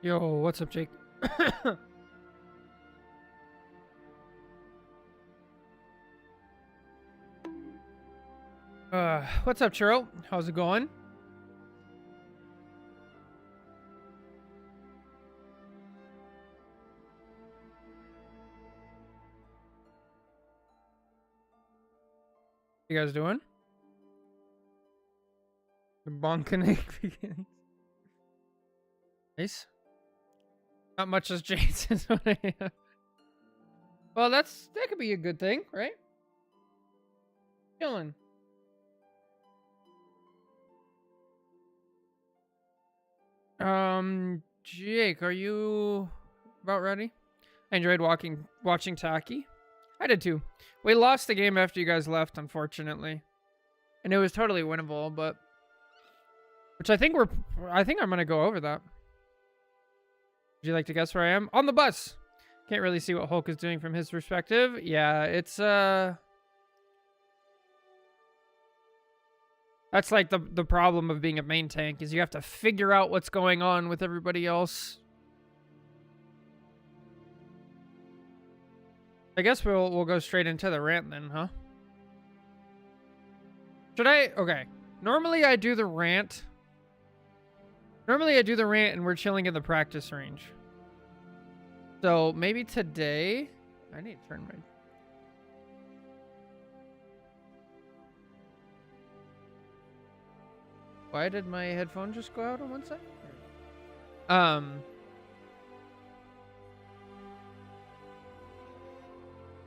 Yo, what's up, Jake? What's up, Churro? How's it going? You guys doing? The Bonkanic beginnings. Nice. Not much as Jason's. Well, that could be a good thing, right? Chilling. Jake, are you about ready? I enjoyed watching Taki. I did too. We lost the game after you guys left, unfortunately, and it was totally winnable. But I think I'm gonna go over that. Would you like to guess where I am? On the bus. Can't really see what Hulk is doing from his perspective. Yeah, it's that's like the problem of being a main tank is you have to figure out what's going on with everybody else. I guess we'll go straight into the rant then, huh? Should I? Okay. Normally I do the rant. And we're chilling in the practice range. So maybe today I need to turn my Why did my headphone just go out on one side? I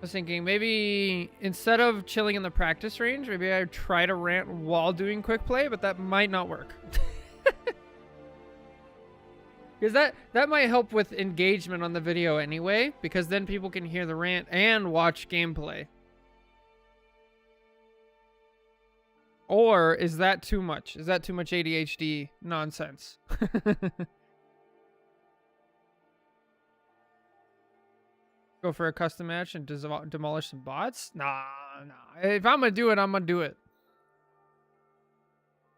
was thinking maybe instead of chilling in the practice range, maybe I try to rant while doing quick play, but that might not work. Because that might help with engagement on the video anyway, because then people can hear the rant and watch gameplay. Or is that too much? Is that too much ADHD nonsense? Go for a custom match and demolish some bots? Nah. If I'm gonna do it, I'm gonna do it.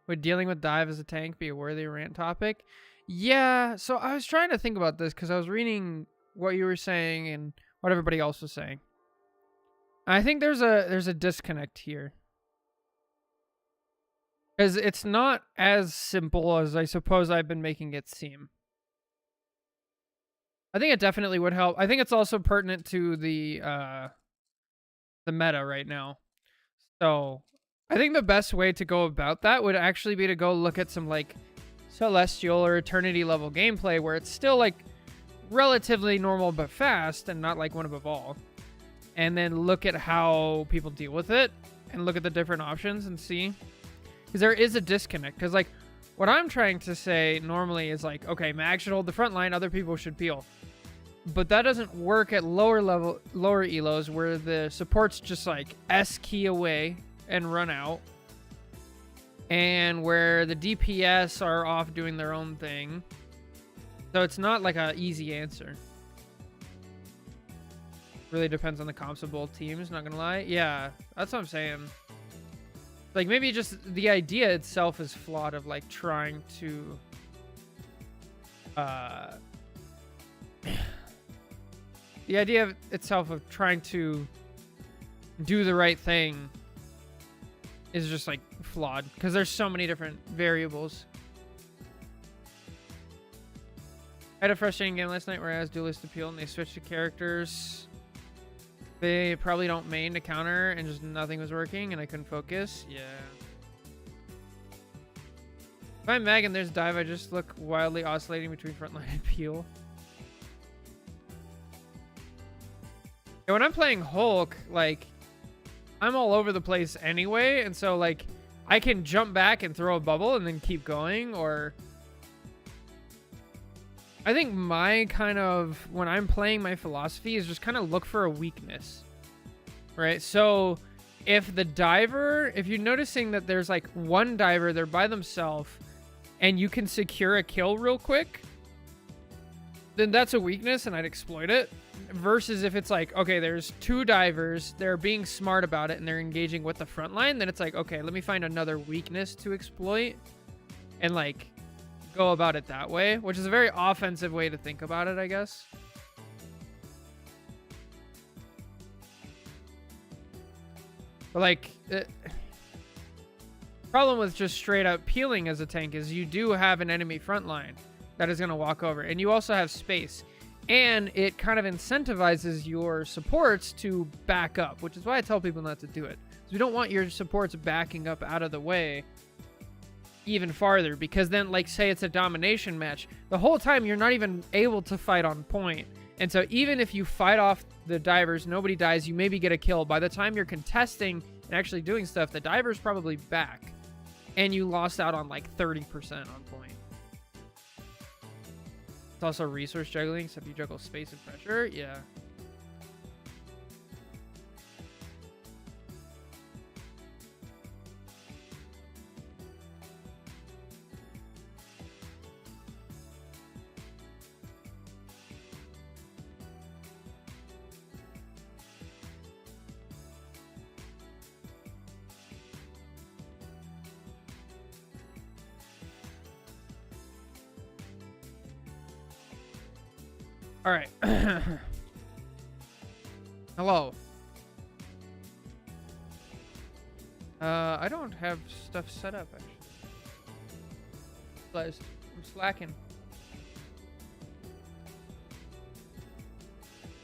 Would dealing with dive as a tank be a worthy rant topic? Yeah, so I was trying to think about this because I was reading what you were saying and what everybody else was saying. I think there's a disconnect here. Because it's not as simple as I suppose I've been making it seem. I think it definitely would help. I think it's also pertinent to the meta right now. So I think the best way to go about that would actually be to go look at some like Celestial or Eternity level gameplay where it's still like relatively normal but fast and not like one above all. And then look at how people deal with it and look at the different options and see. Because there is a disconnect. Because like what I'm trying to say normally is like, okay, Mag should hold the front line, other people should peel. But that doesn't work at lower elos where the support's just like S key away and run out. And where the DPS are off doing their own thing. So it's not like an easy answer. Really depends on the comps of both teams, not gonna lie. Yeah, that's what I'm saying. Like maybe just the idea itself is flawed of like trying to the idea of itself of trying to do the right thing is just like flawed because there's so many different variables. I had a frustrating game last night where I asked Duelist to peel and they switched to characters. They probably don't main to counter and just nothing was working and I couldn't focus. Yeah. If I'm Mag and there's dive, I just look wildly oscillating between frontline and peel. Yeah, when I'm playing Hulk, like, I'm all over the place anyway, and so, like, I can jump back and throw a bubble and then keep going, or... I think my kind of... When I'm playing, my philosophy is just kind of look for a weakness, right? So, if the diver... If you're noticing that there's, like, one diver, they're by themselves, and you can secure a kill real quick, then that's a weakness, and I'd exploit it. Versus if it's like, okay, there's two divers, they're being smart about it, and they're engaging with the front line, then it's like, okay, let me find another weakness to exploit and, like, go about it that way, which is a very offensive way to think about it, I guess. But like, problem with just straight up peeling as a tank is you do have an enemy front line that is going to walk over, and you also have space, and it kind of incentivizes your supports to back up, which is why I tell people not to do it. So we don't want your supports backing up out of the way even farther, because then, like, say it's a domination match, the whole time you're not even able to fight on point. And so even if you fight off the divers, nobody dies, you maybe get a kill. By the time you're contesting and actually doing stuff, the diver's probably back, and you lost out on like 30% on point. It's also resource juggling, so if you juggle space and pressure, yeah. All right. Hello. I don't have stuff set up, actually. Realized I'm slacking.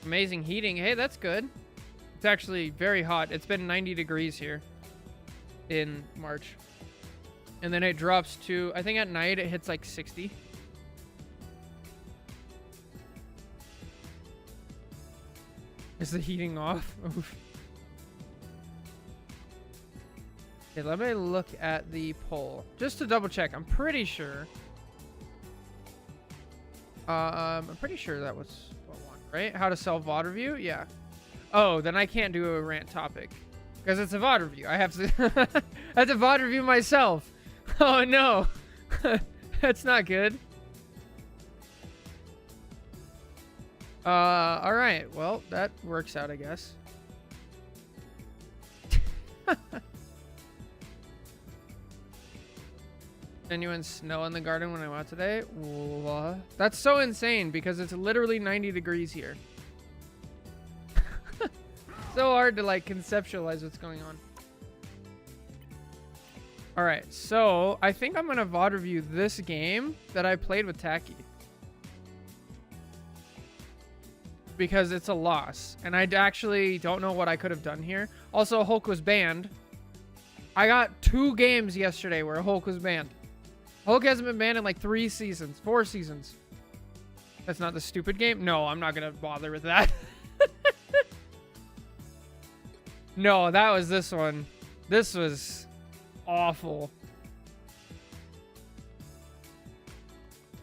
Amazing heating. Hey, that's good. It's actually very hot. It's been 90 degrees here in March. And then it drops to, I think at night it hits like 60. Is the heating off? Oof. Okay, let me look at the poll just to double check. I'm pretty sure. I'm pretty sure that was what one, right? How to sell VOD review? Yeah. Oh, then I can't do a rant topic because it's a VOD review. I have to. I have to VOD review myself. Oh no, that's not good. All right. Well, that works out, I guess. Genuine snow in the garden when I went out today. What? That's so insane because it's literally 90 degrees here. So hard to like conceptualize what's going on. All right. So I think I'm going to VOD review this game that I played with Taki, because it's a loss, and I actually don't know what I could have done here. Also, Hulk was banned. I got 2 games yesterday where Hulk was banned. Hulk hasn't been banned in like 4 seasons. That's not the stupid game? No, I'm not gonna bother with that. No, that was this one. This was awful.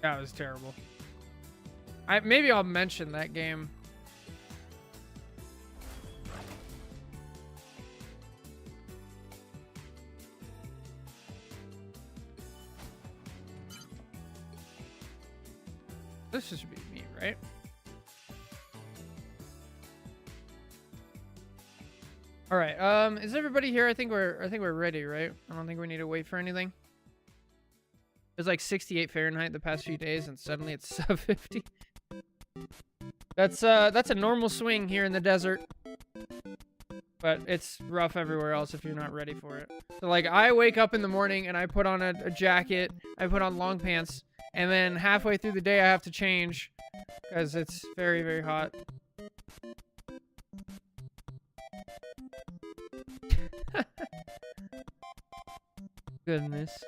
That was terrible. Maybe I'll mention that game. This should be me, right? All right. Is everybody here? I think we're ready, right? I don't think we need to wait for anything. It's like 68 Fahrenheit the past few days, and suddenly it's 50. That's a normal swing here in the desert, but it's rough everywhere else if you're not ready for it. So like, I wake up in the morning and I put on a jacket, I put on long pants, and then halfway through the day I have to change because it's very, very hot. Goodness.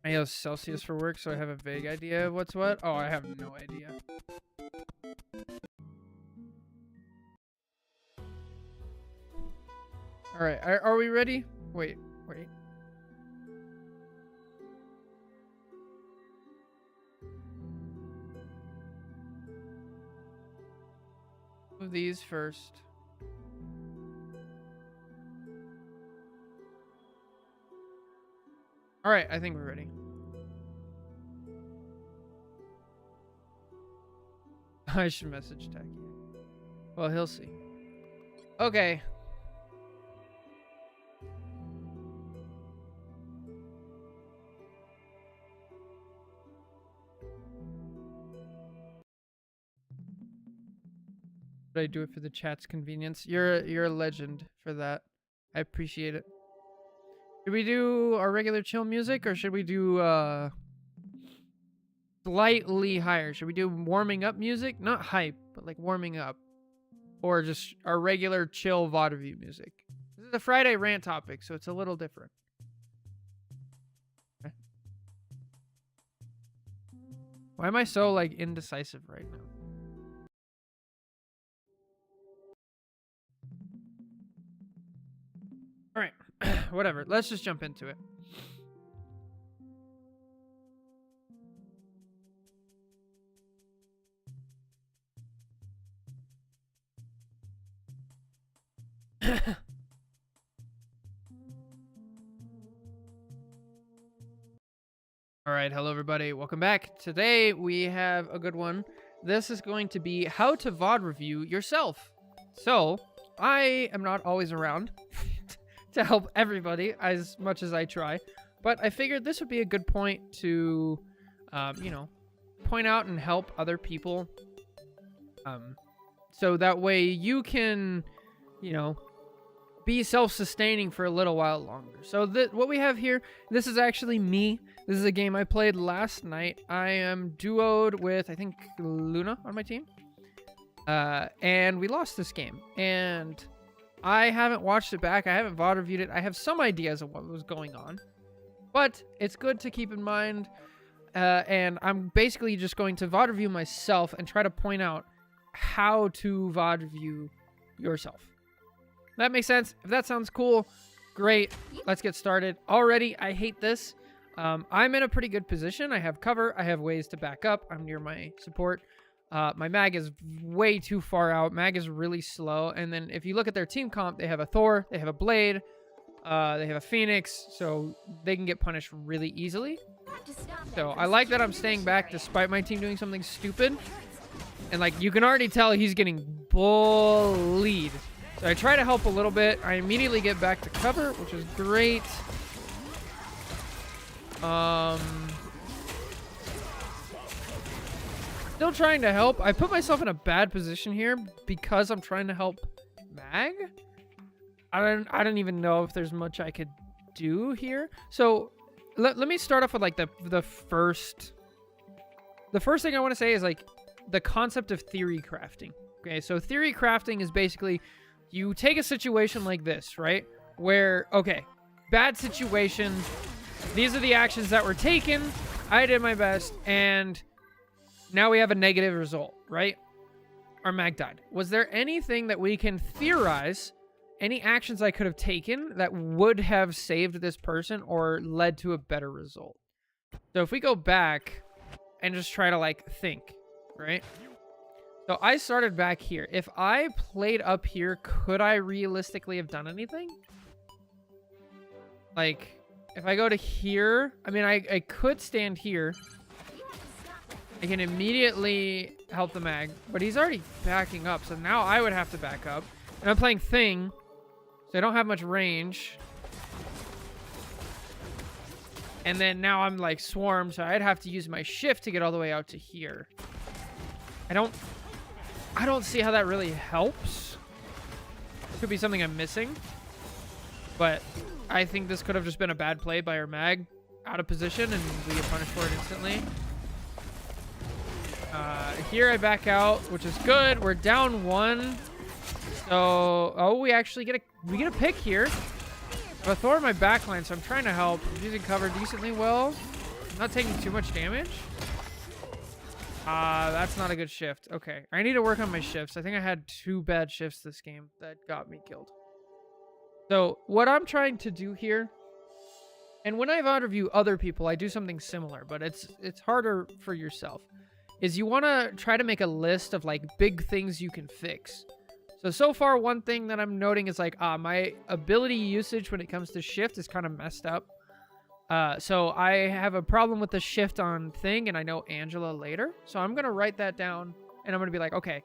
I use Celsius for work, so I have a vague idea of what's what. Oh, I have no idea. All right, are we ready? Wait. Of these first. All right, I think we're ready. I should message Taki. Well, he'll see. Okay. But I do it for the chat's convenience. You're a legend for that. I appreciate it. Should we do our regular chill music, or should we do slightly higher? Should we do warming up music? Not hype, but like warming up. Or just our regular chill VOD review music. This is a Friday rant topic, so it's a little different. Okay. Why am I so like indecisive right now? All right. Whatever. Let's just jump into it. All right, hello everybody. Welcome back. Today we have a good one. This is going to be how to VOD review yourself. So, I am not always around to help everybody as much as I try, but I figured this would be a good point to, you know, point out and help other people. So that way you can, you know, be self-sustaining for a little while longer. So what we have here, this is actually me. This is a game I played last night. I am duoed with, I think, Luna on my team. And we lost this game. And I haven't watched it back. I haven't VOD reviewed it. I have some ideas of what was going on. But it's good to keep in mind. And I'm basically just going to VOD review myself and try to point out how to VOD review yourself. That makes sense. If that sounds cool, great. Let's get started. Already, I hate this. I'm in a pretty good position. I have cover. I have ways to back up. I'm near my support. My mag is way too far out. Mag is really slow. And then if you look at their team comp, they have a Thor, they have a Blade, they have a Phoenix, so they can get punished really easily. So I like that I'm staying back despite my team doing something stupid. And like you can already tell he's getting bullied. So I try to help a little bit. I immediately get back to cover, which is great. Still trying to help. I put myself in a bad position here because I'm trying to help Mag. I don't even know if there's much I could do here. So let me start off with like the first thing I want to say is like the concept of theory crafting. Okay, so theory crafting is basically you take a situation like this, right? Where, okay, bad situation. These are the actions that were taken. I did my best, and now we have a negative result, right? Our mag died. Was there anything that we can theorize, any actions I could have taken that would have saved this person or led to a better result? So if we go back and just try to, like, think, right? So I started back here. If I played up here, could I realistically have done anything? Like, if I go to here, I mean, I could stand here. I can immediately help the mag, but he's already backing up. So now I would have to back up. And I'm playing Thing, so I don't have much range. And then now I'm like swarmed, so I'd have to use my shift to get all the way out to here. I don't see how that really helps. Could be something I'm missing. But I think this could have just been a bad play by our mag. Out of position, and we get punished for it instantly. Here I back out, which is good. We're down 1. So, oh, we actually get a pick here. I have a Thor in my backline, so I'm trying to help. I'm using cover decently well. I'm not taking too much damage. That's not a good shift. Okay, I need to work on my shifts. I think I had 2 bad shifts this game that got me killed. So what I'm trying to do here, and when I VOD review other people, I do something similar, but it's harder for yourself, is you want to try to make a list of like big things you can fix. So far, one thing that I'm noting is like, my ability usage when it comes to shift is kind of messed up. So I have a problem with the shift on Thing, and I know Angela later. So I'm going to write that down and I'm going to be like, okay,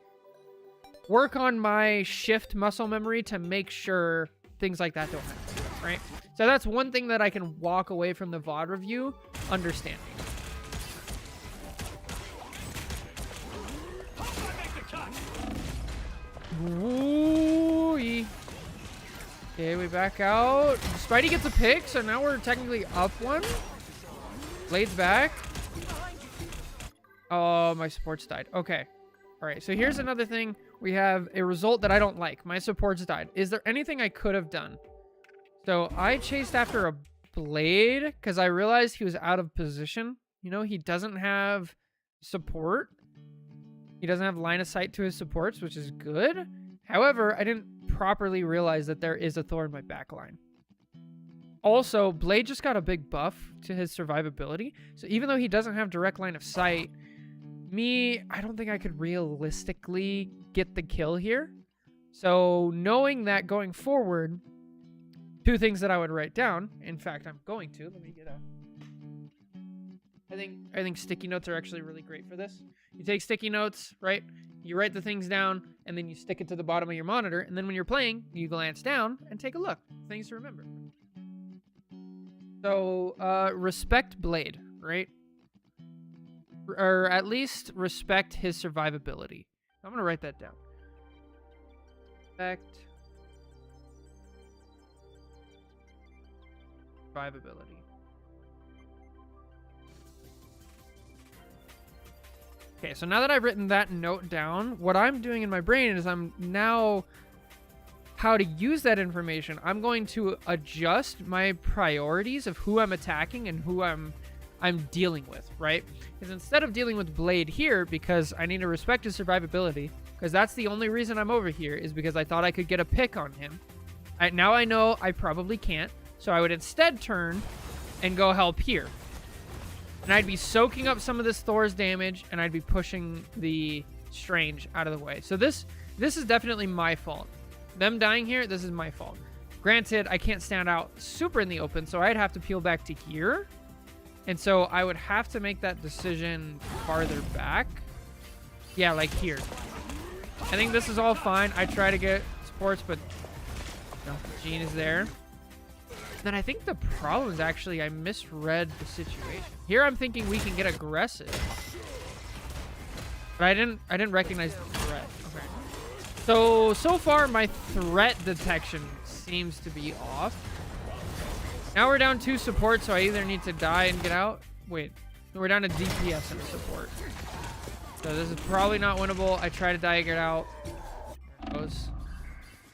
work on my shift muscle memory to make sure things like that don't happen, right? So that's one thing that I can walk away from the VOD review understanding. Ooh-y. Okay, we back out. Spidey gets a pick, so now we're technically up one. Blade's back. Oh, my supports died. Okay. All right, so here's another thing. We have a result that I don't like. My supports died. Is there anything I could have done? So I chased after a Blade because I realized he was out of position. You know, he doesn't have support. He doesn't have line of sight to his supports, which is good. However, I didn't properly realize that there is a Thor in my backline. Also, Blade just got a big buff to his survivability. So even though he doesn't have direct line of sight, I don't think I could realistically get the kill here. So knowing that going forward, two things that I would write down. In fact, I'm going to. Let me get a... I think sticky notes are actually really great for this. You take sticky notes, right? You write the things down, and then you stick it to the bottom of your monitor. And then when you're playing, you glance down and take a look. Things to remember. So, respect Blade, right? Or at least respect his survivability. I'm going to write that down. Respect survivability. Okay, so now that I've written that note down, what I'm doing in my brain is I'm now how to use that information. I'm going to adjust my priorities of who I'm attacking and who I'm dealing with, right? Because instead of dealing with Blade here, because I need to respect his survivability, because that's the only reason I'm over here, is because I thought I could get a pick on him. Now I know I probably can't, so I would instead turn and go help here. And I'd be soaking up some of this Thor's damage, and I'd be pushing the Strange out of the way. So this is definitely my fault. Them dying here, this is my fault. Granted, I can't stand out super in the open, so I'd have to peel back to here. And so I would have to make that decision farther back. Yeah, like here. I think this is all fine. I try to get supports, but no, Jean is there. Then I think the problem is actually I misread the situation. Here I'm thinking we can get aggressive. But I didn't recognize the threat. Okay. So far my threat detection seems to be off. Now we're down 2 support, so I either need to die and get out. Wait, we're down to DPS and support. So this is probably not winnable. I try to die and get out.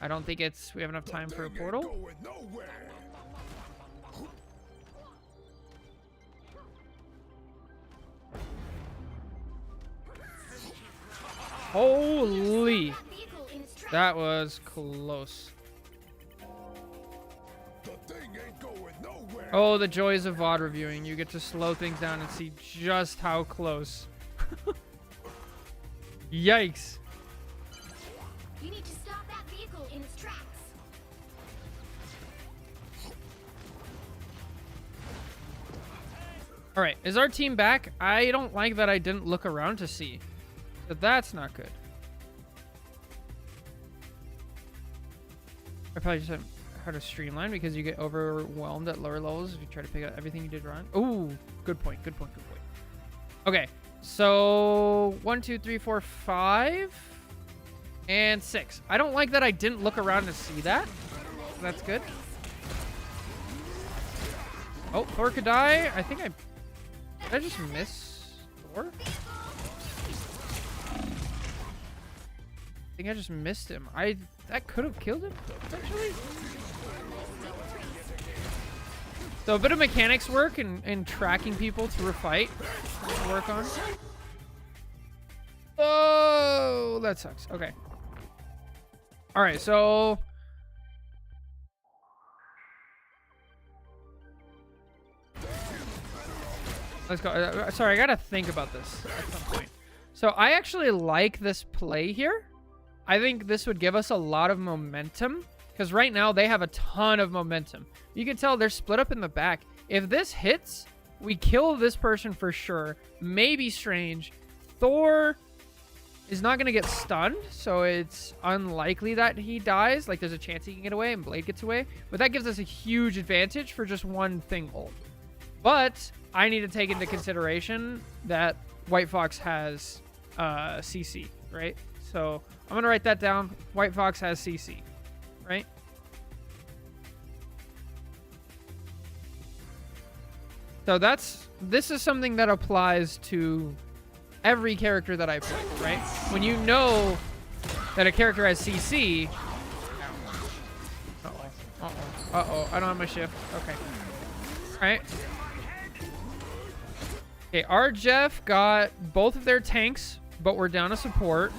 I don't think we have enough time for a portal. Holy, that was close. Oh, the joys of VOD reviewing. You get to slow things down and see just how close. Yikes. You need to stop that vehicle in its tracks. All right, is our team back? I don't like that I didn't look around to see. But that's not good. I probably just have how to streamline because you get overwhelmed at lower levels if you try to pick up everything you did wrong. Oh, good point. Good point. Good point. Okay, so 1, 2, 3, 4, 5, and 6. I don't like that I didn't look around to see that. That's good. Oh, Thor could die. I think did I just miss Thor? I think I just missed him. That could have killed him, potentially. So a bit of mechanics work and tracking people to refight to work on. Oh, that sucks. Okay. All right, so let's go. Sorry, I gotta think about this at some point. So I actually like this play here. I think this would give us a lot of momentum because right now they have a ton of momentum. You can tell they're split up in the back. If this hits, we kill this person for sure. Maybe Strange. Thor is not going to get stunned, so it's unlikely that he dies. Like, there's a chance he can get away and Blade gets away. But that gives us a huge advantage for just one thing ult. But I need to take into consideration that White Fox has CC, right? So I'm going to write that down. White Fox has CC, right? So this is something that applies to every character that I play, right? When you know that a character has CC. Uh-oh, I don't have my shift. Okay. All right. Okay, our Jeff got both of their tanks, but we're down a support.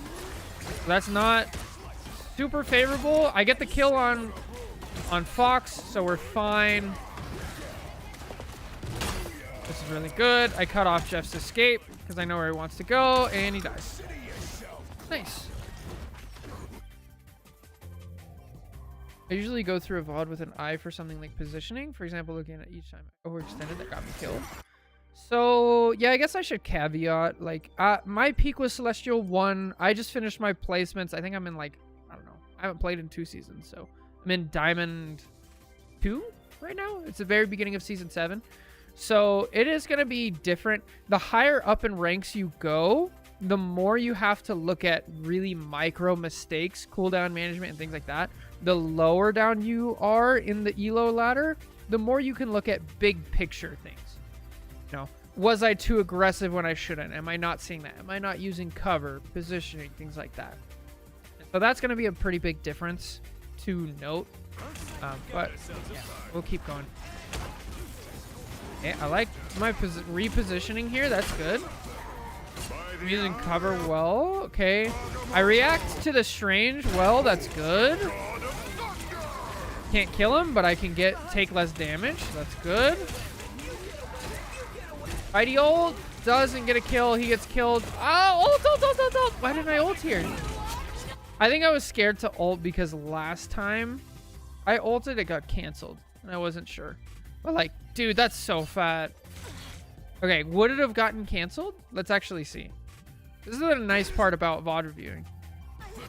So that's not super favorable. I get the kill on Fox, so we're fine. This is really good. I cut off Jeff's escape because I know where he wants to go, and he dies. Nice. I usually go through a VOD with an eye for something like positioning. For example, looking at each time I overextended, that got me killed. So, yeah, I guess I should caveat. Like, my peak was Celestial 1. I just finished my placements. I think I'm in, like, I don't know. I haven't played in 2 seasons, so I'm in Diamond 2 right now. It's the very beginning of Season 7. So it is going to be different. The higher up in ranks you go, the more you have to look at really micro mistakes, cooldown management, and things like that. The lower down you are in the elo ladder, the more you can look at big picture things. You know, was I too aggressive when I shouldn't? Am I not seeing that? Am I not using cover, positioning, things like that? So that's going to be a pretty big difference to note. But yeah, we'll keep going. I like my repositioning here. That's good. I'm using cover well. Okay. I react to the strange well. That's good. Can't kill him, but I can take less damage. That's good. Mighty ult doesn't get a kill. He gets killed. Oh, ult. Why didn't I ult here? I think I was scared to ult because last time I ulted, it got canceled. And I wasn't sure. But like, dude, that's so fat. Okay, would it have gotten canceled? Let's actually see. This is the nice part about VOD reviewing.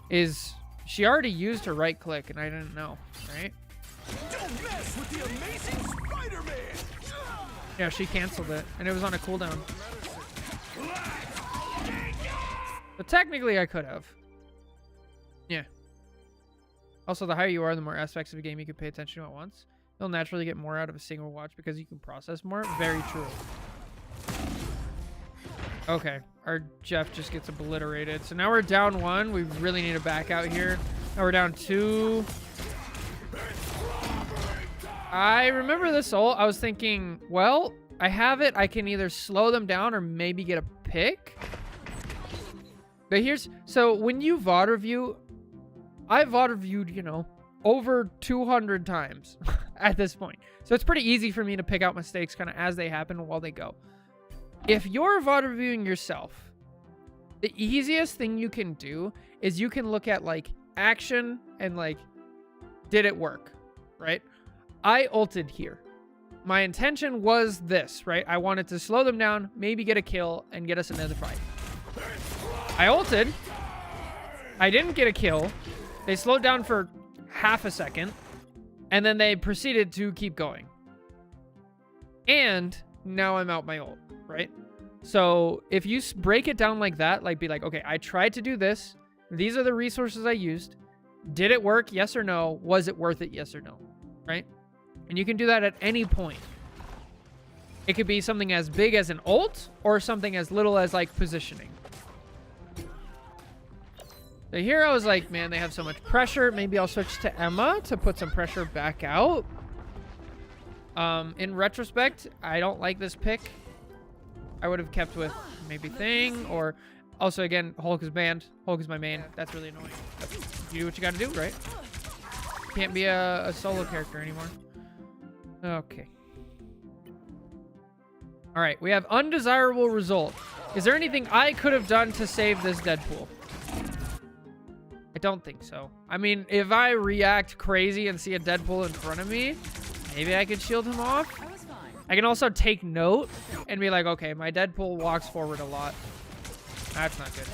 Is she already used her right click and I didn't know, right? Don't mess with the amazing Spider-Man. Yeah, she canceled it and it was on a cooldown. But technically I could have. Yeah. Also, the higher you are, the more aspects of a game you can pay attention to at once. You'll naturally get more out of a single watch because you can process more. Very true. Okay, our Jeff just gets obliterated. So now we're down 1. We really need to back out here. Now we're down 2. I remember this ult. I was thinking, well, I have it. I can either slow them down or maybe get a pick. But so when you VOD review, I VOD reviewed, you know, over 200 times at this point. So it's pretty easy for me to pick out mistakes kind of as they happen while they go. If you're VOD reviewing yourself, the easiest thing you can do is you can look at like action and like, did it work, right? I ulted here. My intention was this, right? I wanted to slow them down, maybe get a kill and get us another fight. I ulted. I didn't get a kill. They slowed down for half a second, and then they proceeded to keep going. And now I'm out my ult, right? So if you break it down like that, like be like, okay, I tried to do this. These are the resources I used. Did it work? Yes or no? Was it worth it? Yes or no? Right? And you can do that at any point. It could be something as big as an ult or something as little as like positioning. So here I was like, man, they have so much pressure. Maybe I'll switch to Emma to put some pressure back out. In retrospect, I don't like this pick. I would have kept with maybe Thing or also, again, Hulk is banned. Hulk is my main. That's really annoying. But you do what you got to do, right? Can't be a solo character anymore. Okay. All right, we have undesirable result. Is there anything I could have done to save this Deadpool? I don't think so. I mean, if I react crazy and see a Deadpool in front of me, maybe I could shield him off. I can also take note and be like, okay, my Deadpool walks forward a lot. That's not good.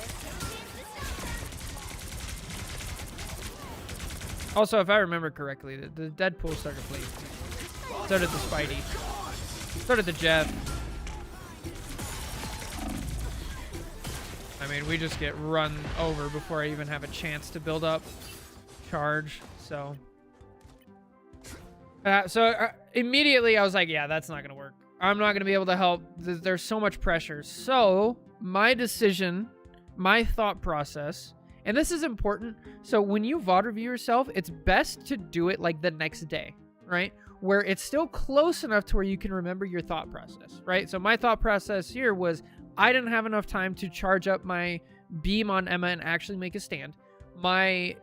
Also, if I remember correctly, the Deadpool started playing too. So did the Spidey. So did the Jeff. I mean, we just get run over before I even have a chance to build up charge. So immediately I was like, yeah, that's not going to work. I'm not going to be able to help. There's so much pressure. So my decision, my thought process, and this is important. So when you VOD review yourself, it's best to do it like the next day, right? Where it's still close enough to where you can remember your thought process, right? So my thought process here was I didn't have enough time to charge up my beam on Emma and actually make a stand. My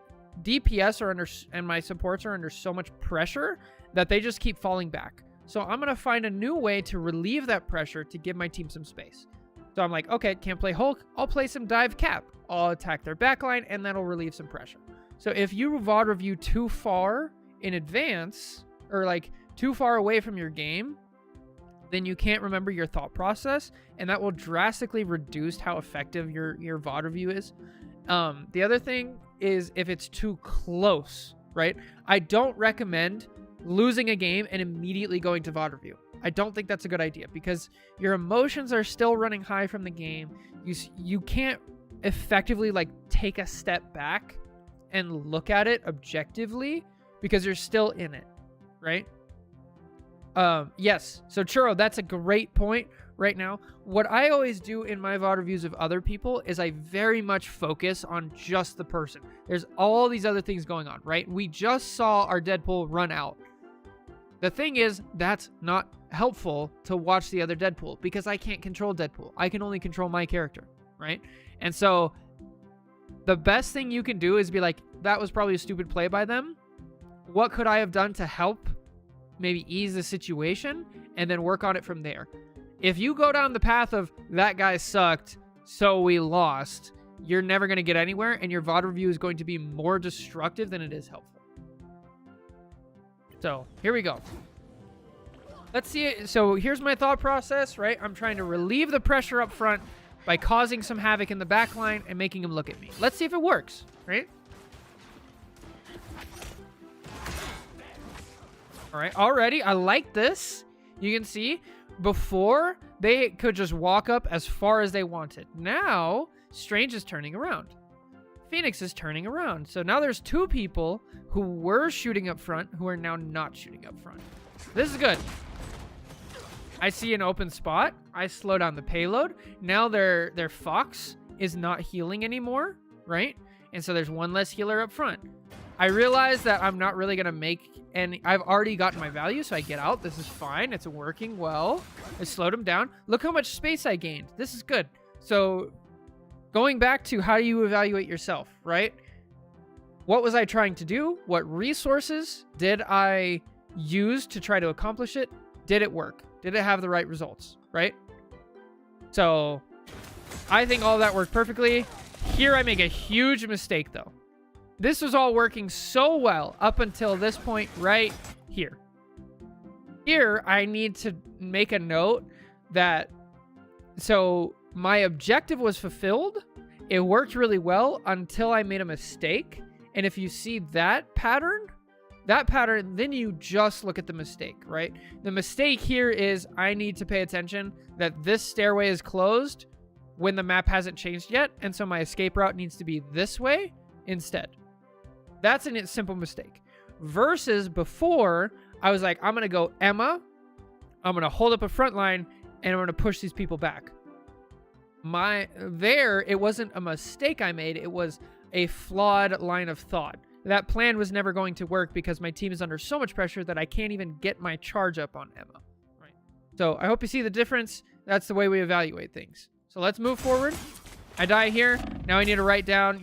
DPS are under, and my supports are under so much pressure that they just keep falling back. So I'm going to find a new way to relieve that pressure to give my team some space. So I'm like, okay, can't play Hulk. I'll play some Dive Cap. I'll attack their backline, and that'll relieve some pressure. So if you VOD review too far in advance, or like too far away from your game, then you can't remember your thought process, and that will drastically reduce how effective your VOD review is. The other thing is if it's too close, right? I don't recommend losing a game and immediately going to VOD review. I don't think that's a good idea because your emotions are still running high from the game. You can't effectively like take a step back and look at it objectively because you're still in it, right? Yes. So Churro, that's a great point right now. What I always do in my VOD reviews of other people is I very much focus on just the person. There's all these other things going on, right? We just saw our Deadpool run out. The thing is, that's not helpful to watch the other Deadpool because I can't control Deadpool. I can only control my character, right? And so the best thing you can do is be like, that was probably a stupid play by them. What could I have done to help maybe ease the situation and then work on it from there? If you go down the path of that guy sucked, so we lost, you're never going to get anywhere and your VOD review is going to be more destructive than it is helpful. So here we go. Let's see it. So here's my thought process, right? I'm trying to relieve the pressure up front by causing some havoc in the back line and making him look at me. Let's see if it works, right? All right, already, I like this. You can see before they could just walk up as far as they wanted. Now, Strange is turning around. Phoenix is turning around. So now there's two people who were shooting up front who are now not shooting up front. This is good. I see an open spot. I slow down the payload. Now their Fox is not healing anymore, right? And so there's one less healer up front. I realize that I'm not really going to make any... I've already gotten my value, so I get out. This is fine. It's working well. I slowed him down. Look how much space I gained. This is good. So going back to how do you evaluate yourself, right? What was I trying to do? What resources did I use to try to accomplish it? Did it work? Did it have the right results, right? So I think all that worked perfectly. Here I make a huge mistake, though. This was all working so well up until this point right here. Here, I need to make a note that... So my objective was fulfilled. It worked really well until I made a mistake. And if you see that pattern, then you just look at the mistake, right? The mistake here is I need to pay attention that this stairway is closed when the map hasn't changed yet. And so my escape route needs to be this way instead. That's a simple mistake. Versus before, I was like, I'm going to go Emma. I'm going to hold up a front line and I'm going to push these people back. It wasn't a mistake I made. It was a flawed line of thought. That plan was never going to work because my team is under so much pressure that I can't even get my charge up on Emma. Right. So I hope you see the difference. That's the way we evaluate things. So let's move forward. I die here. Now I need to write down,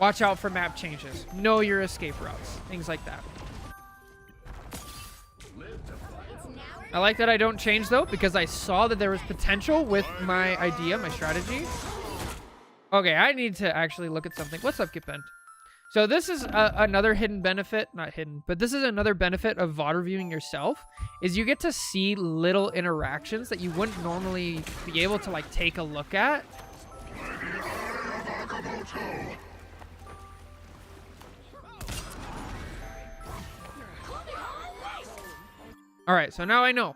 watch out for map changes. Know your escape routes. Things like that. I like that I don't change, though, because I saw that there was potential with my idea, my strategy. Okay, I need to actually look at something. What's up, Gitbent? So this is another hidden benefit. Not hidden, but this is another benefit of VOD reviewing yourself, is you get to see little interactions that you wouldn't normally be able to, like, take a look at. All right, so now I know.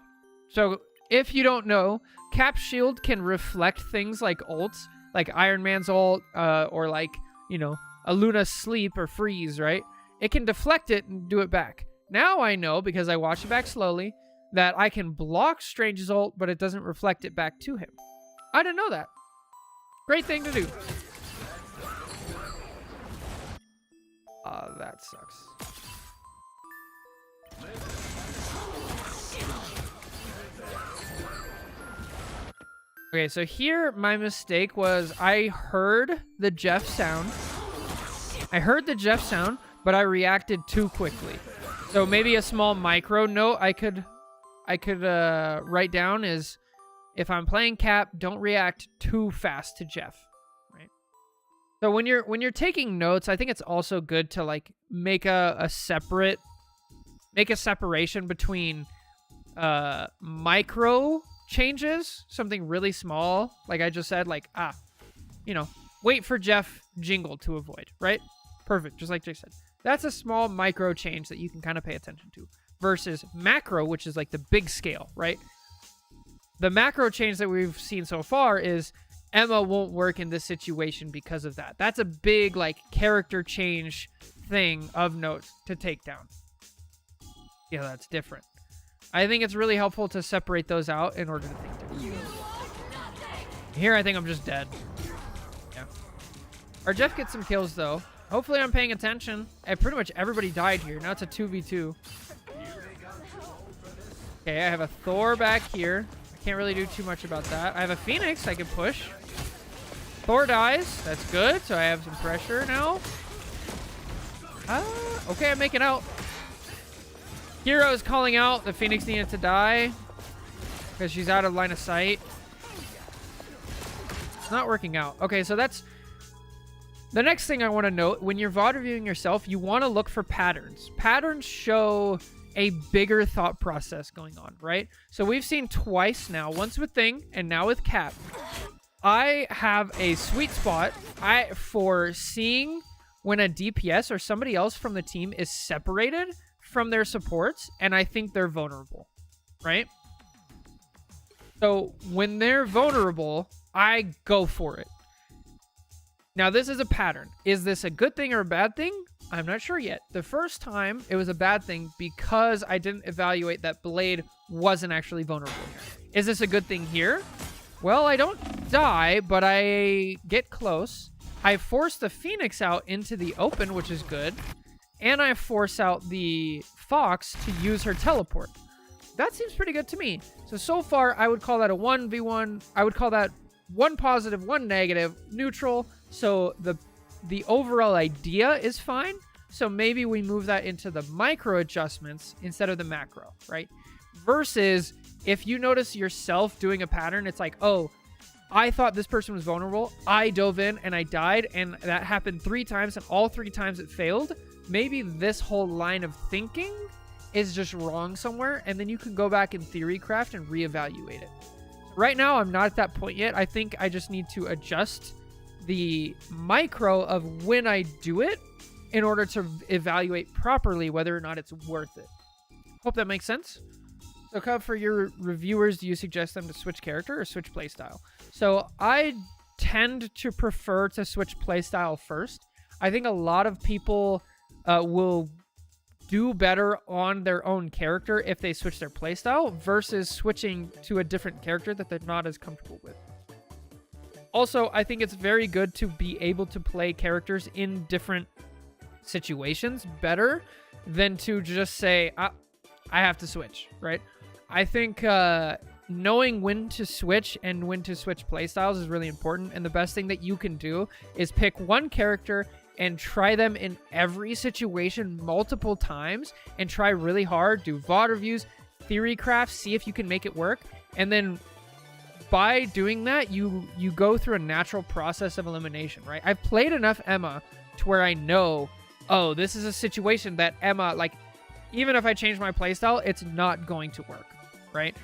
So if you don't know, Cap's shield can reflect things like ults, like Iron Man's ult, or like, you know, a Luna's sleep or freeze, right? It can deflect it and do it back. Now I know, because I watched it back slowly, that I can block Strange's ult, but it doesn't reflect it back to him. I didn't know that. Great thing to do. That sucks. Okay, so here my mistake was I heard the Jeff sound. But I reacted too quickly. So maybe a small micro note I could write down is, if I'm playing Cap, don't react too fast to Jeff, right? So when you're taking notes, I think it's also good to like make a separation between micro changes, something really small, like I just said, like you know, wait for Jeff jingle to avoid, right? Perfect, just like Jake said. That's a small micro change that you can kind of pay attention to, versus macro, which is like the big scale, right? The macro change that we've seen so far is Emma won't work in this situation because of that. That's a big like character change thing of note to take down. Yeah, that's different. I think it's really helpful to separate those out in order to think through. Here, I think I'm just dead. Yeah. Our Jeff gets some kills, though. Hopefully, I'm paying attention. Pretty much everybody died here. Now it's a 2v2. Okay, I have a Thor back here. I can't really do too much about that. I have a Phoenix I can push. Thor dies. That's good. So I have some pressure now. Okay, I'm making out. Hero is calling out the Phoenix needed to die because she's out of line of sight. It's not working out. Okay, so that's the next thing I want to note. When you're VOD reviewing yourself, you want to look for patterns. Patterns show a bigger thought process going on, right? So we've seen twice now, once with Thing and now with Cap. I have a sweet spot for seeing when a DPS or somebody else from the team is separated from their supports, and I think they're vulnerable, right? So when they're vulnerable, I go for it. Now, this is a pattern. Is this a good thing or a bad thing? I'm not sure yet. The first time, it was a bad thing because I didn't evaluate that Blade wasn't actually vulnerable. Is this a good thing here? Well, I don't die, but I get close. I force the Phoenix out into the open, which is good. And I force out the Fox to use her teleport. That seems pretty good to me. So far, I would call that a 1v1. I would call that 1 positive, 1 negative, neutral. So the overall idea is fine. So maybe we move that into the micro adjustments instead of the macro, right? Versus if you notice yourself doing a pattern, it's like, oh, I thought this person was vulnerable. I dove in and I died. And that happened 3 times and all 3 times it failed. Maybe this whole line of thinking is just wrong somewhere. And then you can go back in theory craft and reevaluate it. Right now, I'm not at that point yet. I think I just need to adjust the micro of when I do it in order to evaluate properly whether or not it's worth it. Hope that makes sense. So, Cub, for your reviewers, do you suggest them to switch character or switch playstyle? So, I tend to prefer to switch playstyle first. I think a lot of people will do better on their own character if they switch their playstyle versus switching to a different character that they're not as comfortable with. Also, I think it's very good to be able to play characters in different situations better than to just say, I have to switch, right? I think knowing when to switch and when to switch playstyles is really important. And the best thing that you can do is pick one character and try them in every situation multiple times and try really hard, do VOD reviews, theory crafts, see if you can make it work. And then by doing that, you go through a natural process of elimination, right? I've played enough Emma to where I know, oh, this is a situation that Emma, like, even if I change my playstyle, it's not going to work, right?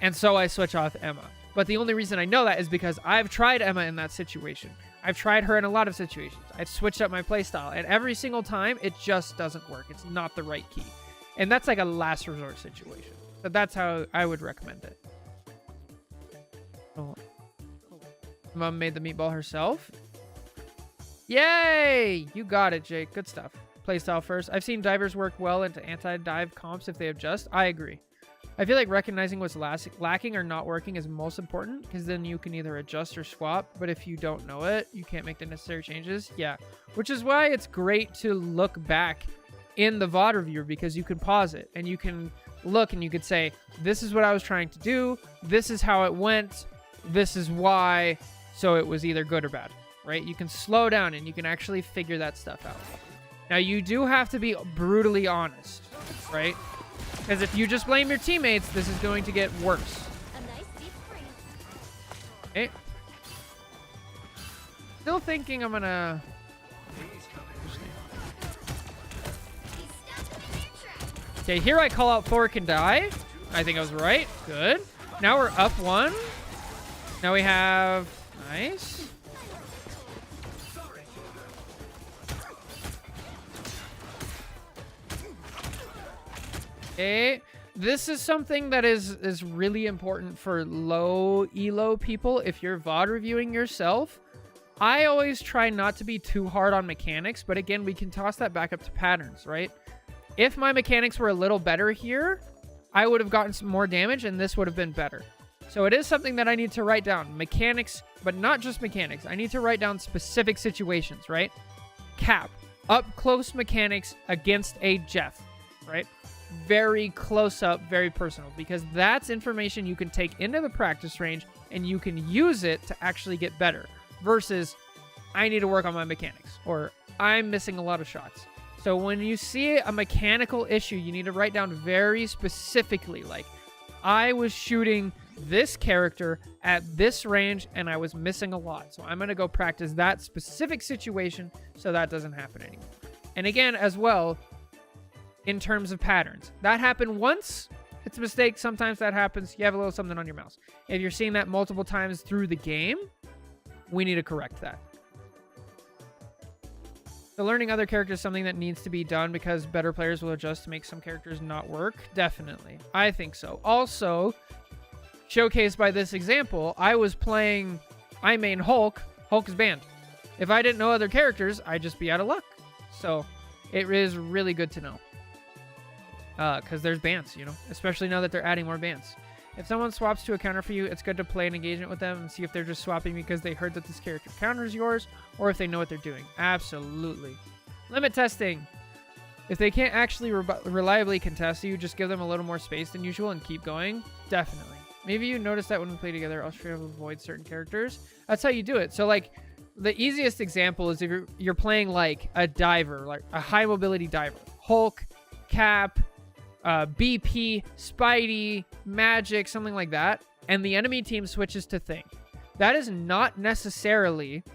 And so I switch off Emma. But the only reason I know that is because I've tried Emma in that situation. I've tried her in a lot of situations. I've switched up my playstyle, and every single time, it just doesn't work. It's not the right key. And that's like a last resort situation. So that's how I would recommend it. Oh. Mom made the meatball herself. Yay! You got it, Jake. Good stuff. Playstyle first. I've seen divers work well into anti-dive comps if they adjust. I agree. I feel like recognizing what's lacking or not working is most important, because then you can either adjust or swap, but if you don't know it, you can't make the necessary changes. Yeah, which is why it's great to look back in the VOD reviewer, because you can pause it and you can look and you could say, this is what I was trying to do, this is how it went, this is why, so it was either good or bad, right? You can slow down and you can actually figure that stuff out. Now, you do have to be brutally honest, right? Because if you just blame your teammates, this is going to get worse. A nice deep breath. Okay. Still thinking I'm gonna... He's stuck in their trap. Okay, here I call out Thor can die. I think I was right. Good. Now we're up 1. Now we have... Nice. Okay, this is something that is really important for low elo people. If you're VOD reviewing yourself, I always try not to be too hard on mechanics, but again, we can toss that back up to patterns, right? If my mechanics were a little better here, I would have gotten some more damage and this would have been better. So it is something that I need to write down. Mechanics, but not just mechanics. I need to write down specific situations, right? Cap, up close mechanics against a Jeff, right? Very close up, very personal, because that's information you can take into the practice range and you can use it to actually get better versus I need to work on my mechanics or I'm missing a lot of shots. So when you see a mechanical issue, you need to write down very specifically, like, I was shooting this character at this range and I was missing a lot. So I'm going to go practice that specific situation so that doesn't happen anymore. And again, as well, in terms of patterns, that happened once, it's a mistake. Sometimes that happens. You have a little something on your mouse. If you're seeing that multiple times through the game, we need to correct that. So learning other characters is something that needs to be done because better players will adjust to make some characters not work. Definitely. I think so. Also, showcased by this example, I was playing, I main Hulk. Hulk is banned. If I didn't know other characters, I'd just be out of luck. So it is really good to know. Because there's bans, you know, especially now that they're adding more bans. If someone swaps to a counter for you, it's good to play an engagement with them and see if they're just swapping because they heard that this character counters yours or if they know what they're doing. Absolutely. Limit testing. If they can't actually reliably contest you, just give them a little more space than usual and keep going. Definitely. Maybe you notice that when we play together, I'll straight up avoid certain characters. That's how you do it. So, like, the easiest example is if you're playing, like, a diver, like a high mobility diver. Hulk, Cap, BP, Spidey, Magic, something like that, and the enemy team switches to Thing. That is not necessarily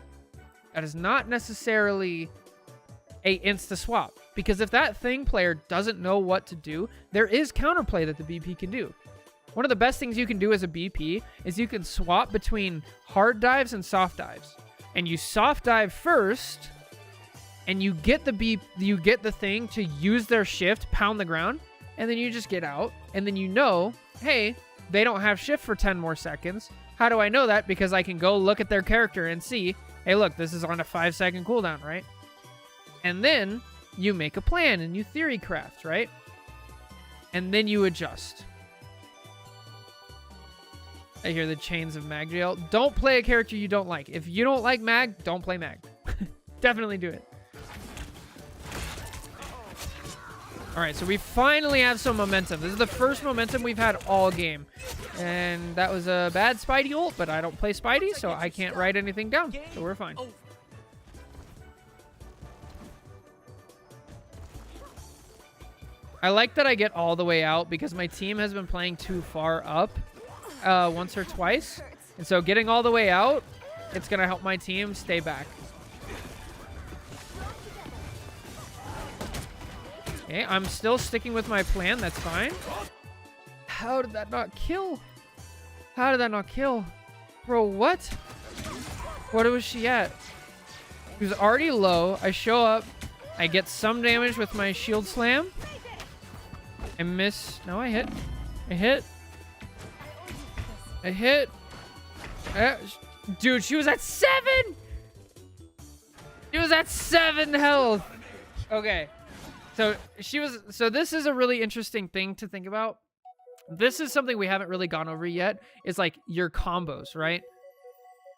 a insta swap, because if that Thing player doesn't know what to do, there is counterplay that the BP can do. One of the best things you can do as a BP is you can swap between hard dives and soft dives, and you soft dive first, and you get the Thing to use their shift, pound the ground. And then you just get out, and then you know, hey, they don't have shift for 10 more seconds. How do I know that? Because I can go look at their character and see, hey, look, this is on a 5-second cooldown, right? And then you make a plan and you theory craft, right? And then you adjust. I hear the chains of Magriel. Don't play a character you don't like. If you don't like Mag, don't play Mag. Definitely do it. All right, so we finally have some momentum. This is the first momentum we've had all game. And that was a bad Spidey ult, but I don't play Spidey, so I can't write anything down. So we're fine. I like that I get all the way out because my team has been playing too far up once or twice. And so getting all the way out, it's going to help my team stay back. Okay, I'm still sticking with my plan. That's fine. How did that not kill? How did that not kill? Bro, what? What was she at? She was already low. I show up. I get some damage with my shield slam. I miss. No, I hit. I hit. I hit. Dude, she was at 7! She was at 7 health. Okay. So this is a really interesting thing to think about. This is something we haven't really gone over yet. It's like your combos, right?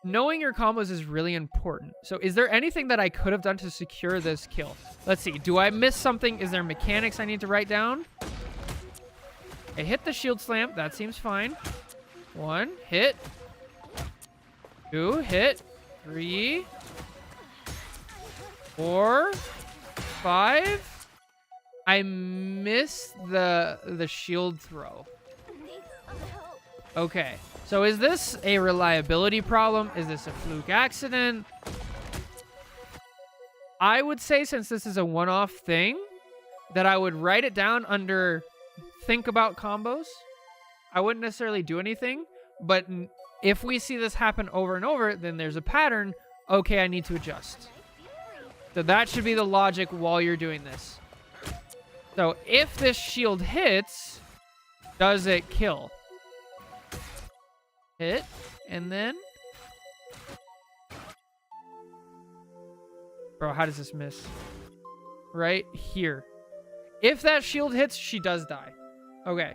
Knowing your combos is really important. So is there anything that I could have done to secure this kill? Let's see. Do I miss something? Is there mechanics I need to write down? I hit the shield slam. That seems fine. 1, hit. 2, hit. 3, 4, 5. I missed the shield throw. Okay. So is this a reliability problem? Is this a fluke accident? I would say, since this is a one-off thing, that I would write it down under think about combos. I wouldn't necessarily do anything, but if we see this happen over and over, then there's a pattern. Okay, I need to adjust. So that should be the logic while you're doing this. So if this shield hits, does it kill? Hit, and then... Bro, how does this miss? Right here. If that shield hits, she does die. Okay.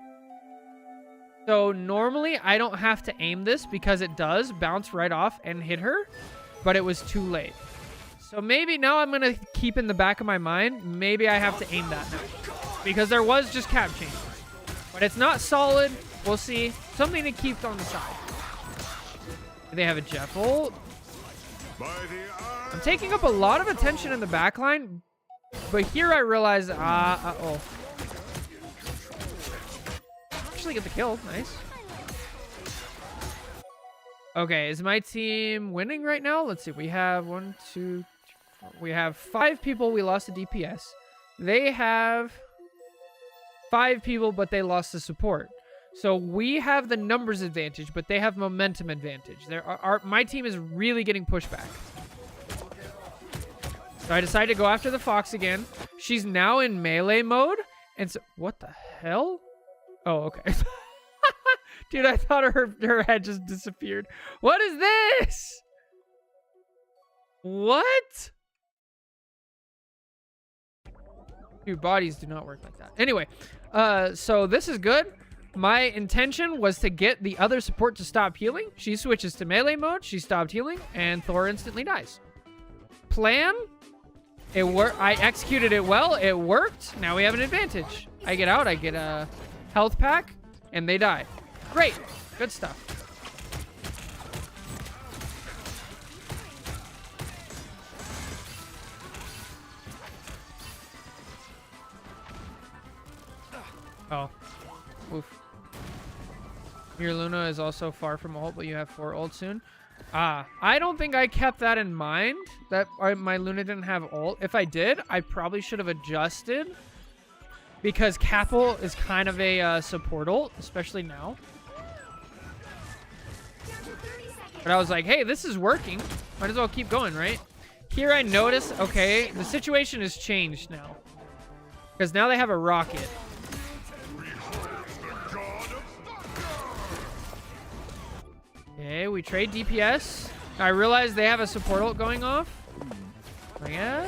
So normally I don't have to aim this because it does bounce right off and hit her, but it was too late. So maybe now I'm going to keep in the back of my mind, maybe I have to aim that now. Because there was just cap chain. But it's not solid. We'll see. Something to keep on the side. They have a Jeff ult. I'm taking up a lot of attention in the backline, but here I realize, uh-oh. Actually get the kill, nice. Okay, is my team winning right now? Let's see, we have 1, 2, 3, 4. We have 5 people, we lost the DPS. They have 5 people, but they lost the support. So we have the numbers advantage, but they have momentum advantage. My team is really getting pushed back. So I decided to go after the Fox again. She's now in melee mode. And so, what the hell? Oh, okay. Dude, I thought her head just disappeared. What is this? What? Dude, bodies do not work like that. Anyway, so this is good. My intention was to get the other support to stop healing. She switches to melee mode. She stopped healing, and Thor instantly dies. Plan. It worked. I executed it well. It worked. Now we have an advantage. I get out. I get a health pack, and they die. Great. Good stuff. Oh. Oof. Your Luna is also far from ult, but you have 4 ult soon. I don't think I kept that in mind, that my Luna didn't have ult. If I did, I probably should have adjusted, because cap ult is kind of a support ult, especially now. But I was like, hey, this is working. Might as well keep going, right? Here I notice, okay, the situation has changed now. Because now they have a rocket. Okay, we trade DPS. I realize they have a support ult going off. Like, yeah.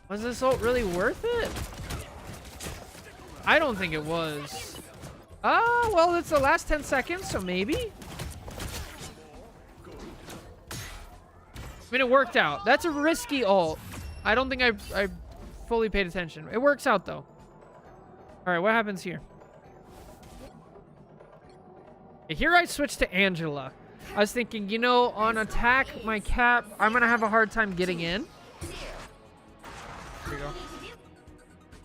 Was this ult really worth it? I don't think it was. Well, it's the last 10 seconds, so maybe. I mean, it worked out. That's a risky ult. I don't think I fully paid attention. It works out, though. All right, what happens here? Here I switched to Angela. I was thinking, you know, on attack, my cap, I'm going to have a hard time getting in. There you go.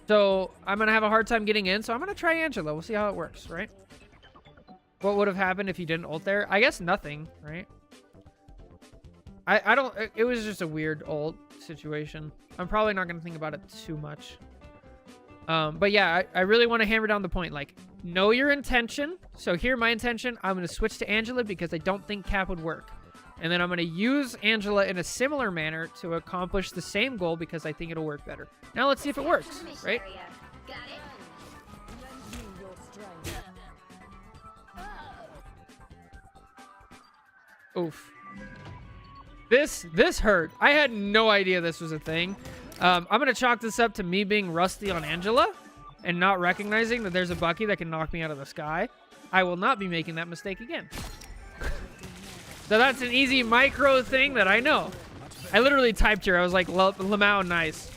So I'm going to have a hard time getting in, so I'm going to try Angela. We'll see how it works, right? What would have happened if you didn't ult there? I guess nothing, right? I don't... It was just a weird ult situation. I'm probably not going to think about it too much. But yeah, I really want to hammer down the point, like, know your intention. So here, my intention, I'm going to switch to Angela because I don't think cap would work. And then I'm going to use Angela in a similar manner to accomplish the same goal because I think it'll work better. Now let's see if it works, right? Oof. This hurt. I had no idea this was a thing. I'm going to chalk this up to me being rusty on Angela and not recognizing that there's a Bucky that can knock me out of the sky. I will not be making that mistake again. So that's an easy micro thing that I know. I literally typed here. I was like, Lamau, nice.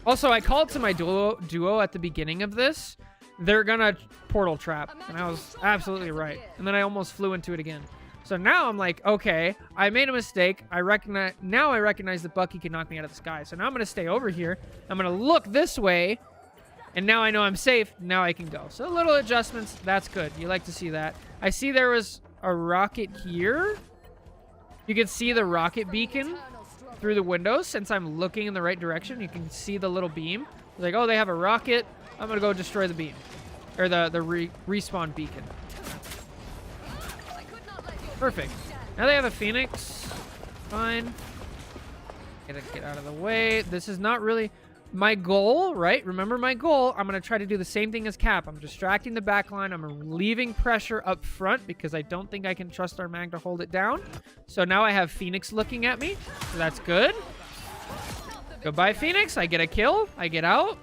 Also, I called to my duo at the beginning of this. They're gonna portal trap. And I was absolutely right. And then I almost flew into it again. So now I'm like, okay, I made a mistake. Now I recognize that Bucky can knock me out of the sky. So now I'm gonna stay over here. I'm gonna look this way. And now I know I'm safe. Now I can go. So little adjustments. That's good. You like to see that. I see there was a rocket here. You can see the rocket beacon through the windows. Since I'm looking in the right direction, you can see the little beam. It's like, oh, they have a rocket. I'm going to go destroy the beam. Or the respawn beacon. Perfect. Now they have a Phoenix. Fine. Get out of the way. This is not really my goal, right? Remember my goal. I'm going to try to do the same thing as Cap. I'm distracting the backline. I'm relieving pressure up front because I don't think I can trust our mag to hold it down. So now I have Phoenix looking at me. So that's good. Goodbye, Phoenix. I get a kill. I get out.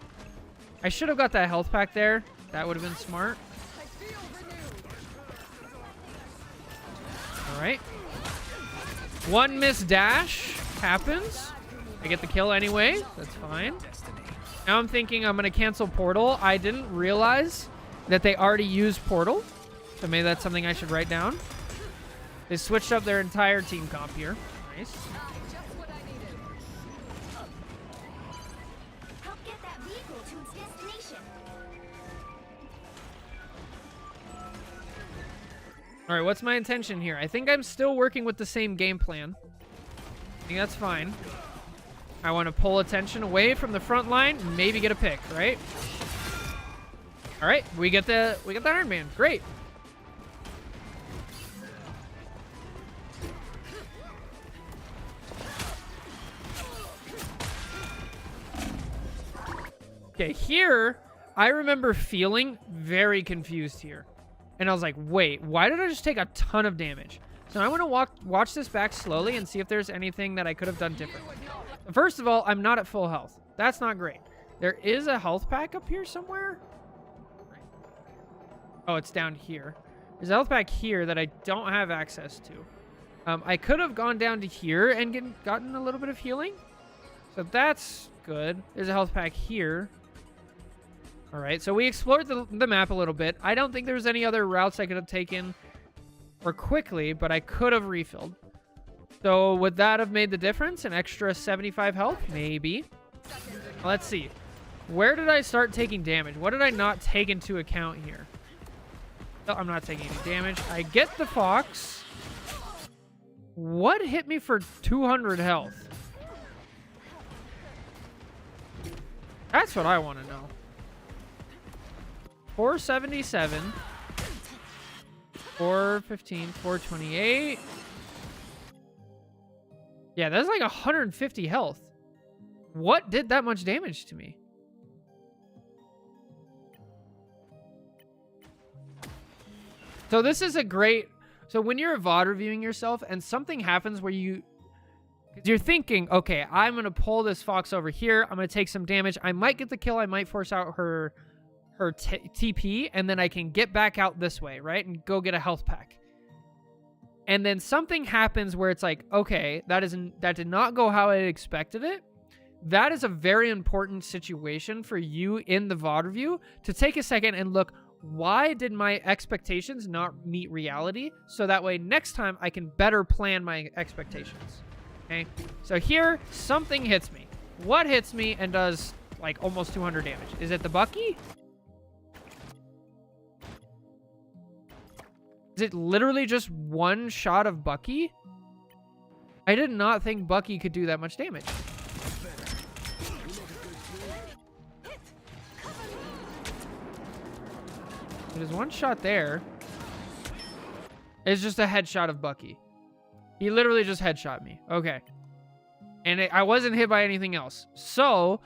I should have got that health pack there. That would have been smart. All right. One miss dash happens. I get the kill anyway. That's fine. Now I'm thinking I'm going to cancel Portal. I didn't realize that they already used Portal. So maybe that's something I should write down. They switched up their entire team comp here. Nice. Help get that vehicle to its destination. All right, what's my intention here? I think I'm still working with the same game plan. I think that's fine. I want to pull attention away from the front line and maybe get a pick, right? All right, we get the Iron Man. Great. Okay, here I remember feeling very confused here. And I was like, wait, why did I just take a ton of damage? So I want to watch this back slowly and see if there's anything that I could have done different. First of all, I'm not at full health. That's not great. There is a health pack up here somewhere. Oh, it's down here. There's a health pack here that I don't have access to. I could have gone down to here and gotten a little bit of healing. So that's good. There's a health pack here. All right, so we explored the map a little bit. I don't think there's any other routes I could have taken or quickly, but I could have refilled. So would that have made the difference? An extra 75 health? Maybe. Let's see. Where did I start taking damage? What did I not take into account here? No, I'm not taking any damage. I get the Fox. What hit me for 200 health? That's what I want to know. 477. 415, 428. Yeah, that's like 150 health. What did that much damage to me? So this is a great... So when you're a VOD reviewing yourself and something happens where you're thinking, okay, I'm going to pull this Fox over here. I'm going to take some damage. I might get the kill. I might force out her TP, and then I can get back out this way, right? And go get a health pack. And then something happens where it's like, okay, that did not go how I expected it. That is a very important situation for you in the VOD review to take a second and look, why did my expectations not meet reality? So that way next time I can better plan my expectations. Okay, so here something hits me. What hits me and does like almost 200 damage? Is it the Bucky? Is it literally just one shot of Bucky? I did not think Bucky could do that much damage. There's one shot there. It's just a headshot of Bucky. He literally just headshot me. Okay. And I wasn't hit by anything else. So,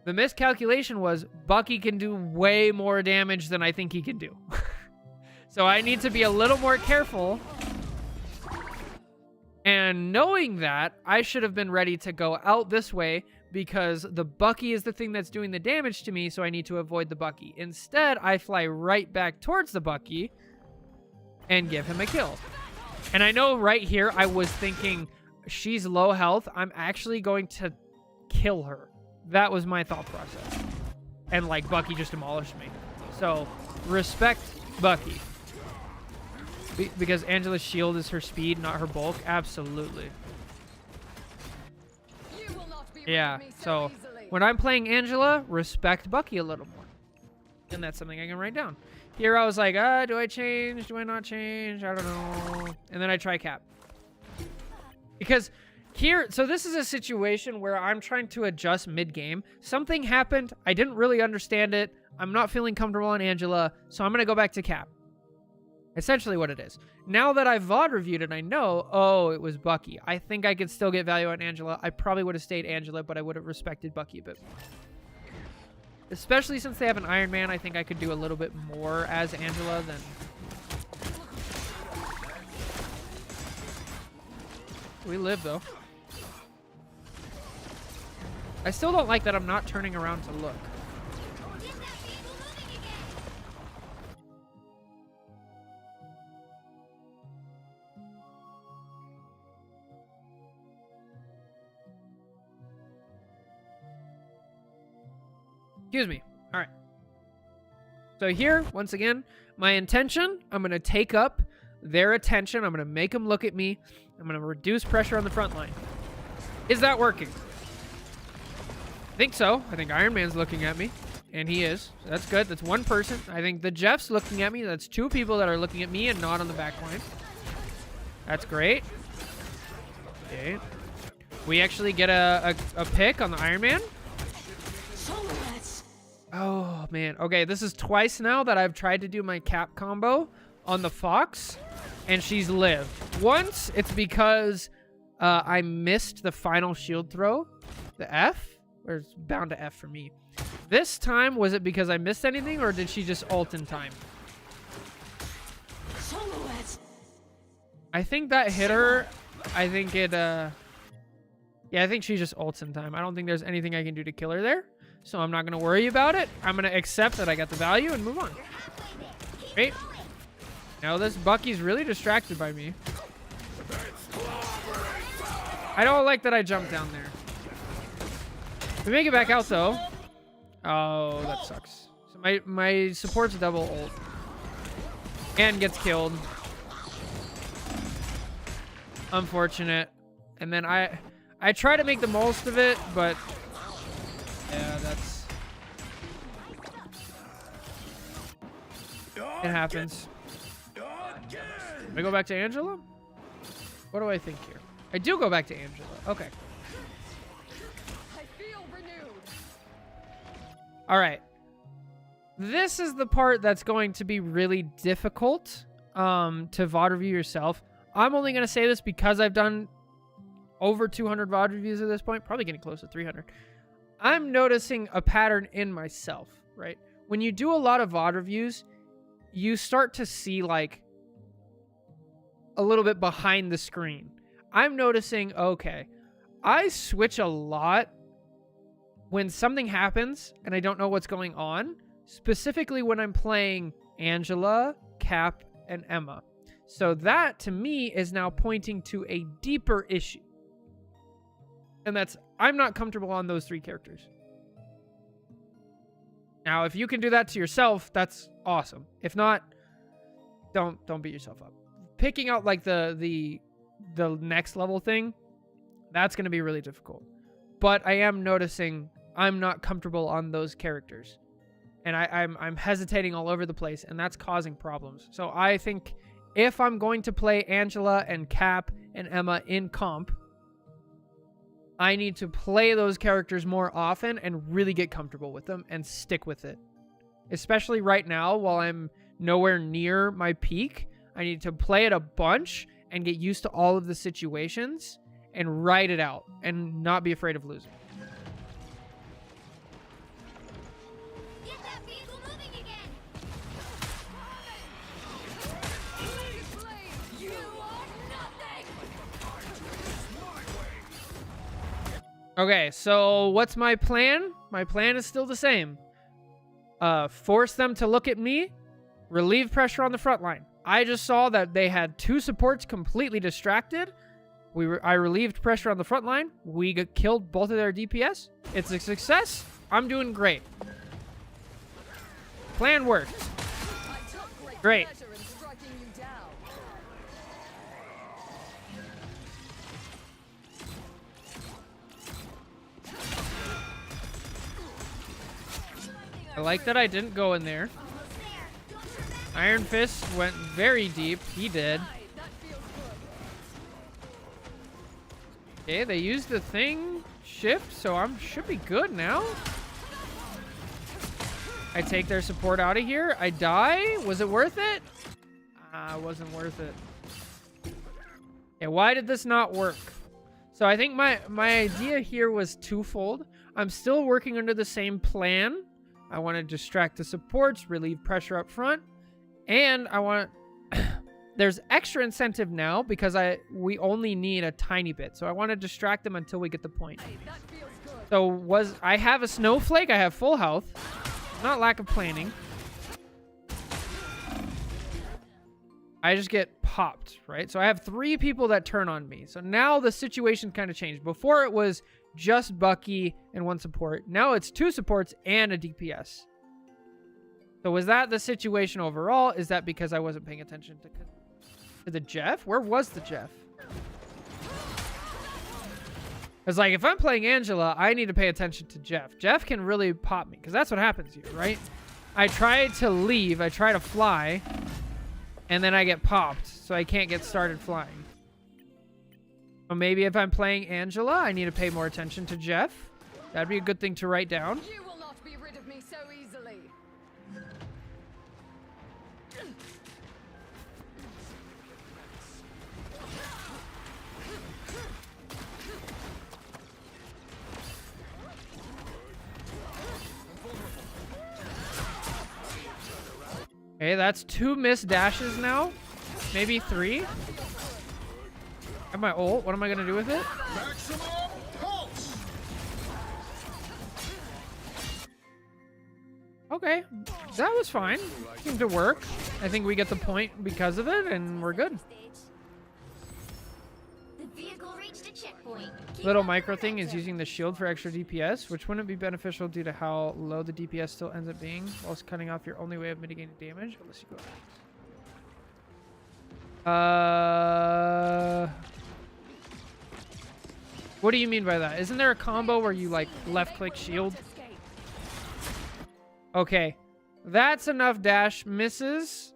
the miscalculation was Bucky can do way more damage than I think he can do. So I need to be a little more careful. And knowing that, I should have been ready to go out this way because the Bucky is the thing that's doing the damage to me, so I need to avoid the Bucky. Instead, I fly right back towards the Bucky and give him a kill. And I know right here I was thinking, she's low health. I'm actually going to kill her. That was my thought process. And like Bucky just demolished me. So respect Bucky. Because Angela's shield is her speed, not her bulk. Absolutely. Yeah, so when I'm playing Angela, respect Bucky a little more. And that's something I can write down. Here I was like, do I change? Do I not change? I don't know. And then I try Cap. Because here, so this is a situation where I'm trying to adjust mid-game. Something happened. I didn't really understand it. I'm not feeling comfortable on Angela, so I'm going to go back to Cap. Essentially what it is. Now that I've VOD reviewed it, I know, oh, it was Bucky. I think I could still get value on Angela. I probably would have stayed Angela, but I would have respected Bucky a bit more. Especially since they have an Iron Man, I think I could do a little bit more as Angela than... We live, though. I still don't like that I'm not turning around to look. Excuse me. All right. So here, once again, my intention, I'm going to take up their attention. I'm going to make them look at me. I'm going to reduce pressure on the front line. Is that working? I think so. I think Iron Man's looking at me, and he is. So that's good. That's one person. I think the Jeff's looking at me. That's two people that are looking at me and not on the back line. That's great. Okay. We actually get a pick on the Iron Man. Oh, man. Okay, this is twice now that I've tried to do my Cap combo on the Fox, and she's lived. Once, it's because I missed the final shield throw, the F, or it's bound to F for me. This time, was it because I missed anything, or did she just ult in time? I think that hit her. I think it, yeah, I think she just ults in time. I don't think there's anything I can do to kill her there. So I'm not going to worry about it. I'm going to accept that I got the value and move on. Great. Now this Bucky's really distracted by me. I don't like that I jumped down there. We make it back out though. Oh, that sucks. So my support's double ult. And gets killed. Unfortunate. And then I try to make the most of it, but... yeah, that's... it happens. Can I go back to Angela? What do I think here? I do go back to Angela. Okay. I feel renewed. All right. This is the part that's going to be really difficult to VOD review yourself. I'm only going to say this because I've done over 200 VOD reviews at this point. Probably getting close to 300. I'm noticing a pattern in myself, right? When you do a lot of VOD reviews, you start to see like a little bit behind the screen. I'm noticing, okay, I switch a lot when something happens and I don't know what's going on, specifically when I'm playing Angela, Cap, and Emma. So that to me is now pointing to a deeper issue. And that's, I'm not comfortable on those three characters. Now, if you can do that to yourself, that's awesome. If not, don't beat yourself up. Picking out like the next level thing, that's going to be really difficult. But I am noticing I'm not comfortable on those characters. And I'm hesitating all over the place, and that's causing problems. So I think if I'm going to play Angela and Cap and Emma in comp, I need to play those characters more often and really get comfortable with them and stick with it. Especially right now, while I'm nowhere near my peak, I need to play it a bunch and get used to all of the situations and ride it out and not be afraid of losing. Get that vehicle moving again. Okay, so what's my plan? My plan is still the same. Force them to look at me, relieve pressure on the front line. I just saw that they had 2 supports completely distracted. I relieved pressure on the front line. We killed both of their DPS. It's a success. I'm doing great. Plan worked. I took Great. pleasure in striking you down. I like that I didn't go in there. Iron Fist went very deep. He did. Hey, that feels good. Okay, they used the thing shift, so I should be good now. I take their support out of here. I die. Was it worth it? Wasn't worth it. Yeah, why did this not work? So I think my idea here was twofold. I'm still working under the same plan. I want to distract the supports, relieve pressure up front, and I want there's extra incentive now because we only need a tiny bit. So I want to distract them until we get the point. Hey, that feels good. So I have a snowflake, I have full health. Not lack of planning. I just get popped, right? So I have 3 people that turn on me. So now the situation kind of changed. Before it was just Bucky and 1 support. Now it's 2 supports and a DPS. So was that the situation overall? Is that because I wasn't paying attention to the Jeff? Where was the Jeff? Because, like, if I'm playing Angela, I need to pay attention to Jeff. Jeff can really pop me, because that's what happens here, right? I try to leave, I try to fly, and then I get popped, so I can't get started flying. So maybe if I'm playing Angela, I need to pay more attention to Jeff. That'd be a good thing to write down. You will not be rid of me so easily. Okay, that's 2 missed dashes now. Maybe 3. I have my ult. What am I going to do with it? Maximum pulse. Okay, that was fine. Seemed to work. I think we get the point because of it, and we're good. The vehicle reached a checkpoint. Keep Little up the micro thing is momentum. using the shield for extra DPS, which wouldn't be beneficial due to how low the DPS still ends up being, whilst cutting off your only way of mitigating damage. Unless you go. What do you mean by that? Isn't there a combo where you like left click shield? Okay, that's enough dash misses.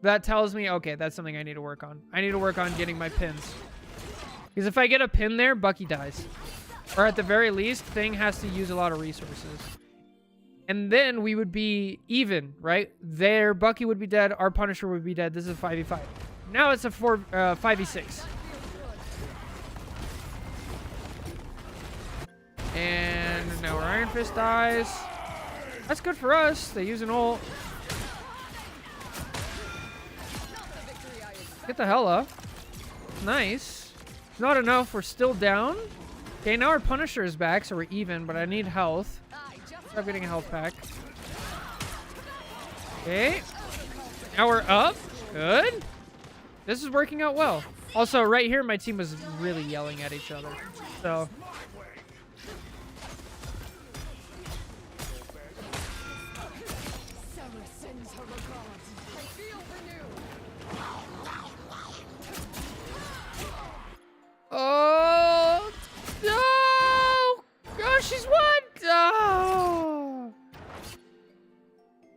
That tells me, okay, that's something I need to work on. I need to work on getting my pins. Because if I get a pin there, Bucky dies. Or at the very least, Thing has to use a lot of resources. And then we would be even, right? Their Bucky would be dead, our Punisher would be dead. This is a 5v5. Now it's a 5v6. And now our Iron Fist dies. That's good for us. They use an ult. Get the hell up. Nice. Not enough. We're still down. Okay, now our Punisher is back, so we're even, but I need health. Stop getting a health pack. Okay. Now we're up. Good. This is working out well. Also, right here, my team was really yelling at each other. So... Oh no! Oh, she's won! Oh.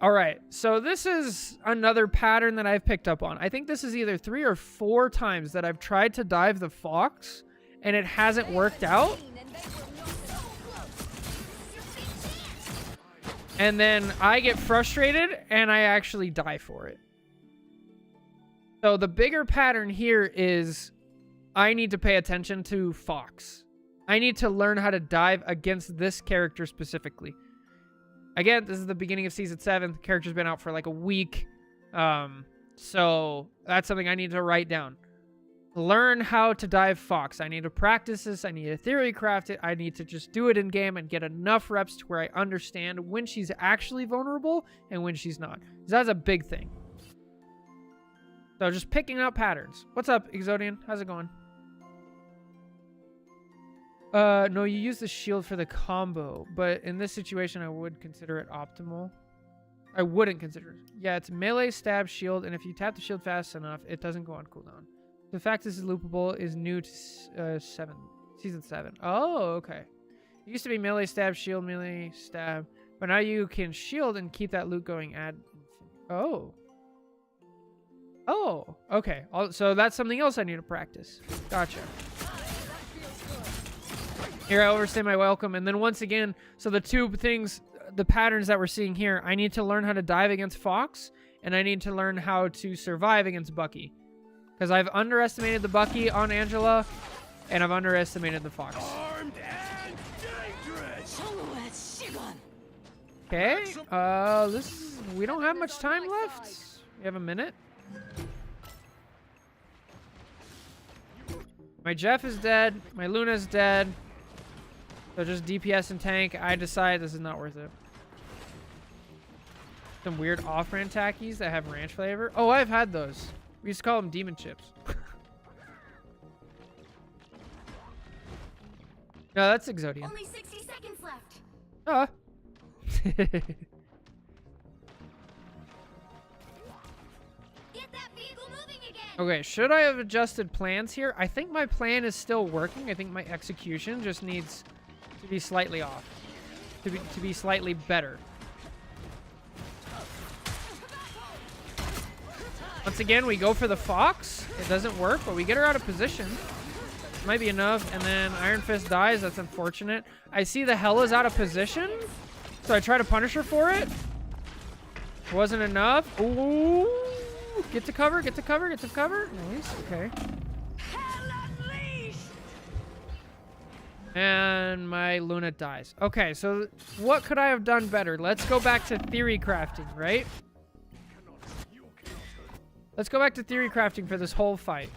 All right, so this is another pattern that I've picked up on. I think this is either 3 or 4 times that I've tried to dive the Fox, and it hasn't worked out. And then I get frustrated, and I actually die for it. So the bigger pattern here is... I need to pay attention to Fox. I need to learn how to dive against this character specifically. Again, this is the beginning of Season 7. The character's been out for like a week. So that's something I need to write down. learn how to dive Fox. I need to practice this. I need to theory craft it. I need to just do it in game and get enough reps to where I understand when she's actually vulnerable and when she's not. 'Cause that's a big thing. So just picking out patterns. What's up, Exodian? How's it going? No, you use the shield for the combo, but in this situation, I would consider it optimal. I wouldn't consider it. Yeah, it's melee, stab, shield, and if you tap the shield fast enough, it doesn't go on cooldown. The fact this is loopable is new to season 7. Oh, okay. It used to be melee, stab, shield, melee, stab, but now you can shield and keep that loop going ad infinitum. Oh. Oh, okay. So that's something else I need to practice. Gotcha. Here I overstay my welcome, and then once again, so the two things, the patterns that we're seeing here, I need to learn how to dive against Fox, and I need to learn how to survive against Bucky. Because I've underestimated the Bucky on Angela, and I've underestimated the Fox. Armed and dangerous. Okay, we don't have much time left. We have a minute. My Jeff is dead. My Luna's dead. So just DPS and tank. I decide this is not worth it. Some weird off-brand tackies that have ranch flavor. Oh, I've had those. We used to call them demon chips. No, that's Exodian. Only 60 seconds left. Oh. Get that vehicle moving again. Okay, should I have adjusted plans here? I think my plan is still working. I think my execution just needs to be slightly off. To be slightly better. Once again, we go for the Fox. It doesn't work, but we get her out of position. Might be enough, and then Iron Fist dies. That's unfortunate. I see the Hela's out of position, so I try to punish her for it. Wasn't enough. Ooh. Get to cover, get to cover, get to cover. Nice, okay. And my Luna dies. Okay, so what could I have done better? Let's go back to theory crafting, right? Let's go back to theory crafting for this whole fight.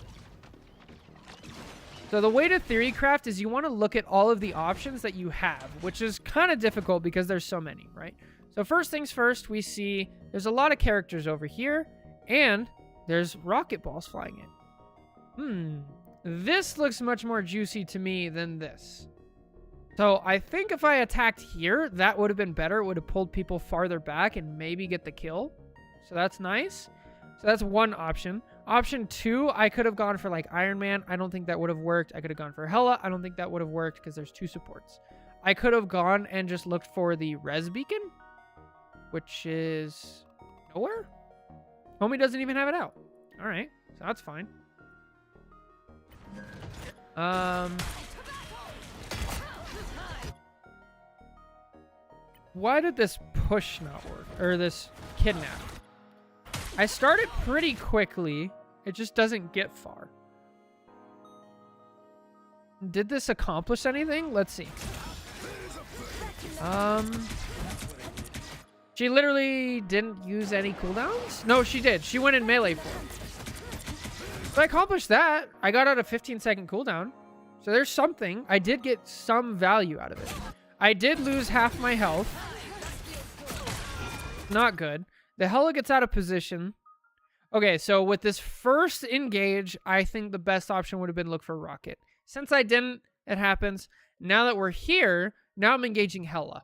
So the way to theory craft is you want to look at all of the options that you have, which is kind of difficult because there's so many, right? So first things first, we see there's a lot of characters over here, and there's rocket balls flying in. This looks much more juicy to me than this. So I think if I attacked here, that would have been better. It would have pulled people farther back and maybe get the kill. So that's nice. So that's one option. Option 2, I could have gone for like Iron Man. I don't think that would have worked. I could have gone for Hela. I don't think that would have worked because there's 2 supports. I could have gone and just looked for the res beacon, which is nowhere. Homie doesn't even have it out. All right, so that's fine. Why did this push not work? Or this kidnap? I started pretty quickly. It just doesn't get far. Did this accomplish anything? Let's see. She literally didn't use any cooldowns? No, she did. She went in melee form. So I accomplished that. I got out a 15-second cooldown. So there's something. I did get some value out of it. I did lose half my health. Not good. The Hela gets out of position. Okay, so with this first engage, I think the best option would have been look for Rocket. Since I didn't, it happens. Now that we're here, now I'm engaging Hela.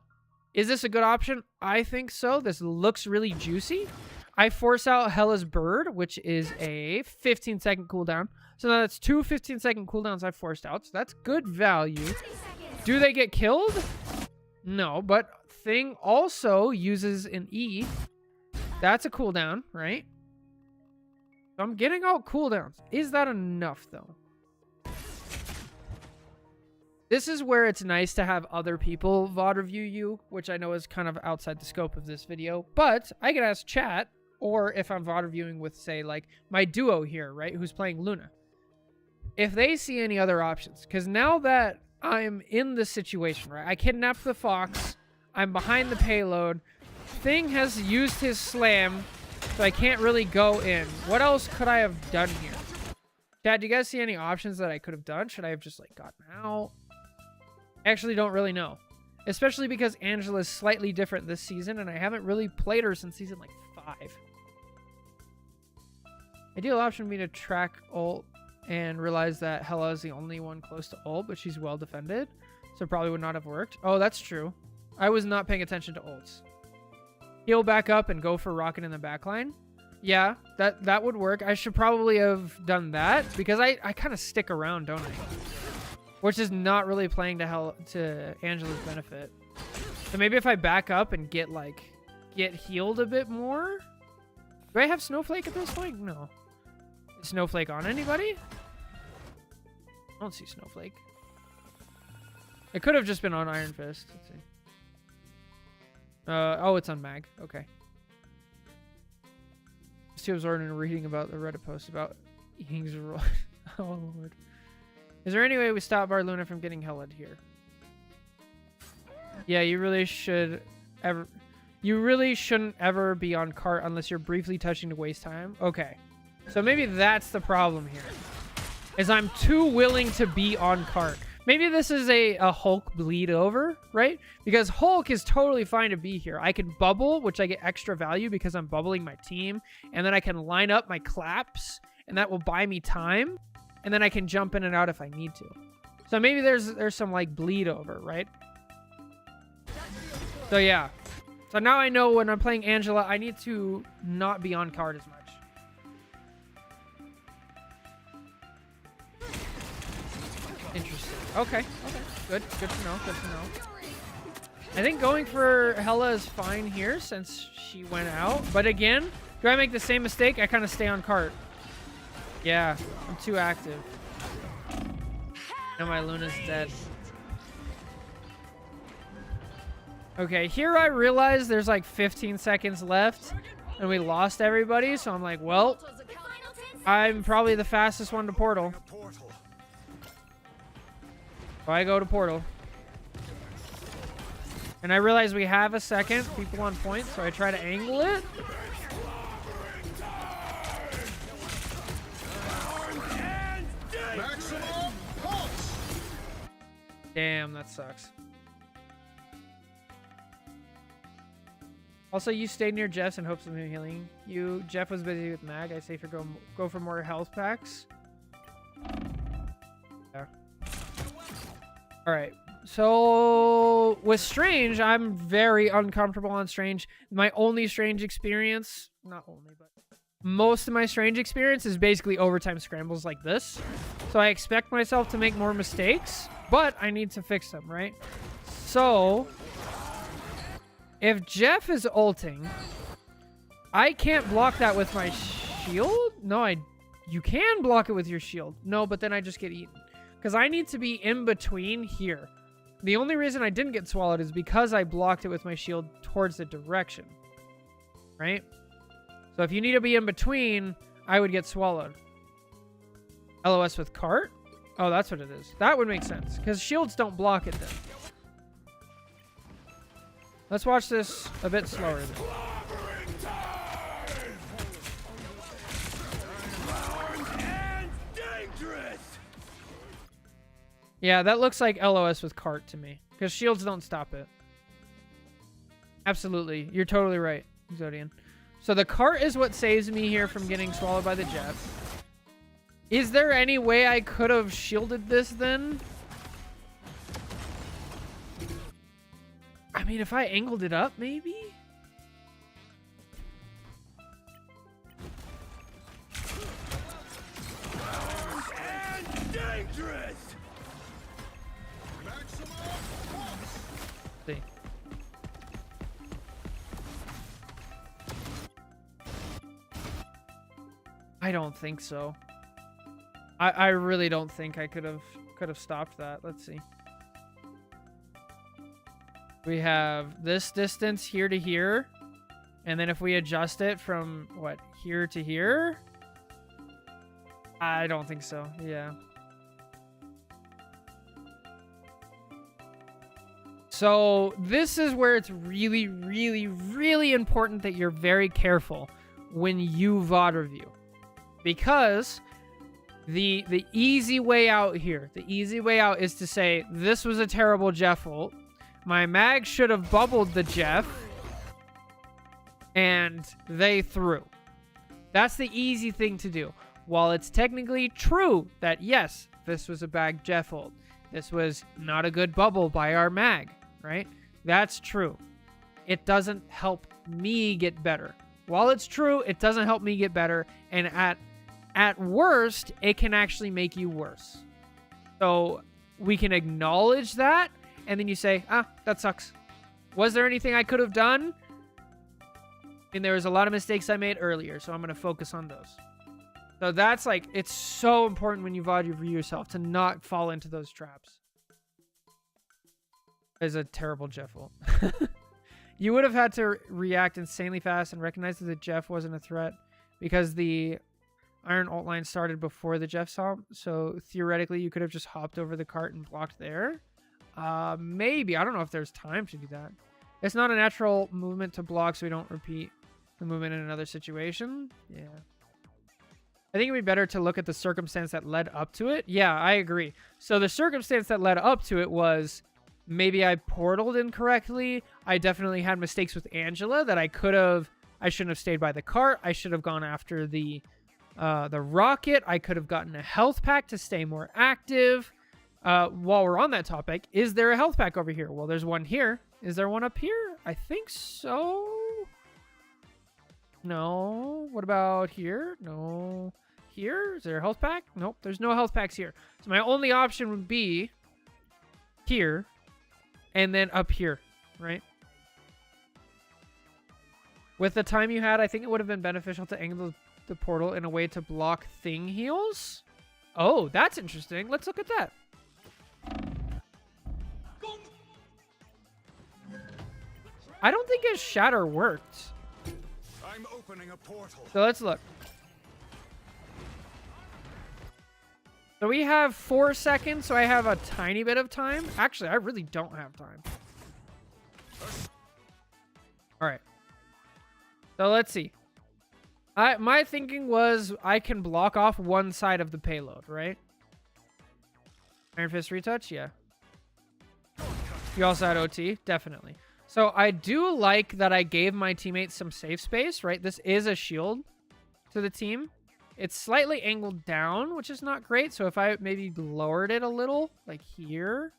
Is this a good option? I think so. This looks really juicy. I force out Hela's bird, which is a 15-second cooldown. So now that's 2 15-second cooldowns I forced out. So that's good value. Do they get killed? No, but Thing also uses an E. That's a cooldown, right? So I'm getting out cooldowns. Is that enough, though? This is where it's nice to have other people VOD review you, which I know is kind of outside the scope of this video. But I can ask chat, or if I'm VOD reviewing with, say, like, my duo here, right, who's playing Luna. If they see any other options. Because now that I'm in this situation, right, I kidnapped the Fox. I'm behind the payload. Thing has used his slam, so I can't really go in. What else could I have done here? Chad, do you guys see any options that I could have done? Should I have just like gotten out? I actually don't really know. Especially because Angela is slightly different this season, and I haven't really played her since season like 5. Ideal option would be to track ult and realize that Hela is the only one close to ult, but she's well defended, so probably would not have worked. Oh, that's true. I was not paying attention to ults. Heal back up and go for rocket in the backline. Yeah, that would work. I should probably have done that because I kind of stick around, don't I? Which is not really playing to Angela's benefit. So maybe if I back up and get healed a bit more. Do I have Snowflake at this point? No. Is Snowflake on anybody? I don't see Snowflake. It could have just been on Iron Fist. Let's see. Oh, it's on Mag. Okay. Just absorbed in reading about the Reddit post about Ying's role. Oh lord. Is there any way we stop Barluna from getting Helled here? Yeah, you really shouldn't ever be on cart unless you're briefly touching to waste time. Okay. So maybe that's the problem here. Is I'm too willing to be on cart. Maybe this is a Hulk bleed over, right? Because Hulk is totally fine to be here. I can bubble, which I get extra value because I'm bubbling my team. And then I can line up my claps, and that will buy me time. And then I can jump in and out if I need to. So maybe there's some like bleed over, right? So yeah. So now I know when I'm playing Angela, I need to not be on card as much. Interesting. Okay. Good to know. I think going for Hela is fine here since she went out. But again, do I make the same mistake? I kind of stay on cart. Yeah, I'm too active. And my Luna's dead. Okay, here I realize there's like 15 seconds left and we lost everybody, so I'm like, well, I'm probably the fastest one to portal. So I go to portal. And I realize we have a second, people on point, so I try to angle it. Damn, that sucks. Also, you stayed near Jeff's in hopes of him healing you. Jeff was busy with Mag. I say for go for more health packs. Yeah. All right. So with Strange, I'm very uncomfortable on Strange. My only Strange experience, not only, but most of my Strange experience is basically overtime scrambles like this. So I expect myself to make more mistakes, but I need to fix them, right? So if Jeff is ulting, I can't block that with my shield? No, you can block it with your shield. No, but then I just get eaten. Because I need to be in between here. The only reason I didn't get swallowed is because I blocked it with my shield towards the direction. Right? So if you need to be in between, I would get swallowed. LOS with cart? Oh, that's what it is. That would make sense. Because shields don't block it then. Let's watch this a bit slower then. Yeah, that looks like LOS with cart to me. Because shields don't stop it. Absolutely. You're totally right, Zodian. So the cart is what saves me here from getting swallowed by the Jeff. Is there any way I could have shielded this then? I mean, if I angled it up, maybe? And dangerous! See. I don't think so. I really don't think I could have stopped that. Let's see. We have this distance here to here, and then if we adjust it from what, here to here, I don't think so. Yeah. So this is where it's really, really, really important that you're very careful when you VOD review. Because The easy way out here, the easy way out is to say, this was a terrible Jeff ult. My mag should have bubbled the Jeff, and they threw. That's the easy thing to do. While it's technically true that, yes, this was a bad Jeff ult. This was not a good bubble by our mag, right? That's true. It doesn't help me get better. While it's true, it doesn't help me get better, and at worst, it can actually make you worse. So we can acknowledge that, and then you say, that sucks. Was there anything I could have done? And there was a lot of mistakes I made earlier, so I'm going to focus on those. So that's like, it's so important when you VOD review yourself to not fall into those traps. It's a terrible Jeff ult. You would have had to react insanely fast and recognize that the Jeff wasn't a threat because the Iron ult line started before the Jeff saw him. So theoretically, you could have just hopped over the cart and blocked there. Maybe. I don't know if there's time to do that. It's not a natural movement to block, so we don't repeat the movement in another situation. Yeah. I think it'd be better to look at the circumstance that led up to it. Yeah, I agree. So the circumstance that led up to it was maybe I portaled incorrectly. I definitely had mistakes with Angela that I shouldn't have stayed by the cart. I should have gone after the rocket. I could have gotten a health pack to stay more active. While we're on that topic, is there a health pack over here? Well, there's one here. Is there one up here? I think so. No. What about here? No. Here? Is there a health pack? Nope. There's no health packs here. So my only option would be here and then up here, right? With the time you had, I think it would have been beneficial to angle the portal in a way to block thing heals. Oh, that's interesting. Let's look at that. I don't think his shatter worked. I'm opening a portal. So let's look. So we have 4 seconds, so I have a tiny bit of time. Actually, I really don't have time. All right. So let's see. My thinking was I can block off one side of the payload, right? Iron Fist retouch, yeah. You also had OT, definitely. So I do like that I gave my teammates some safe space, right? This is a shield to the team. It's slightly angled down, which is not great. So if I maybe lowered it a little, like here,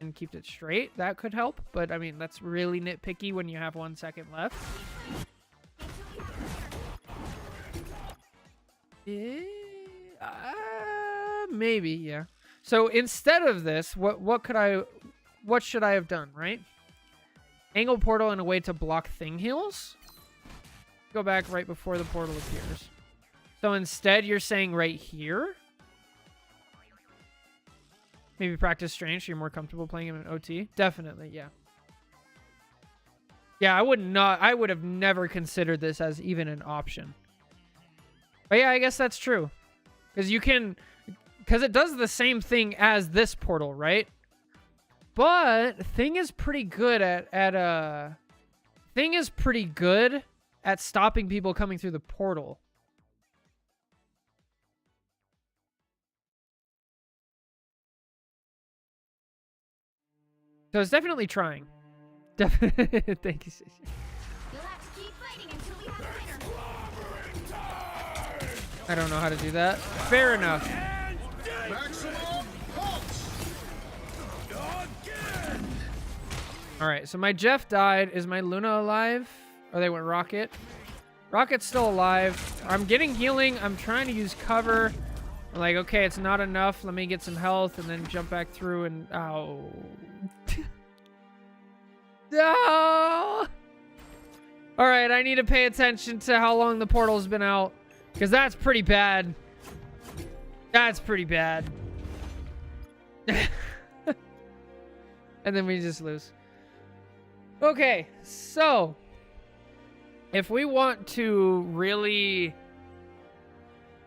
and kept it straight, that could help. But I mean, that's really nitpicky when you have 1 second left. Maybe, yeah. So instead of this, what should I have done, right? Angle portal in a way to block thing heals. Go back right before the portal appears. So instead, you're saying right here. Maybe practice strange so you're more comfortable playing him in OT. Definitely, yeah. Yeah, I would have never considered this as even an option. But yeah, I guess that's true. Because it does the same thing as this portal, right? But Thing is pretty good at stopping people coming through the portal. So it's definitely trying. Definitely. Thank you, Stacey. You'll have to keep fighting until we have a winner. I don't know how to do that. Fair enough. Alright, so my Jeff died. Is my Luna alive? Oh, they went Rocket. Rocket's still alive. I'm getting healing. I'm trying to use cover. I'm like, okay, it's not enough. Let me get some health and then jump back through and... Ow. No! Alright, I need to pay attention to how long the portal's been out. Because that's pretty bad. That's pretty bad. And then we just lose. Okay, so if we want to really...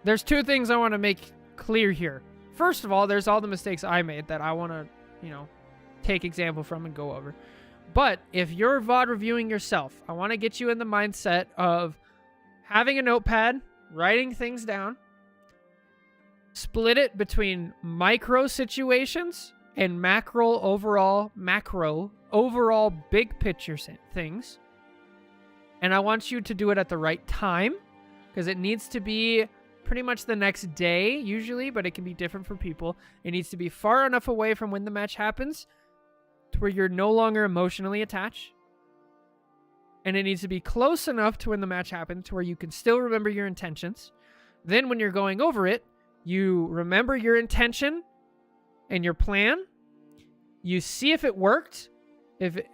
There's two things I want to make clear here. First of all, there's all the mistakes I made that I want to, take example from and go over. But if you're VOD reviewing yourself, I want to get you in the mindset of having a notepad, writing things down, split it between micro situations and macro overall big picture things. And I want you to do it at the right time, because it needs to be pretty much the next day usually, but it can be different for people. It needs to be far enough away from when the match happens to where you're no longer emotionally attached. And it needs to be close enough to when the match happens to where you can still remember your intentions. Then when you're going over it, you remember your intention and your plan. You see if it worked,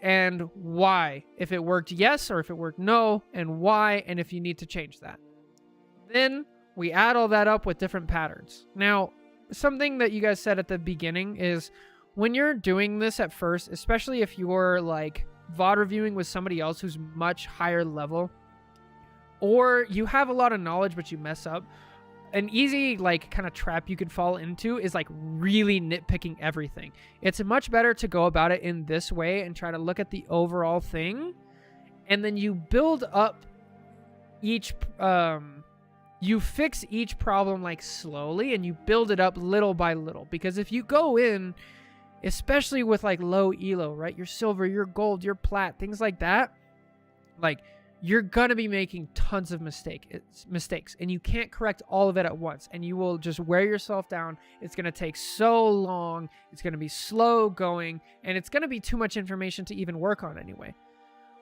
and why. If it worked yes, or if it worked no, and why, and if you need to change that. Then we add all that up with different patterns. Now, something that you guys said at the beginning is when you're doing this at first, especially if you're like VOD reviewing with somebody else who's much higher level, or you have a lot of knowledge but you mess up, an easy like kind of trap you could fall into is like really nitpicking everything. It's much better to go about it in this way and try to look at the overall thing, and then you build up each you fix each problem like slowly, and you build it up little by little. Because if you go in, especially with like low elo, right, your silver, your gold, your plat, things like that, like you're gonna be making tons of mistakes, and you can't correct all of it at once, and you will just wear yourself down. It's gonna take so long, it's gonna be slow going, and it's gonna be too much information to even work on anyway.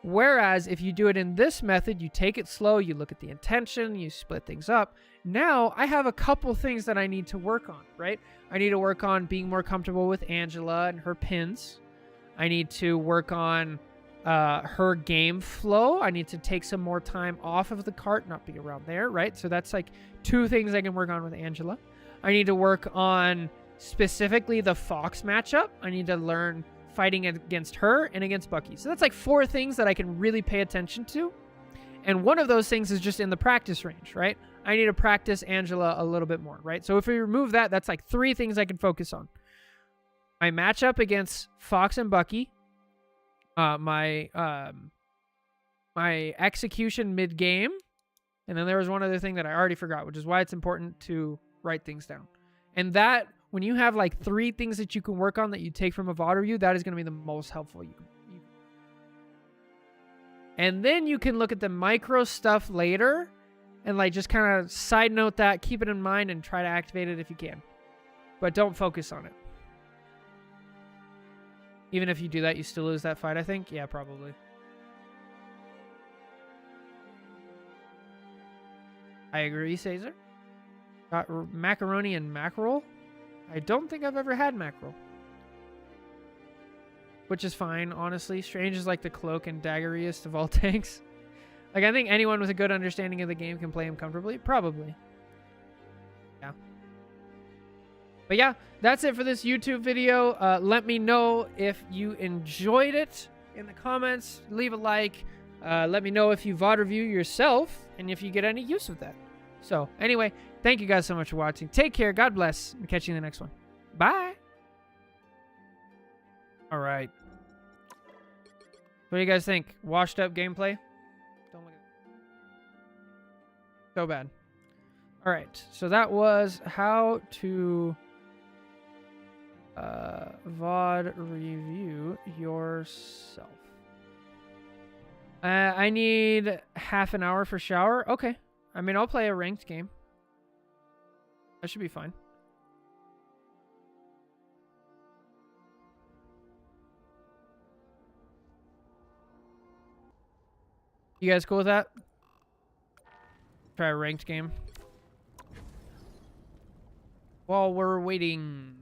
Whereas if you do it in this method, you take it slow, you look at the intention, you split things up. Now I have a couple things that I need to work on, right? I need to work on being more comfortable with Angela and her pins. I need to work on her game flow. I need to take some more time off of the cart, not be around there, right? So that's like 2 things I can work on with Angela. I need to work on specifically the Fox matchup. I need to learn fighting against her and against Bucky. So that's like 4 things that I can really pay attention to. And one of those things is just in the practice range, right? I need to practice Angela a little bit more, right? So if we remove that, that's like 3 things I can focus on. My matchup against Fox and Bucky, my execution mid-game, and then there was one other thing that I already forgot, which is why it's important to write things down. And that, when you have like 3 things that you can work on that you take from a VOD review, that is going to be the most helpful you can. And then you can look at the micro stuff later and like just kind of side note that, keep it in mind, and try to activate it if you can. But don't focus on it. Even if you do that, you still lose that fight, I think. Yeah, probably. I agree, Caesar. Got macaroni and mackerel. I don't think I've ever had mackerel. Which is fine, honestly. Strange is like the cloak and daggeriest of all tanks. Like, I think anyone with a good understanding of the game can play him comfortably. Probably. Yeah. But yeah, that's it for this YouTube video. Let me know if you enjoyed it in the comments. Leave a like. Let me know if you VOD review yourself and if you get any use of that. So, anyway, thank you guys so much for watching. Take care. God bless. I'll catch you in the next one. Bye. All right. What do you guys think? Washed up gameplay? Don't look at it. So bad. All right. So that was how to VOD review yourself. I need half an hour for shower. Okay. I mean, I'll play a ranked game. That should be fine. You guys cool with that? Try a ranked game. While we're waiting.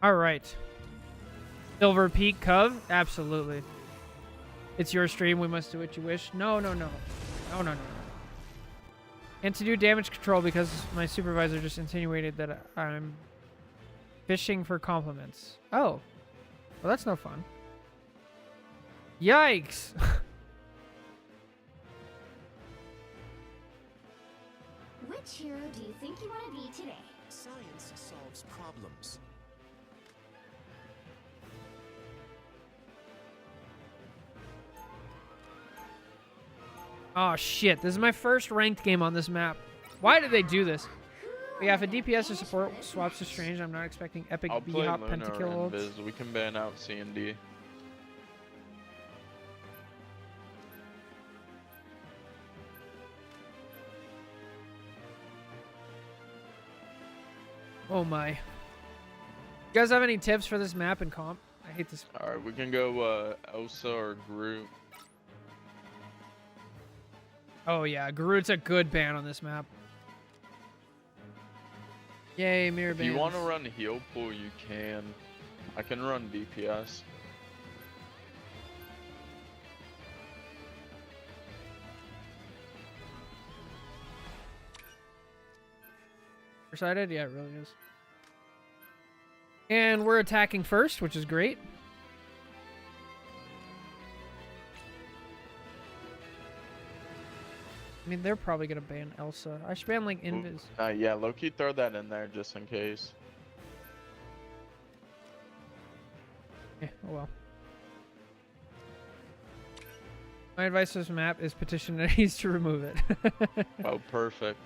All right. Silver Peak Cove? Absolutely. It's your stream. We must do what you wish. No. And to do damage control because my supervisor just insinuated that I'm fishing for compliments. Oh. Well, that's no fun. Yikes. Which hero do you think you want to be today? Science solves problems. Oh shit, this is my first ranked game on this map. Why did they do this? But yeah, if a DPS or support swaps to Strange, I'm not expecting epic I'll play B-Hop Luna pentakill or ults. Invis. We can ban out C and D. Oh my. You guys have any tips for this map and comp? I hate this. Alright, we can go Elsa or Groot. Oh yeah, Garut's a good ban on this map. Yay, mirror If bans. you want to run heal pool, you can. I can run DPS. Excited? Yeah, it really is. And we're attacking first, which is great. I mean, they're probably gonna ban Elsa. I should ban like Invis. Yeah, low-key throw that in there just in case. Yeah, oh well. My advice for this map is petition Eddie's to remove it. Oh, perfect.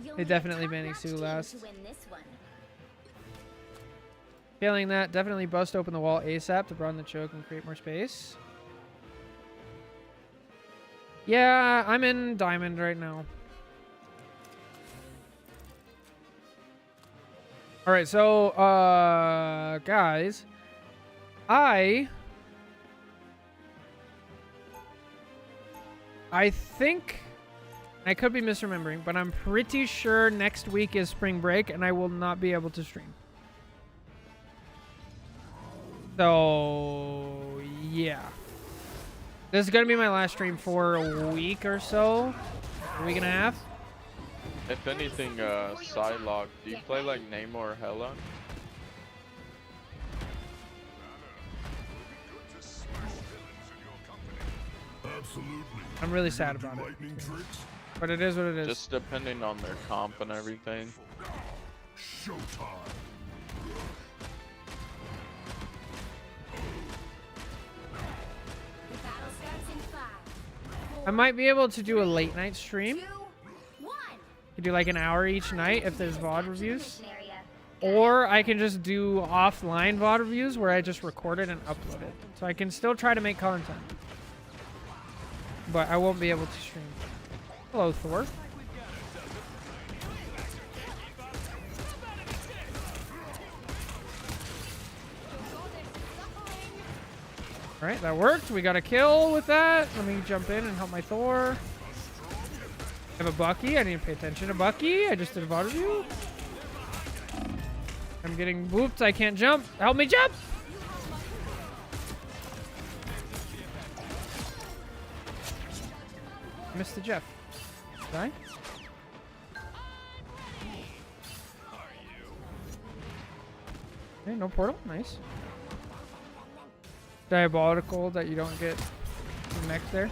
You'll They need a definitely banning top-notch Sue team last. to win this one. Failing that, definitely bust open the wall ASAP to broaden the choke and create more space. Yeah, I'm in diamond right now. All right, so guys, I think I could be misremembering, but I'm pretty sure next week is spring break and I will not be able to stream. So, yeah. This is going to be my last stream for a week or so. A week and a half. If anything, Psylocke, do you play like Namor or Hela? Absolutely. I'm really sad about it. Lightning tricks. But it is what it is. Just depending on their comp and everything. Showtime. The battle starts in 5, I might be able to do a late night stream. 2, 1. I do like an hour each night if there's VOD reviews. Mission area. Or I can just do offline VOD reviews where I just record it and upload it. So I can still try to make content. But I won't be able to stream. Hello, Thor. Alright, that worked. We got a kill with that. Let me jump in and help my Thor. I have a Bucky. I need to pay attention to Bucky. I just did a VOD review. I'm getting whooped. I can't jump. Help me jump! I missed the Jeff. Did I? Okay, no portal. Nice. Diabolical that you don't get next there.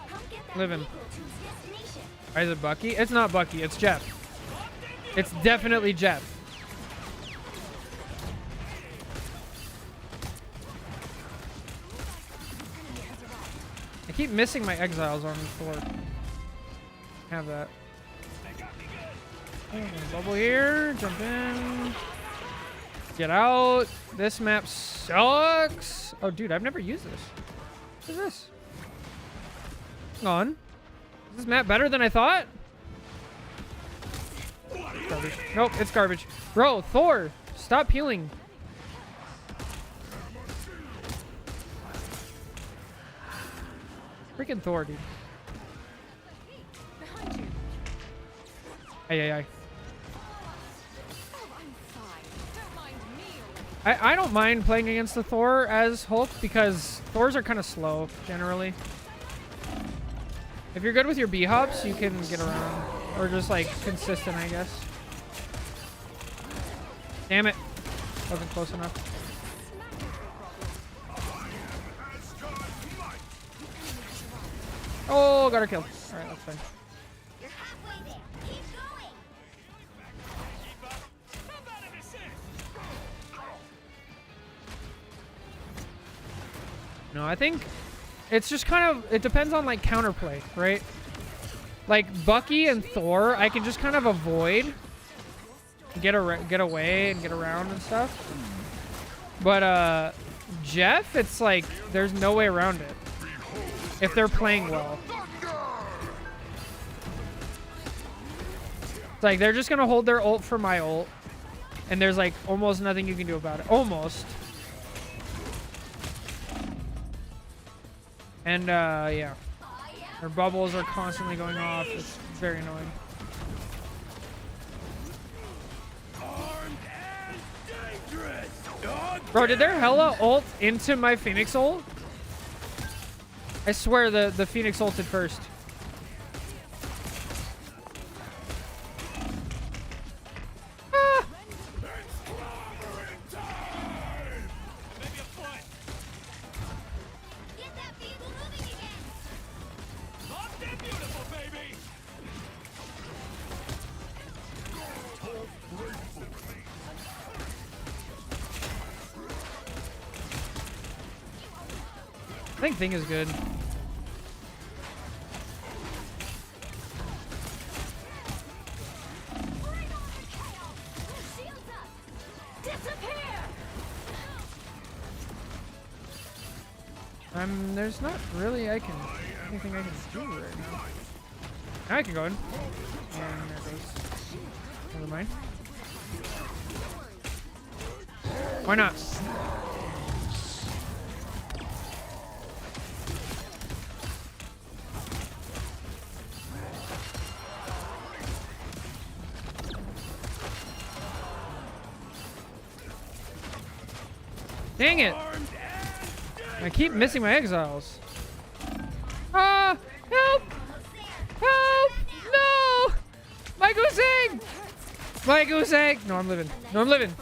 Come get that Living. vehicle to its destination. Is it Bucky? It's not Bucky. It's Jeff. It's definitely Jeff. I keep missing my exiles on Thor. Have that. Okay, bubble here. Jump in. Get out. This map sucks. Oh, dude, I've never used this. What is this? Hang on. Is this map better than I thought? Garbage. Nope, it's garbage. Bro, Thor, stop healing. Freaking Thor, dude. Behind you. Ay. Oh, I'm fine. Don't mind me. I don't mind playing against the Thor as Hulk because Thors are kind of slow, generally. If you're good with your B-hops, you can get around. Or just, like, consistent, I guess. Damn it. Wasn't close enough. Oh, got her killed. All right, that's fine. You're halfway there. Keep going. How about an assist? No, I think it's just kind of, it depends on like counterplay, right? Like Bucky and Thor, I can just kind of avoid, get away and get around and stuff. But Jeff, it's like there's no way around it if they're playing well. It's like they're just gonna hold their ult for my ult, and there's like almost nothing you can do about it. Almost. And yeah, their bubbles are constantly going off. It's very annoying. Armed and dangerous. Dog. Bro, did their Hela ult into my Phoenix ult? I swear the Phoenix ulted first. Ah! Maybe a foot. Get that vehicle moving again. Locked and beautiful, baby. I think Thing is good. Shields up. Disappear! There's not really anything I can do right now. Now I can go in. And there it goes. Never mind. Why not? Dang it! I keep missing my exiles. Ah! Help! Help! No! My goose egg! My goose egg! No, I'm living. No, I'm living.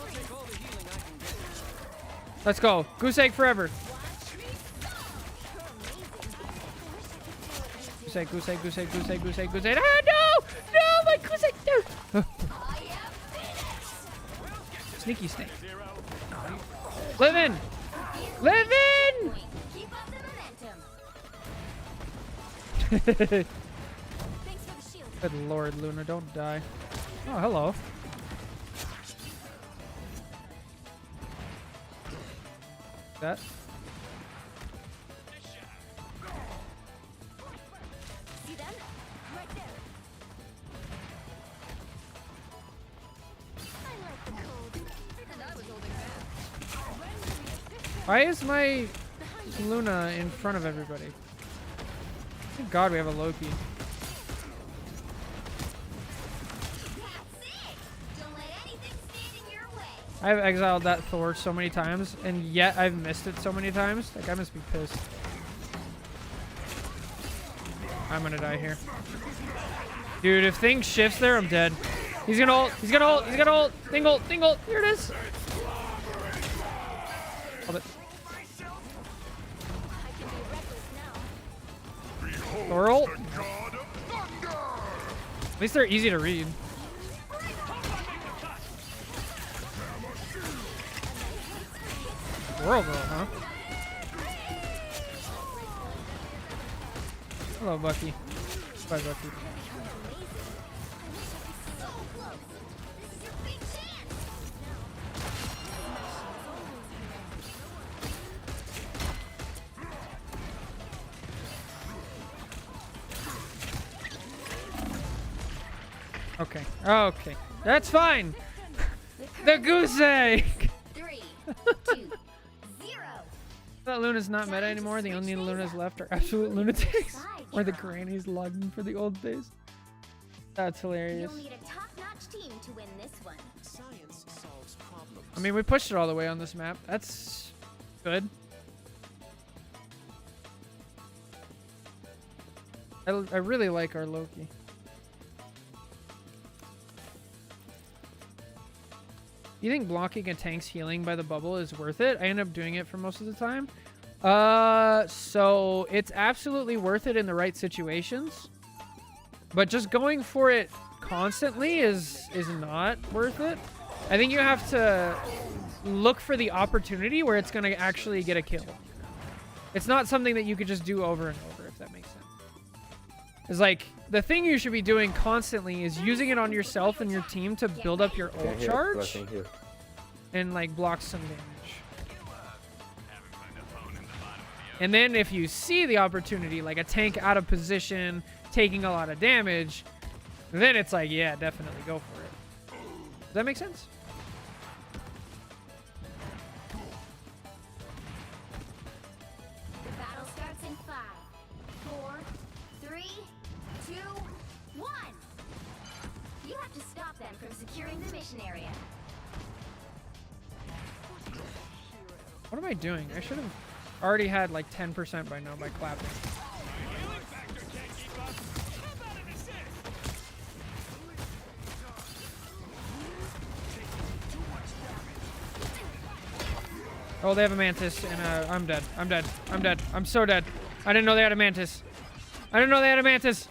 Let's go. Goose egg forever. Goose egg, goose egg, goose egg, goose egg, goose egg, goose egg. Ah, no! No! My goose egg! No! Sneaky snake. Living! Living! Keep up the momentum. Thanks for the shield. Good lord, Luna, don't die. Oh, hello. That? See them? Right there. I like the cold. And I was holding back. Why is my Luna in front of everybody? Thank God we have a Loki. That's it. Don't let anything stand in your way. I've exiled that Thor so many times, and yet I've missed it so many times. Like, I must be pissed. I'm gonna die here. Dude, if Thing shifts there, I'm dead. He's gonna ult. He's gonna ult. He's gonna ult. Thing ult. Thing ult. Here it is. Love it. Thor ult. At least they're easy to read. World World, huh? Hello, Bucky. Bye, Bucky. So close. This is your big chance. Okay. Okay. That's fine. The goose egg. 3, 2, 0. That Luna's not meta anymore. The only Lunas left are absolute lunatics. Or the grannies logging for the old days. That's hilarious. You'll need a top-notch team to win this one. Science solves problems. I mean, we pushed it all the way on this map. That's good. I really like our Loki. You think blocking a tank's healing by the bubble is worth it? I end up doing it for most of the time. So it's absolutely worth it in the right situations, but just going for it constantly is not worth it. I think you have to look for the opportunity where it's gonna actually get a kill. It's not something that you could just do over and over, if that makes sense. It's like the thing you should be doing constantly is using it on yourself and your team to build up your ult charge and like block some damage. And then if you see the opportunity, like a tank out of position, taking a lot of damage, then it's like, yeah, definitely go for it. Does that make sense? The battle starts in 5, 4, 3, 2, 1. You have to stop them from securing the mission area. What am I doing? I should have already had like 10% by now by clapping. Oh, they have a mantis, and I'm dead. I'm dead. I'm dead. I'm so dead. I didn't know they had a mantis. I didn't know they had a mantis.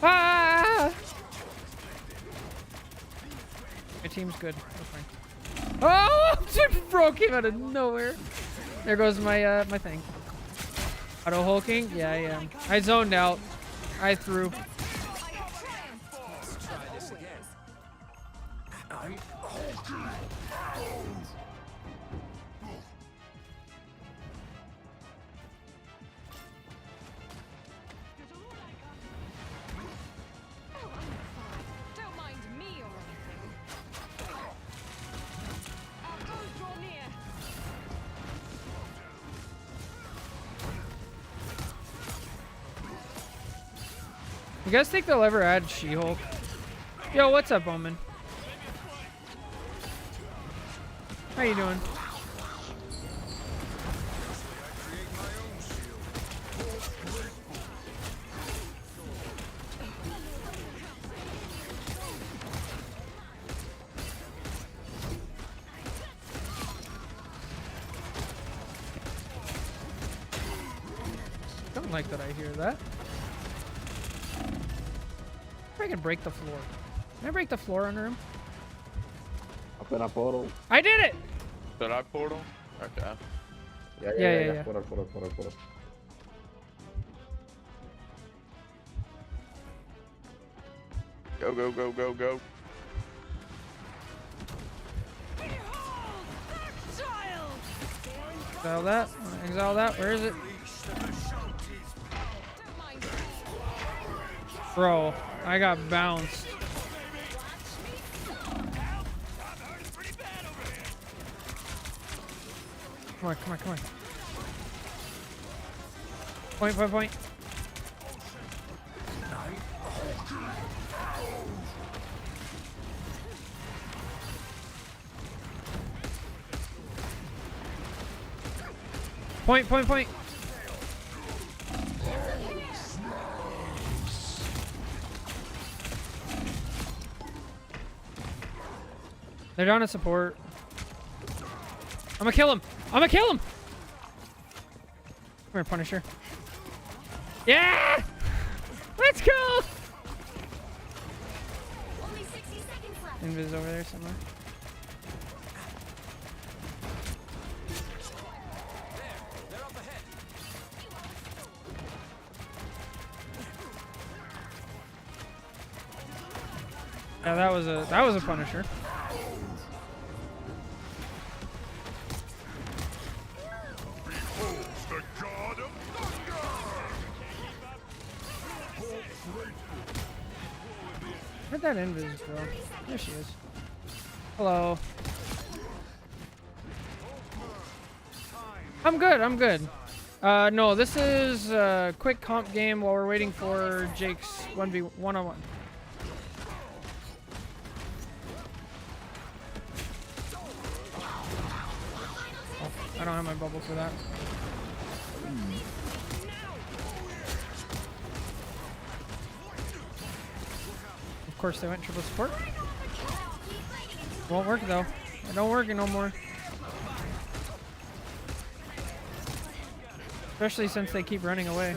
Ah! My team's good. That's fine. Oh, bro came out of nowhere. There goes my my thing. Auto hulking? Yeah, I am. I zoned out. I threw. Let's try this again. I'm hulking. Don't mind me or anything. Our goals draw near. You guys think they'll ever add She-Hulk? Yo, what's up, Omen? How you doing? Don't like that I hear that. I can break the floor. Can I break the floor under him? Open a portal. I did it! Did I portal? Okay. Yeah. Portal. Go, go, go, go, go. Exile that. Exile that. Where is it? Bro, I got bounced. Come on, come on, come on. Point, point, point. Point, point, point. They're down to support. I'm gonna kill him. I'm gonna kill him. Come here, Punisher. Yeah! Let's go! Only 60 seconds left. Invis over there somewhere. They're up ahead. Yeah, that was a Punisher. The god of thunder! Where'd that Invis go? There she is. Hello. I'm good, I'm good. No, this is a quick comp game while we're waiting for Jake's 1v1-on-1. I don't have my bubble for that. Of course they went triple support. Won't work though. It don't work no more. Especially since they keep running away.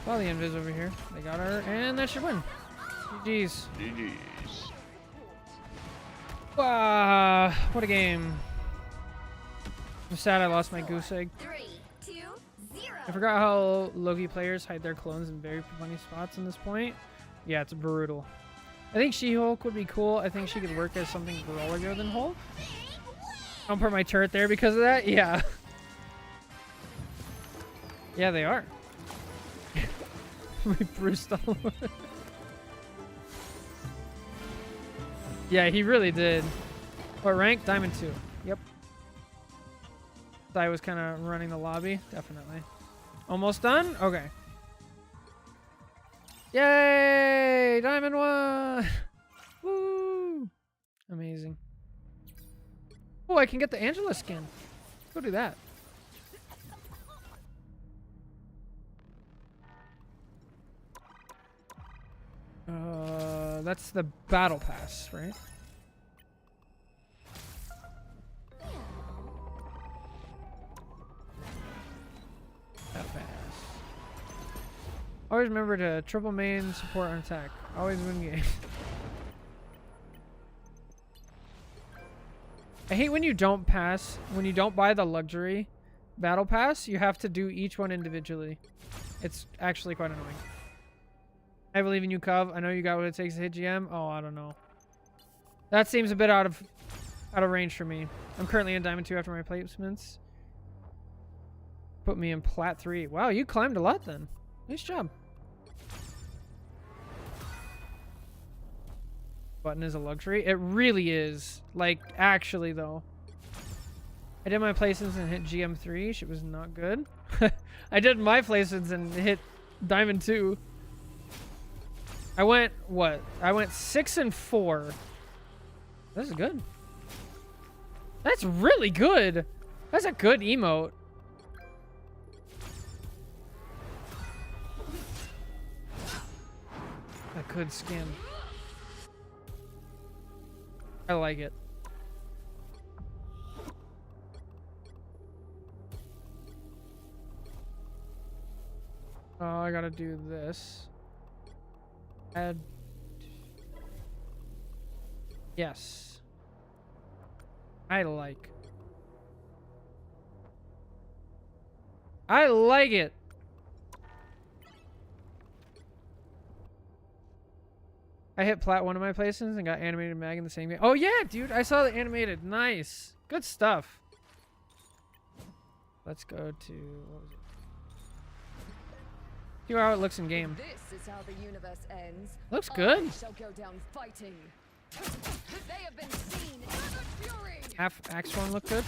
Follow the invis over here. They got her, and that should win. GG's. GG's. Wow, what a game. I'm sad I lost my goose egg. 3, 2, 0. I forgot how Loki players hide their clones in very funny spots in this point. Yeah, it's brutal. I think She-Hulk would be cool. I think she could work as something brawlier than Hulk. I'll put my turret there because of that. Yeah. Yeah, they are. We bruised all over. Yeah, he really did. What rank? Diamond 2. Yep. I was kind of running the lobby. Definitely. Almost done? Okay. Yay! Diamond 1! Woo! Amazing. Oh, I can get the Angela skin. Go do that. That's the battle pass, right? Battle pass. Always remember to triple main support on attack. Always win game. I hate when you don't pass, when you don't buy the luxury battle pass, you have to do each one individually. It's actually quite annoying. I believe in you, Cov. I know you got what it takes to hit GM. Oh, I don't know. That seems a bit out of range for me. I'm currently in Diamond 2 after my placements. Put me in Plat 3. Wow, you climbed a lot then. Nice job. Button is a luxury. It really is. Like, actually, though. I did my placements and hit GM3. Shit was not good. I did my placements and hit Diamond 2. I went, what? I went 6 and 4. This is good. That's really good. That's a good emote. A good skin. I like it. Oh, I gotta do this. Add. Yes. I like it. I hit Plat 1 of my placements and got animated mag in the same game. Oh yeah, dude, I saw the animated. Nice. Good stuff. Let's go to, what was it? See how it looks in game. This is how the universe ends. Looks good. I shall go down fighting. They have been seen in utter fury. Half Axe one look good.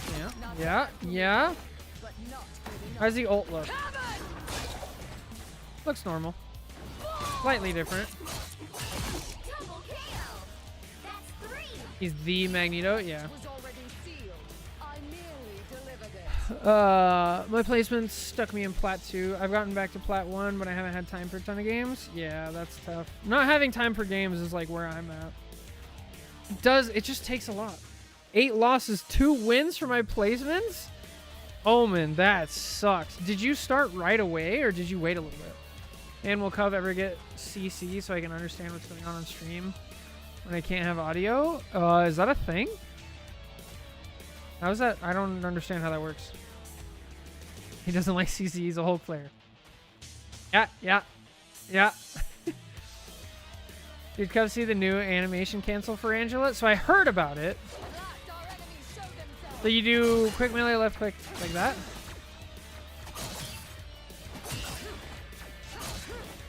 Yeah. Yeah. But not good enough. How's the ult look? Heaven! Looks normal. Slightly different. Double kill. That's 3. He's the Magneto. Yeah. Was already sealed. I merely delivered it. My placements stuck me in Plat 2. I've gotten back to Plat 1, but I haven't had time for a ton of games. Yeah, that's tough. Not having time for games is like where I'm at. It just takes a lot. 8 losses, 2 wins for my placements? Omen, that sucks. Did you start right away or did you wait a little bit? And will Cov ever get CC so I can understand what's going on stream when I can't have audio? Is that a thing? How is that? I don't understand how that works. He doesn't like CC. He's a Hulk player. Yeah. Did Cub see the new animation cancel for Angela? So I heard about it. So you do quick melee, left click like that.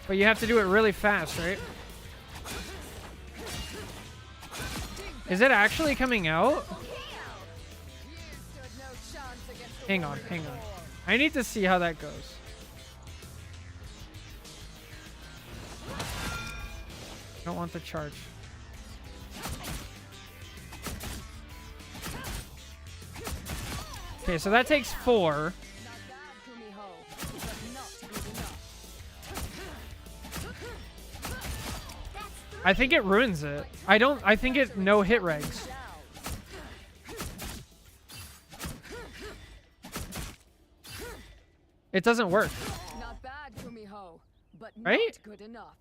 But you have to do it really fast, right? Is it actually coming out? Hang on. I need to see how that goes. I don't want the charge. Okay, so that takes 4. I think it ruins it. I think it no hit regs. It doesn't work. Not bad, Kumiho, but Right? not good enough.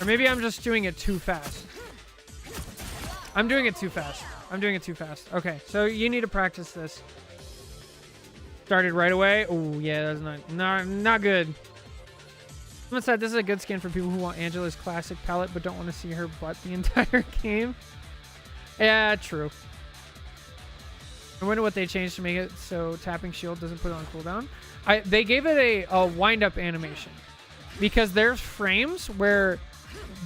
Or maybe I'm just doing it too fast. I'm doing it too fast. I'm doing it too fast. Okay, so you need to practice this. Started right away. Oh yeah, that's not good. Someone said this is a good skin for people who want Angela's classic palette but don't want to see her butt the entire game. Yeah, true. I wonder what they changed to make it so tapping shield doesn't put it on cooldown. They gave it a wind-up animation. Because there's frames where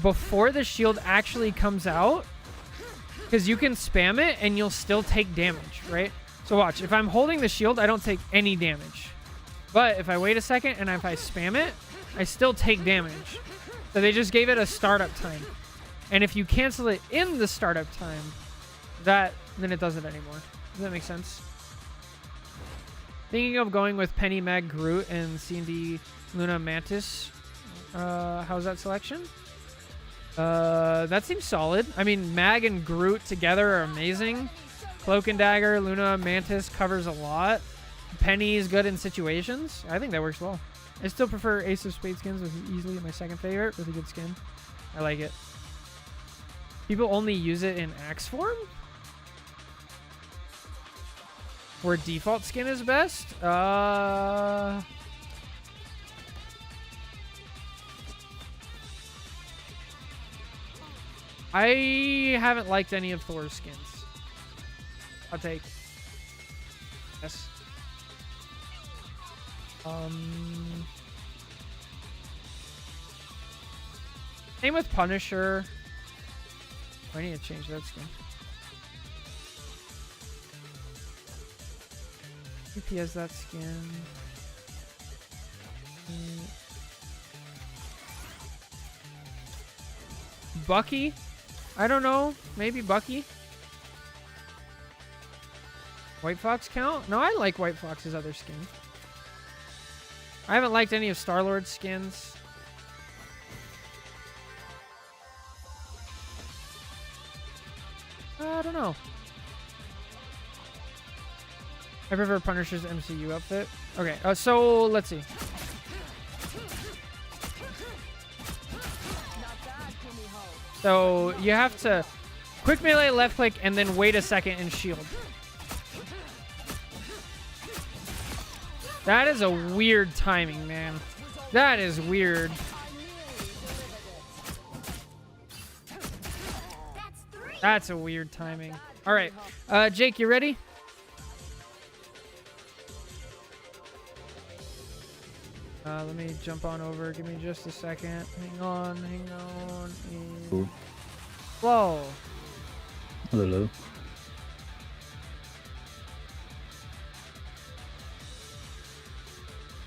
before the shield actually comes out, because you can spam it and you'll still take damage, right? So watch, if I'm holding the shield, I don't take any damage. But if I wait a second and if I spam it, I still take damage. So they just gave it a startup time. And if you cancel it in the startup time, then it doesn't anymore. Does that make sense? Thinking of going with Penny, Meg, Groot, and C&D Luna Mantis. How's that selection? That seems solid. I mean, Mag and Groot together are amazing. Cloak and Dagger, Luna Mantis covers a lot. Penny is good in situations. I think that works well. I still prefer Ace of Spades skins, which is easily my second favorite. Really good skin. I like it. People only use it in axe form? Where default skin is best? I haven't liked any of Thor's skins. I'll take. Yes. Same with Punisher. I need to change that skin. He has that skin. Bucky? I don't know. Maybe Bucky? White Fox count? No, I like White Fox's other skin. I haven't liked any of Star-Lord's skins. I don't know. I prefer Punisher's MCU outfit. Okay, so let's see. So you have to quick melee, left click, and then wait a second and shield. That is a weird timing, man. That is weird. That's a weird timing. All right, Jake, you ready? Let me jump on over. Give me just a second. Hang on. Cool. Whoa. Hello.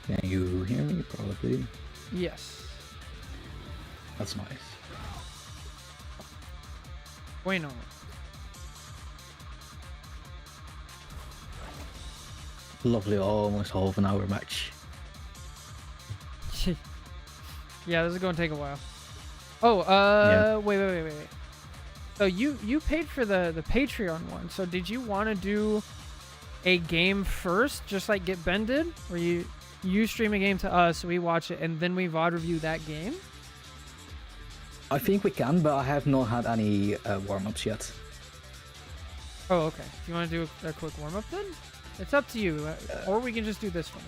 Can you hear me? Probably. Yes. That's nice. Bueno. Lovely, almost half an hour match. Yeah, this is going to take a while. Oh, Yeah. wait. So you paid for the Patreon one. So did you want to do a game first, just like Get Ben did, where you stream a game to us, we watch it, and then we VOD review that game? I think we can, but I have not had any warm-ups yet. Oh, okay. Do you want to do a quick warm-up then? It's up to you, or we can just do this one.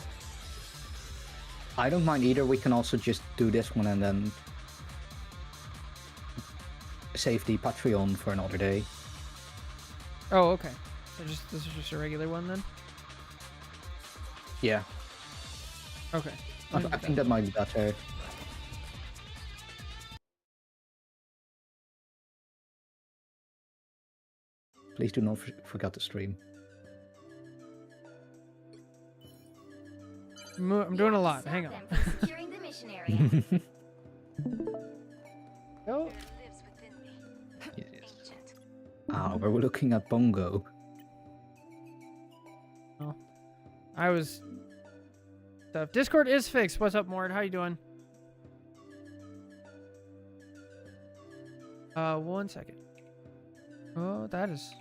I don't mind either. We can also just do this one and then save the Patreon for another day. Oh, okay. So this is just a regular one then? Yeah, Okay. I think that might be better. Please do not forget to stream. I'm doing a lot. Hang on. Stop them from securing the mission area. Oh. Yes. Ah, we're looking at Bongo. I was... Stuff. Discord is fixed. What's up, Mord? How you doing? 1 second. Oh, that is...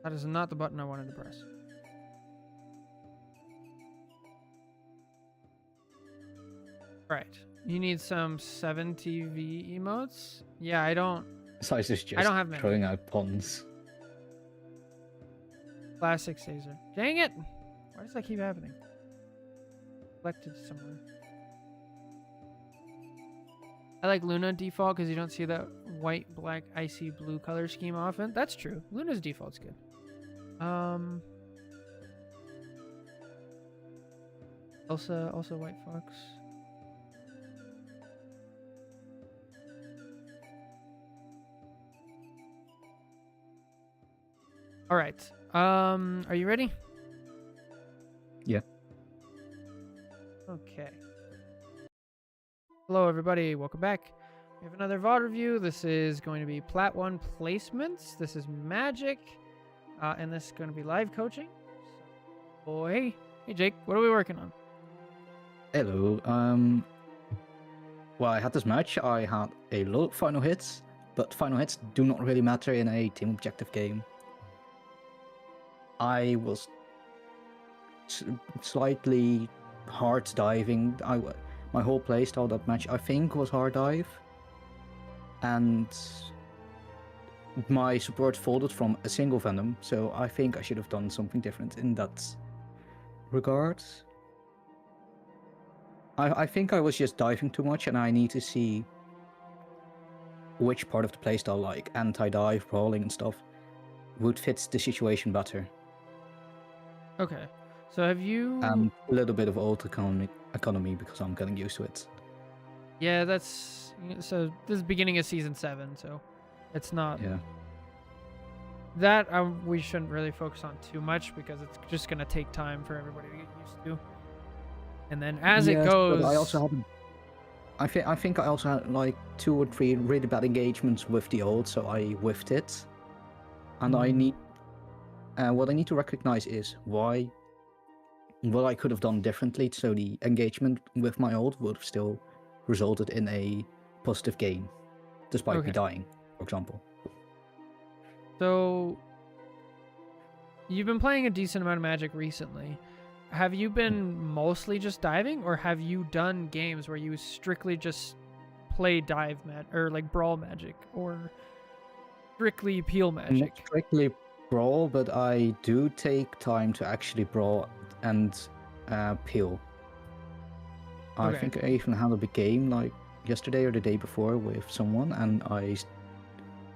That is not the button I wanted to press. Right. You need some 7TV emotes? Yeah, I don't. Besides, it's just I don't have many. throwing out puns. Classic Caesar. Dang it! Why does that keep happening? Selected somewhere. I like Luna default because you don't see that white, black, icy blue color scheme often. That's true. Luna's default's good. Elsa, also White Fox. All right. Are you ready? Yeah. Okay. Hello, everybody. Welcome back. We have another VOD review. This is going to be Plat 1 placements. This is Magic. And this is going to be live coaching. So, hey, Jake, what are we working on? Hello. Well, I had this match. I had a lot of final hits, but final hits do not really matter in a team objective game. I was slightly hard diving. My whole playstyle that match, I think, was hard dive, and my support folded from a single Venom, so I think I should have done something different in that regard. I think I was just diving too much, and I need to see which part of the playstyle, like anti-dive, brawling and stuff, would fit the situation better. Okay. So have you... And a little bit of old economy because I'm getting used to it. Yeah, that's... So this is beginning of Season 7, so it's not... Yeah. That we shouldn't really focus on too much because it's just going to take time for everybody to get used to. And then as it goes... But I also haven't... I think I also had like 2 or 3 really bad engagements with the old, so I whiffed it. And I need... what I need to recognize is what I could have done differently, so the engagement with my old would have still resulted in a positive game, despite me dying, for example. So, you've been playing a decent amount of Magic recently. Have you been mostly just diving, or have you done games where you strictly just play dive or like brawl Magic, or strictly peel Magic? Not strictly brawl, but I do take time to actually brawl and peel. I think I even had a big game like yesterday or the day before with someone, and I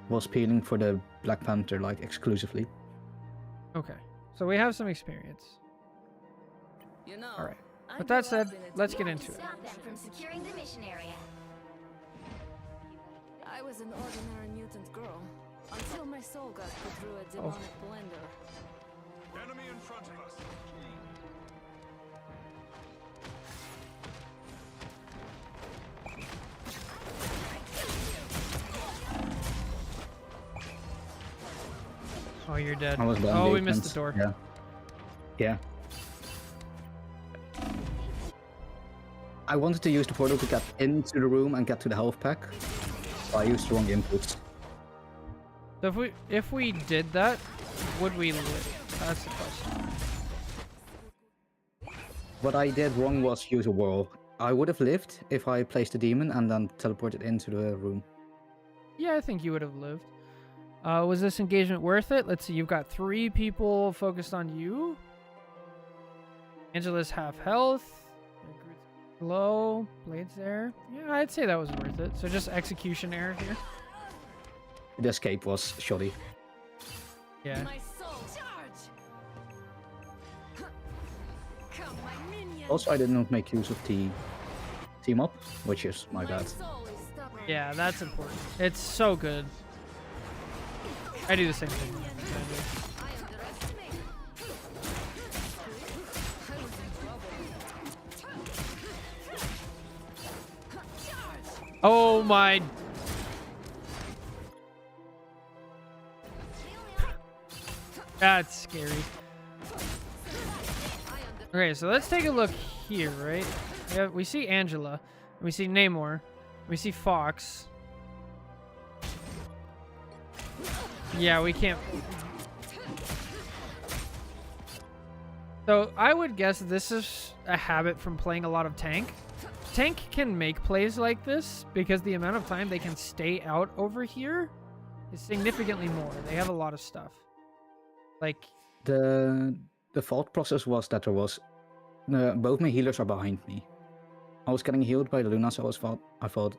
was peeling for the Black Panther like exclusively. Okay, so we have some experience. You know, All right. With that said, let's get into it. Stop them from securing the mission area. I was an ordinary mutant girl until my soul got put through a demonic blender. Enemy in front of us. Oh, you're dead. I was done Oh, we engagements. missed the door. Yeah. Yeah. I wanted to use the portal to get into the room and get to the health pack, so I used the wrong inputs. So if we did that, would we live? That's the question. What I did wrong was use a whirl. I would have lived if I placed a demon and then teleported into the room. Yeah, I think you would have lived. Was this engagement worth it? Let's see. You've got 3 people focused on you. Angela's half health. Low. Blades there. Yeah, I'd say that was worth it. So just execution error here. The escape was shoddy. Yeah. My soul charge. Come, my minion. Also, I did not make use of the team up, which is my bad. Soul is stubborn. Yeah, that's important. It's so good. I do the same thing. I underestimate. I was in trouble. Oh my. That's scary. Okay, so let's take a look here, right? Yeah, we see Angela. We see Namor. We see Fox. Yeah, we can't. So I would guess this is a habit from playing a lot of tank. Tank can make plays like this because the amount of time they can stay out over here is significantly more. They have a lot of stuff. Like, The thought process was that there was both my healers are behind me. I was getting healed by Luna, so I thought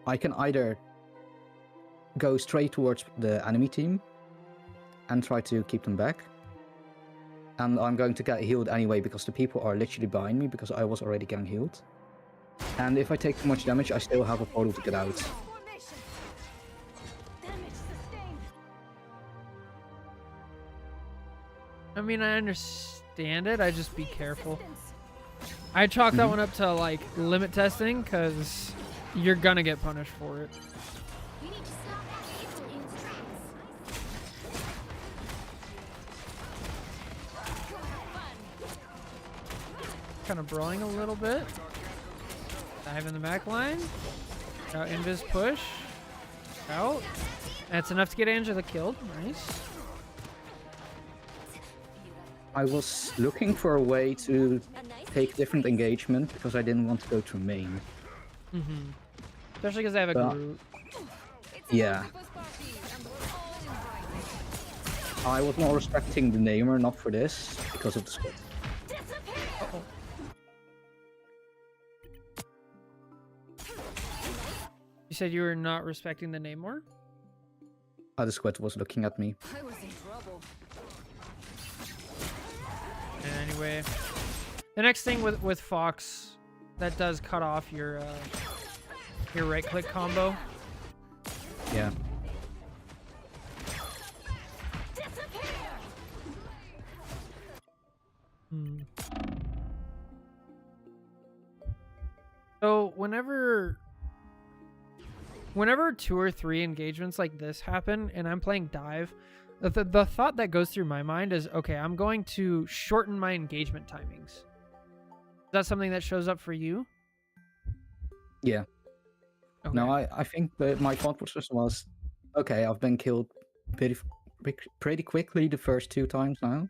I can either go straight towards the enemy team and try to keep them back, and I'm going to get healed anyway because the people are literally behind me because I was already getting healed. And if I take too much damage, I still have a portal to get out. Formation. Damage sustained. I mean, I understand it. I just be careful. I chalk that one up to like limit testing because you're gonna get punished for it. You need to stop that vehicle in its tracks. Kind of brawling a little bit. Dive in the back line. Now invis push. Out. That's enough to get Angela killed. Nice. I was looking for a way to take different engagement because I didn't want to go to main. Especially because they have a But- Groot. Yeah. I was more respecting the namer, not for this, because of the squad. Uh-oh. You said you were not respecting the Namor? The squad was looking at me. I was in trouble. Anyway, the next thing with Fox, that does cut off your right click combo. Yeah. So whenever 2 or 3 engagements like this happen and I'm playing dive, the thought that goes through my mind is, okay, I'm going to shorten my engagement timings. Is that something that shows up for you? Yeah. Okay. No, I think that my thought process was, okay, I've been killed pretty quickly the first 2 times now.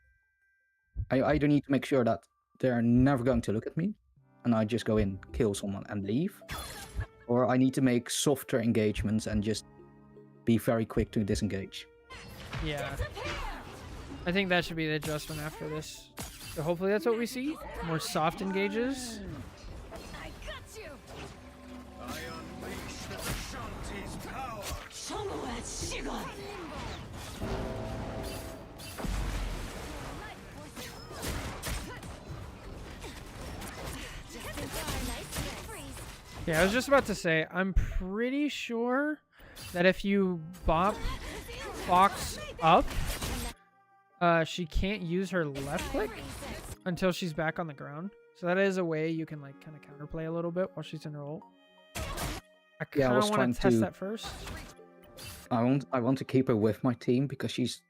I either need to make sure that they're never going to look at me, and I just go in, kill someone, and leave. Or I need to make softer engagements and just be very quick to disengage. Yeah. I think that should be the adjustment after this. So hopefully that's what we see. More soft engages. I got you. I unleash the Shanti's power. Yeah, I was just about to say, I'm pretty sure that if you bop Fox up, she can't use her left click until she's back on the ground. So that is a way you can like kind of counterplay a little bit while she's in her ult. I Yeah, I kind was of want trying to test to- that first. I want to keep her with my team because she's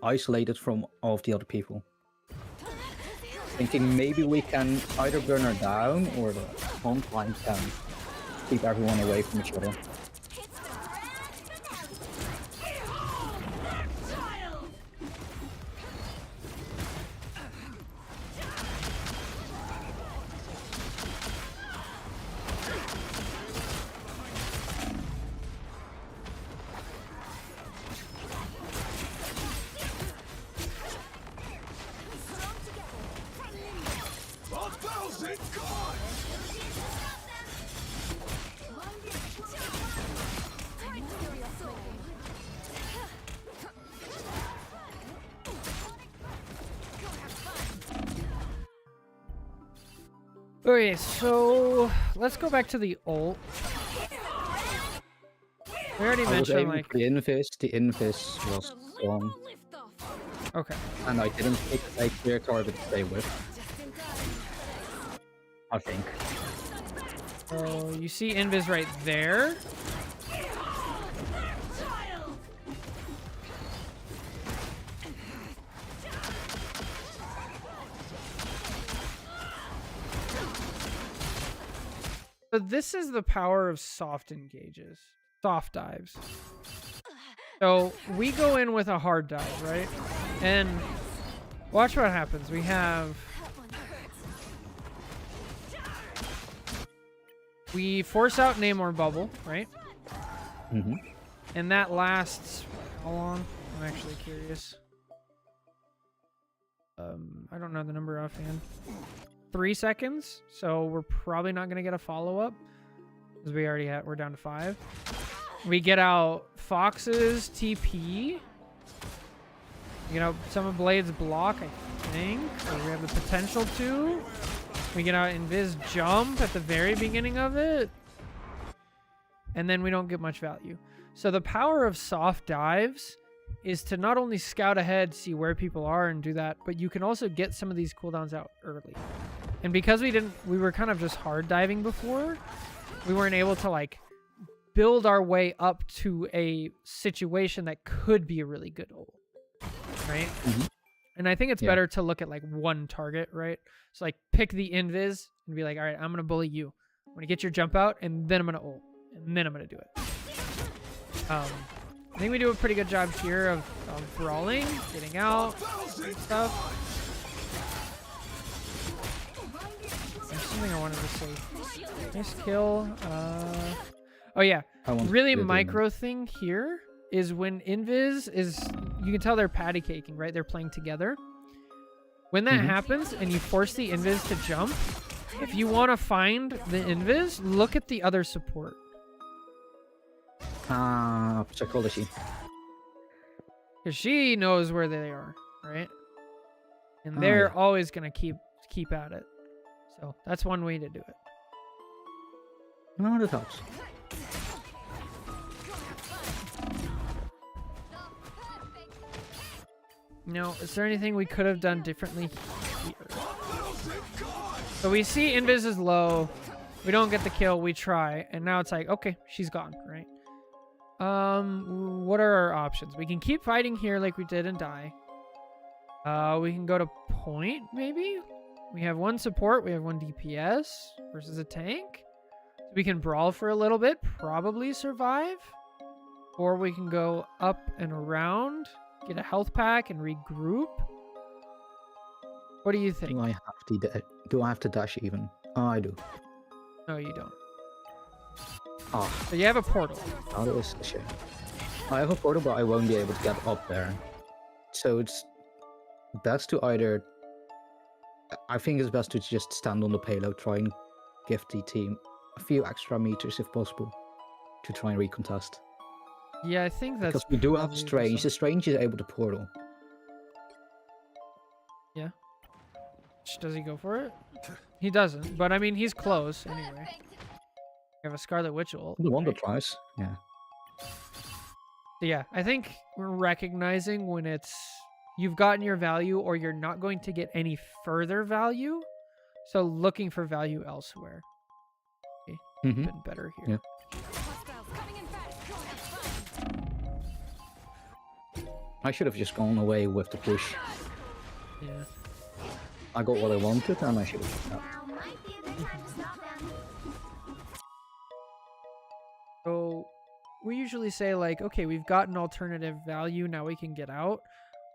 isolated from all of the other people. Thinking maybe we can either burn her down or the front line can keep everyone away from each other. A thousand gods! Okay, so let's go back to the ult. We already I was mentioned aiming like, for the invis was gone, okay, and I didn't pick a clear target to stay with. I think. so you see Invis right there. So this is the power of soft engages, soft dives. So we go in with a hard dive, right? And Watch what happens. We have... We force out Namor Bubble, right? Mm-hmm. And that lasts... How long? I'm actually curious. I don't know the number offhand. 3 seconds. So we're probably not going to get a follow-up. Because we're down to 5. We get out Fox's TP. You know, some of Blade's block, I think. Or we have the potential to. We get out Invis jump at the very beginning of it. And then we don't get much value. So the power of soft dives is to not only scout ahead, see where people are and do that, but you can also get some of these cooldowns out early. And because we were kind of just hard diving before, we weren't able to like build our way up to a situation that could be a really good ult, right? Mm-hmm. And I think it's better to look at like one target, right? So like pick the invis and be like, all right, I'm going to bully you. I'm going to get your jump out and then I'm going to ult and then I'm going to do it. I think we do a pretty good job here of brawling, getting out, and stuff. There's something I wanted to say. Nice kill. Oh yeah, really micro thing here is when Invis is, you can tell they're patty caking, right? They're playing together. When that happens and you force the Invis to jump, if you want to find the Invis, look at the other support. Psychology. Because she knows where they are, right? And they're always going to keep at it. So that's one way to do it. No, that helps. Now, is there anything we could have done differently here? So we see Invis is low. We don't get the kill. We try. And now it's like, okay, she's gone, right? What are our options? We can keep fighting here like we did and die. We can go to point, maybe? We have one support. We have one DPS versus a tank. So we can brawl for a little bit, probably survive. Or we can go up and around, get a health pack, and regroup. What do you think? Do I have to dash even? Oh, I do. No, you don't. Oh. So you have a portal. Oh, that was a shame. I have a portal, but I won't be able to get up there. So it's best to either... I think it's best to just stand on the payload, try and give the team a few extra meters if possible to try and recontest. Yeah, I think that's... Because we do have Strange. The Strange is able to portal. Yeah. Does he go for it? He doesn't, but I mean, he's close anyway. We have a Scarlet Witch ult. The one that tries, yeah. So yeah, I think we're recognizing when it's you've gotten your value or you're not going to get any further value. So looking for value elsewhere. Okay, been better here. Yeah. I should have just gone away with the push. Yeah. I got what I wanted and I should have done that. Now might be a good time to stop them. So we usually say like, okay, we've got an alternative value. Now we can get out.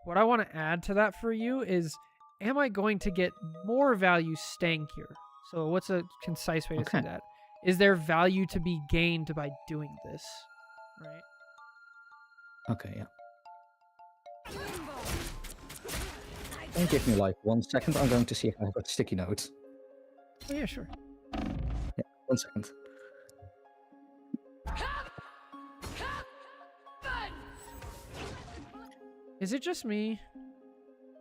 What I want to add to that for you is, am I going to get more value staying here? So what's a concise way to say that? Is there value to be gained by doing this? Right? Okay, yeah. Don't give me like 1 second. I'm going to see if I have a sticky note. Oh yeah, sure. Yeah, 1 second. Is it just me,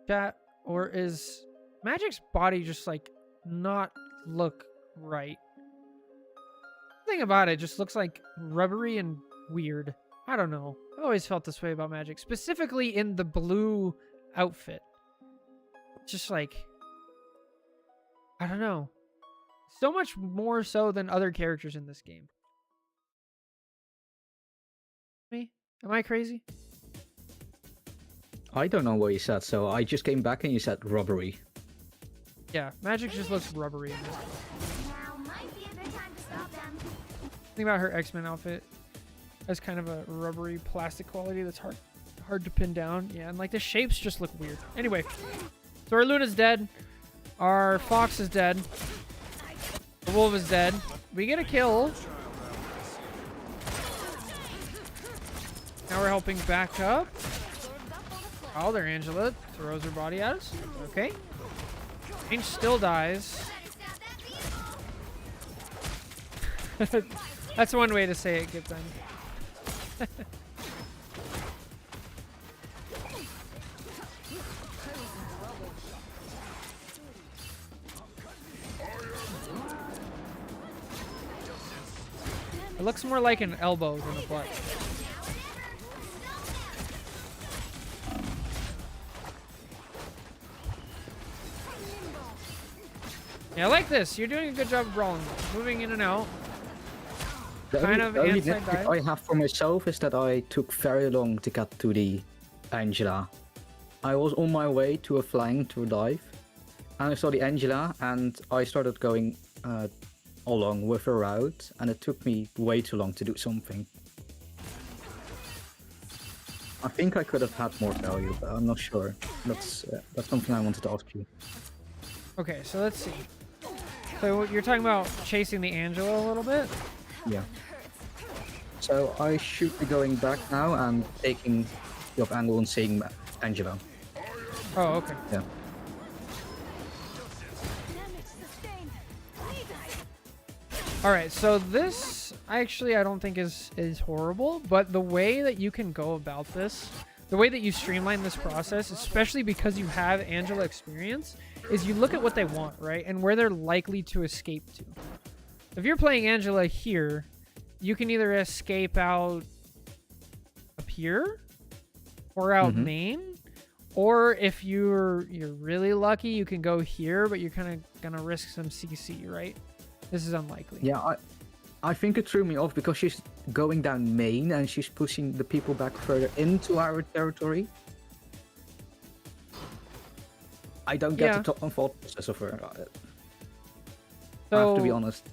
chat, or is Magic's body just like not look right? The thing about it just looks like rubbery and weird. I don't know. I always felt this way about Magic, specifically in the blue outfit. Just like, I don't know. So much more so than other characters in this game. Me? Am I crazy? I don't know what you said, so I just came back and you said robbery. Yeah, Magic just looks rubbery in this game. Now might be a good time to stop them. Think about her X-Men outfit as kind of a rubbery plastic quality that's hard to pin down. Yeah, and like the shapes just look weird. Anyway, So our Luna's dead. Our Fox is dead. The Wolf is dead. We get a kill. Now we're helping back up. Oh, there Angela throws her body at us. Okay. Range still dies. That's one way to say it, Gibson. It looks more like an elbow than a butt. Yeah, I like this. You're doing a good job of brawling. Moving in and out. The Kind of only inside nitpick dive. I have for myself is that I took very long to get to the Angela. I was on my way to a flank to a dive, and I saw the Angela, and I started going along with her route, and it took me way too long to do something. I think I could have had more value, but I'm not sure. That's something I wanted to ask you. Okay, so let's see. So you're talking about chasing the Angela a little bit? Yeah. So I should be going back now and taking the off angle and seeing Angela. Oh, okay. Yeah. Damage sustained. All right, so this I don't think is horrible, but the way that you can go about this, the way that you streamline this process, especially because you have Angela experience, is you look at what they want, right? And where they're likely to escape to. If you're playing Angela here, you can either escape out up here or out main, or if you're really lucky, you can go here, but you're kind of gonna risk some CC, right? This is unlikely. Yeah, I think it threw me off because she's going down main and she's pushing the people back further into our territory. I don't get the top and thought process of her. I have to be honest.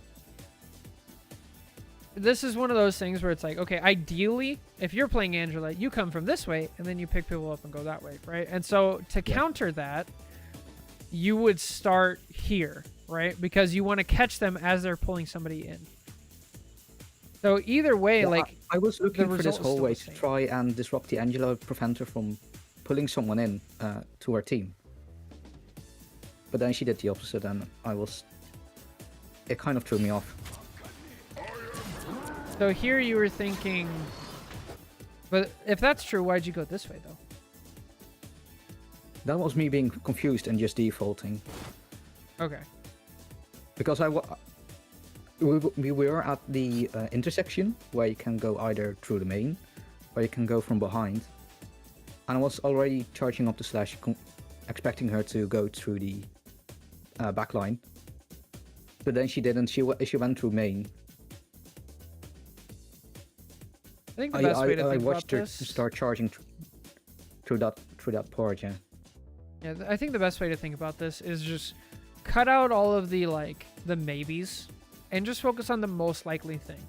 This is one of those things where it's like, okay, ideally, if you're playing Angela, you come from this way and then you pick people up and go that way, right? And so to counter that, you would start here, right? Because you want to catch them as they're pulling somebody in. So either way, like I was looking for this result is whole still way the to same. try and disrupt the Angela, prevent her from pulling someone in to her team. But then she did the opposite, and it kind of threw me off. So here you were thinking, but if that's true, why'd you go this way though? That was me being confused and just defaulting. Okay. Because we were at the intersection where you can go either through the main or you can go from behind. And I was already charging up the slash, expecting her to go through the back line. But then she didn't. She went through main. I think the best way to I think watched about her this. start charging through that part, yeah. Yeah, I think the best way to think about this is just cut out all of the the maybes and just focus on the most likely thing.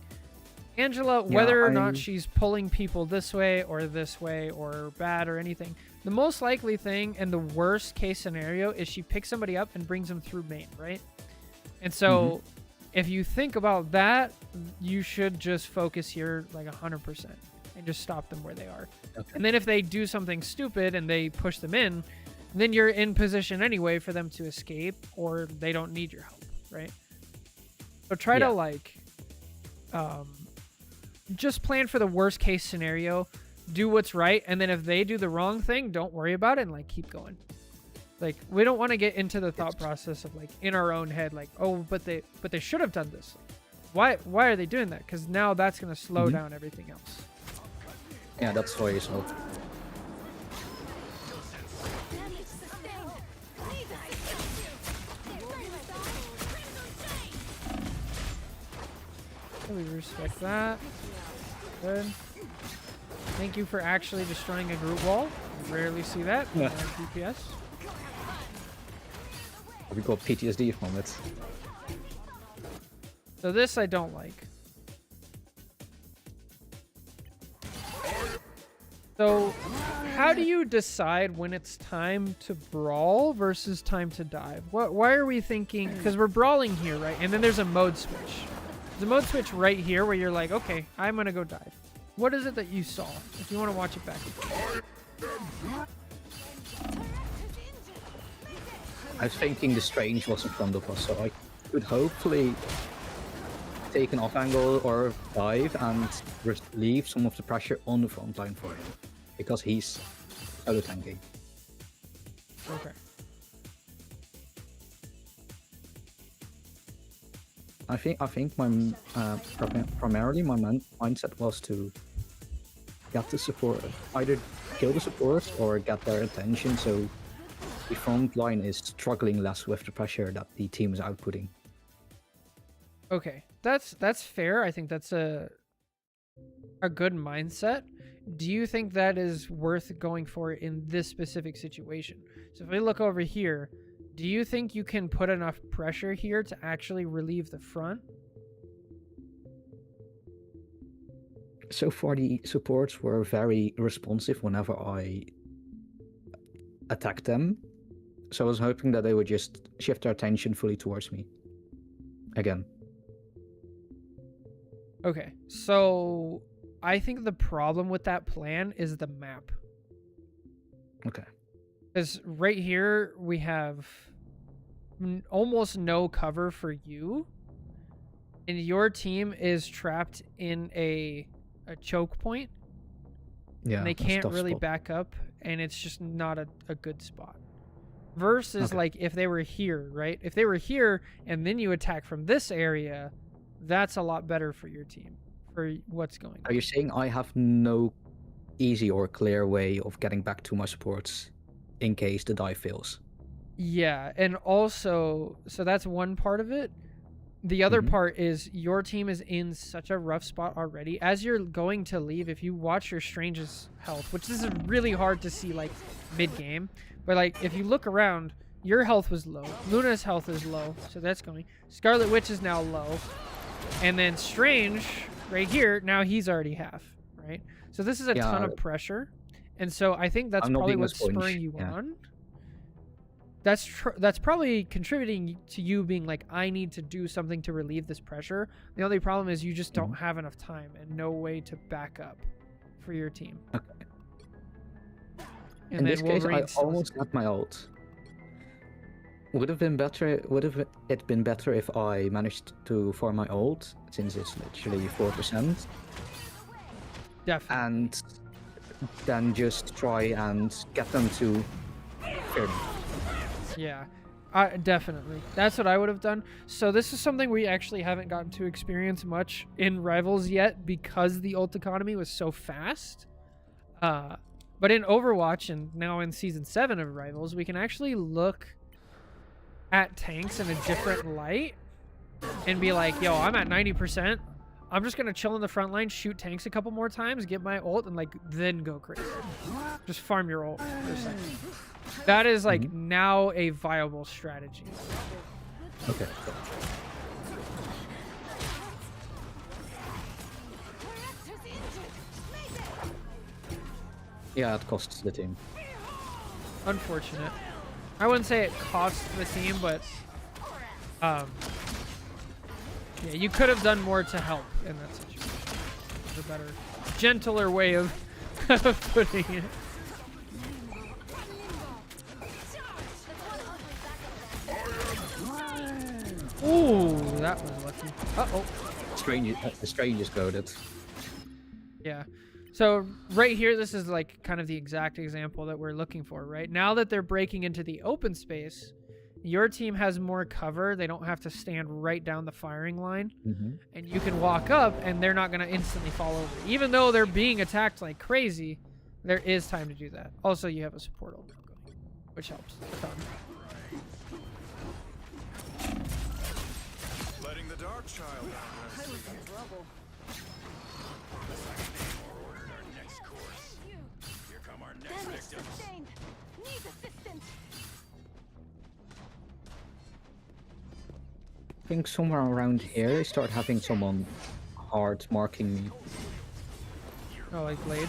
Angela, whether or not she's pulling people this way or bad or anything, the most likely thing and the worst case scenario is she picks somebody up and brings them through main, right? And so if you think about that, you should just focus here 100% and just stop them where they are. Okay. And then if they do something stupid and they push them in, then you're in position anyway for them to escape, or they don't need your help, right? So try to just plan for the worst case scenario, do what's right, and then if they do the wrong thing, don't worry about it and keep going. We don't want to get into the thought process of in our own head, oh, but they should have done this. Why are they doing that? Because now that's going to slow down everything else. Yeah, that's why it's not. Damage sustained. We respect that. Good. Thank you for actually destroying a group wall. We rarely see that in DPS. We got PTSD from it. So this I don't like. So, how do you decide when it's time to brawl versus time to dive? Why are we thinking? Because we're brawling here, right? And then there's a mode switch. There's a mode switch right here where you're like, okay, I'm gonna go dive. What is it that you saw? If you want to watch it back. I was thinking the Strange was in front of us, so I could hopefully take an off angle or dive and relieve some of the pressure on the front line for him, because he's solo tanking. Okay. I think my primarily my mindset was to get the support, either kill the support or get their attention, so the front line is struggling less with the pressure that the team is outputting. Okay, that's fair. I think that's a good mindset. Do you think that is worth going for in this specific situation? So if we look over here, do you think you can put enough pressure here to actually relieve the front? So far, the supports were very responsive whenever I attacked them. So I was hoping that they would just shift their attention fully towards me. Again. Okay, so I think the problem with that plan is the map. Okay. Because right here we have almost no cover for you, and your team is trapped in a choke point. Yeah. And they that's a can't tough really spot. back up, and it's just not a good spot. Versus Okay. like if they were here, right? If they were here and then you attack from this area, that's a lot better for your team, for what's going on. Are you saying I have no easy or clear way of getting back to my supports in case the dive fails? Yeah, and also, so that's one part of it. The other Mhm. part is your team is in such a rough spot already. As you're going to leave, if you watch your Strange's health, which this is really hard to see like mid-game, but like if you look around, your health was low. Luna's health is low, so that's going. Scarlet Witch is now low. And then Strange, right here, now he's already half, right? So this is a ton of pressure. And so I think that's I'm not probably being a what's sponge, spurring you yeah. on. That's probably contributing to you being like, I need to do something to relieve this pressure. The only problem is you just don't have enough time and no way to back up for your team. Okay. And In then this case, I Wolverine still has- almost got my ult. Would have been better. Would have it been better if I managed to farm my ult, since it's literally 4%, Definitely. and then just try and get them to fear me. Yeah, definitely. That's what I would have done. So this is something we actually haven't gotten to experience much in Rivals yet because the ult economy was so fast. But in Overwatch and now in Season 7 of Rivals, we can actually look at tanks in a different light and be like, yo, I'm at 90%. I'm just going to chill in the front line, shoot tanks a couple more times, get my ult, and like then go crazy. Just farm your ult for a second. That is like now a viable strategy. Okay. Yeah, it costs the team. Unfortunate. I wouldn't say it cost the team, but yeah, you could have done more to help in that situation. It's a better, gentler way of putting it. Ooh, that was lucky. Uh-oh. The strange is goaded. Yeah. So right here, this is like kind of the exact example that we're looking for, right? Now that they're breaking into the open space, your team has more cover. They don't have to stand right down the firing line. And you can walk up and they're not going to instantly fall over. Even though they're being attacked like crazy, there is time to do that. Also, you have a support ult going, which helps a ton. Letting the dark child out. I was in trouble. Damage sustained. Need assistance. I think somewhere around here, I start having someone hard marking me. Oh, like Blade?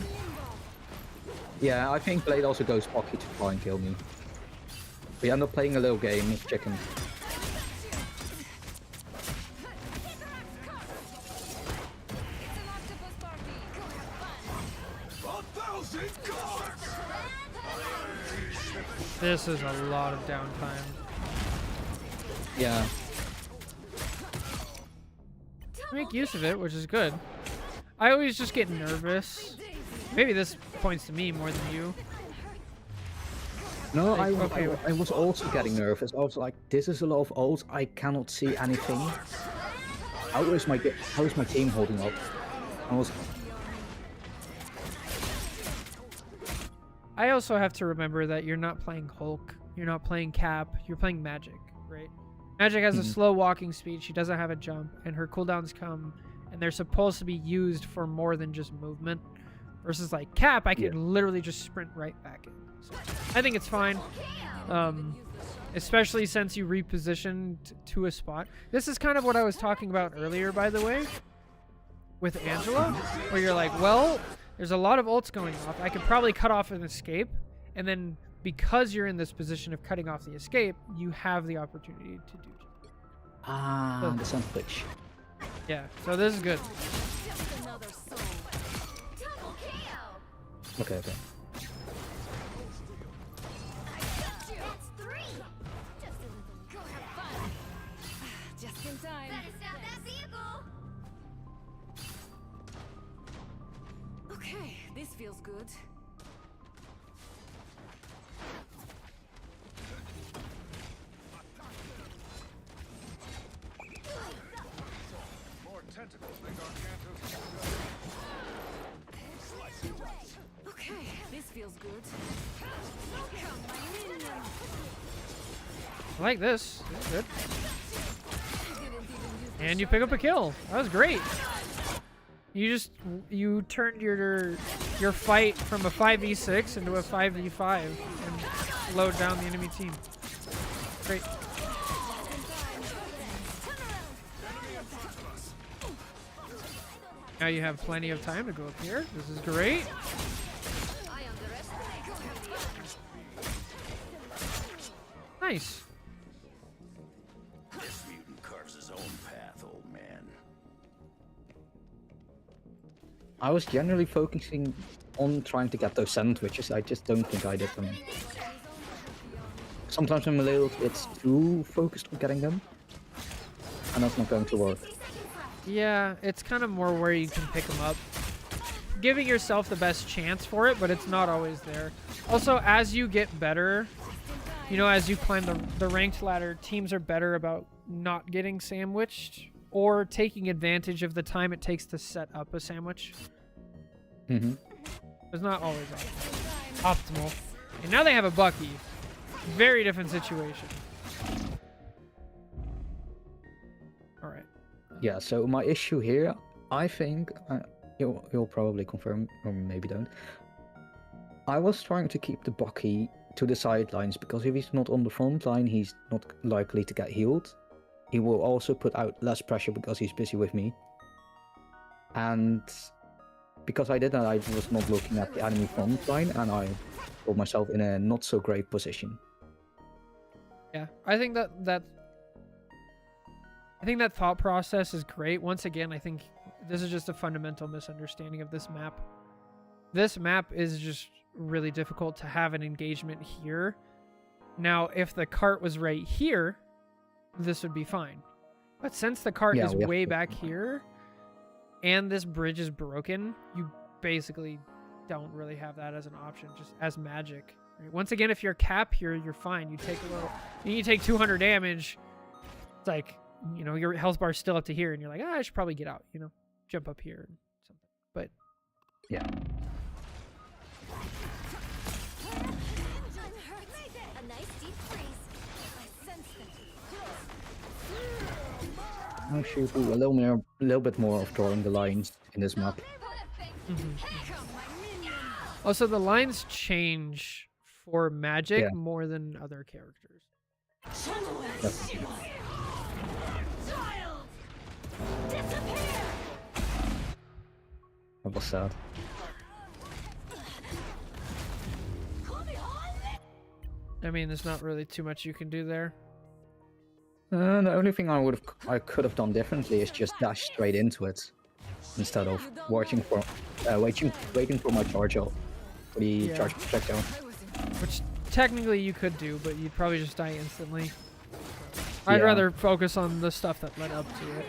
Yeah, I think Blade also goes Pocky to try and kill me. We end up playing a little game of chicken. It's an octopus party. Go have fun. 1,000 cards! This is a lot of downtime. Yeah. Make use of it, which is good. I always just get nervous. Maybe this points to me more than you. No, Okay. I was also getting nervous. I was like, this is a lot of ults. I cannot see anything. How is my team holding up? I also have to remember that you're not playing Hulk, you're not playing Cap, you're playing Magic, right? Magic has a slow walking speed, she doesn't have a jump, and her cooldowns come, and they're supposed to be used for more than just movement. Versus like Cap, I can literally just sprint right back in. So I think it's fine. Especially since you repositioned to a spot. This is kind of what I was talking about earlier, by the way, with Angela, where you're like, well, there's a lot of ults going off. I could probably cut off an escape, and then because you're in this position of cutting off the escape, you have the opportunity to do it. Ah, the sandwich. Yeah, so this is good. Just another soul. Double KO. Okay. That's 3. Go have fun. Just in time. Better stop that vehicle. Okay, this feels good. Okay, this feels good. I like this. This is good. And you pick up a kill. That was great. You turned your fight from a 5v6 into a 5v5 and slowed down the enemy team. Great. Now you have plenty of time to go up here. This is great. Nice. This mutant carves his own path, old man. I was generally focusing on trying to get those sandwiches. I just don't think I did them. Sometimes I'm a little bit too focused on getting them, and that's not going to work. Yeah, it's kind of more where you can pick them up. Giving yourself the best chance for it, but it's not always there. Also, as you get better, you know, as you climb the ranked ladder, teams are better about not getting sandwiched or taking advantage of the time it takes to set up a sandwich. Mm-hmm. It's not always optimal. And now they have a Bucky. Very different situation. Alright. Yeah, so my issue here, I think, you'll probably confirm, or maybe don't. I was trying to keep the Bucky to the sidelines, because if he's not on the front line, he's not likely to get healed. He will also put out less pressure because he's busy with me. And because I did that, I was not looking at the enemy front line, and I put myself in a not so great position. Yeah, I think that thought process is great. Once again, I think this is just a fundamental misunderstanding of this map. This map is just really difficult to have an engagement here. Now, if the cart was right here, this would be fine. But since the cart is way back here, and this bridge is broken, you basically don't really have that as an option, just as magic. Right? Once again, if you're Cap here, you're fine. You take a little, you take 200 damage. It's like, you know, your health bar's still up to here, and you're like, I should probably get out, you know, jump up here and something. But yeah. A nice deep freeze. I sense it. I should do a little bit more of drawing the lines in this map. Also, the lines change for magic more than other characters. Definitely. That was sad. I mean, there's not really too much you can do there. The only thing I could have done differently is just dash straight into it instead of waiting for my charge out for the Yeah. charge projectile. Which technically you could do, but you'd probably just die instantly. I'd Yeah. rather focus on the stuff that led up to it.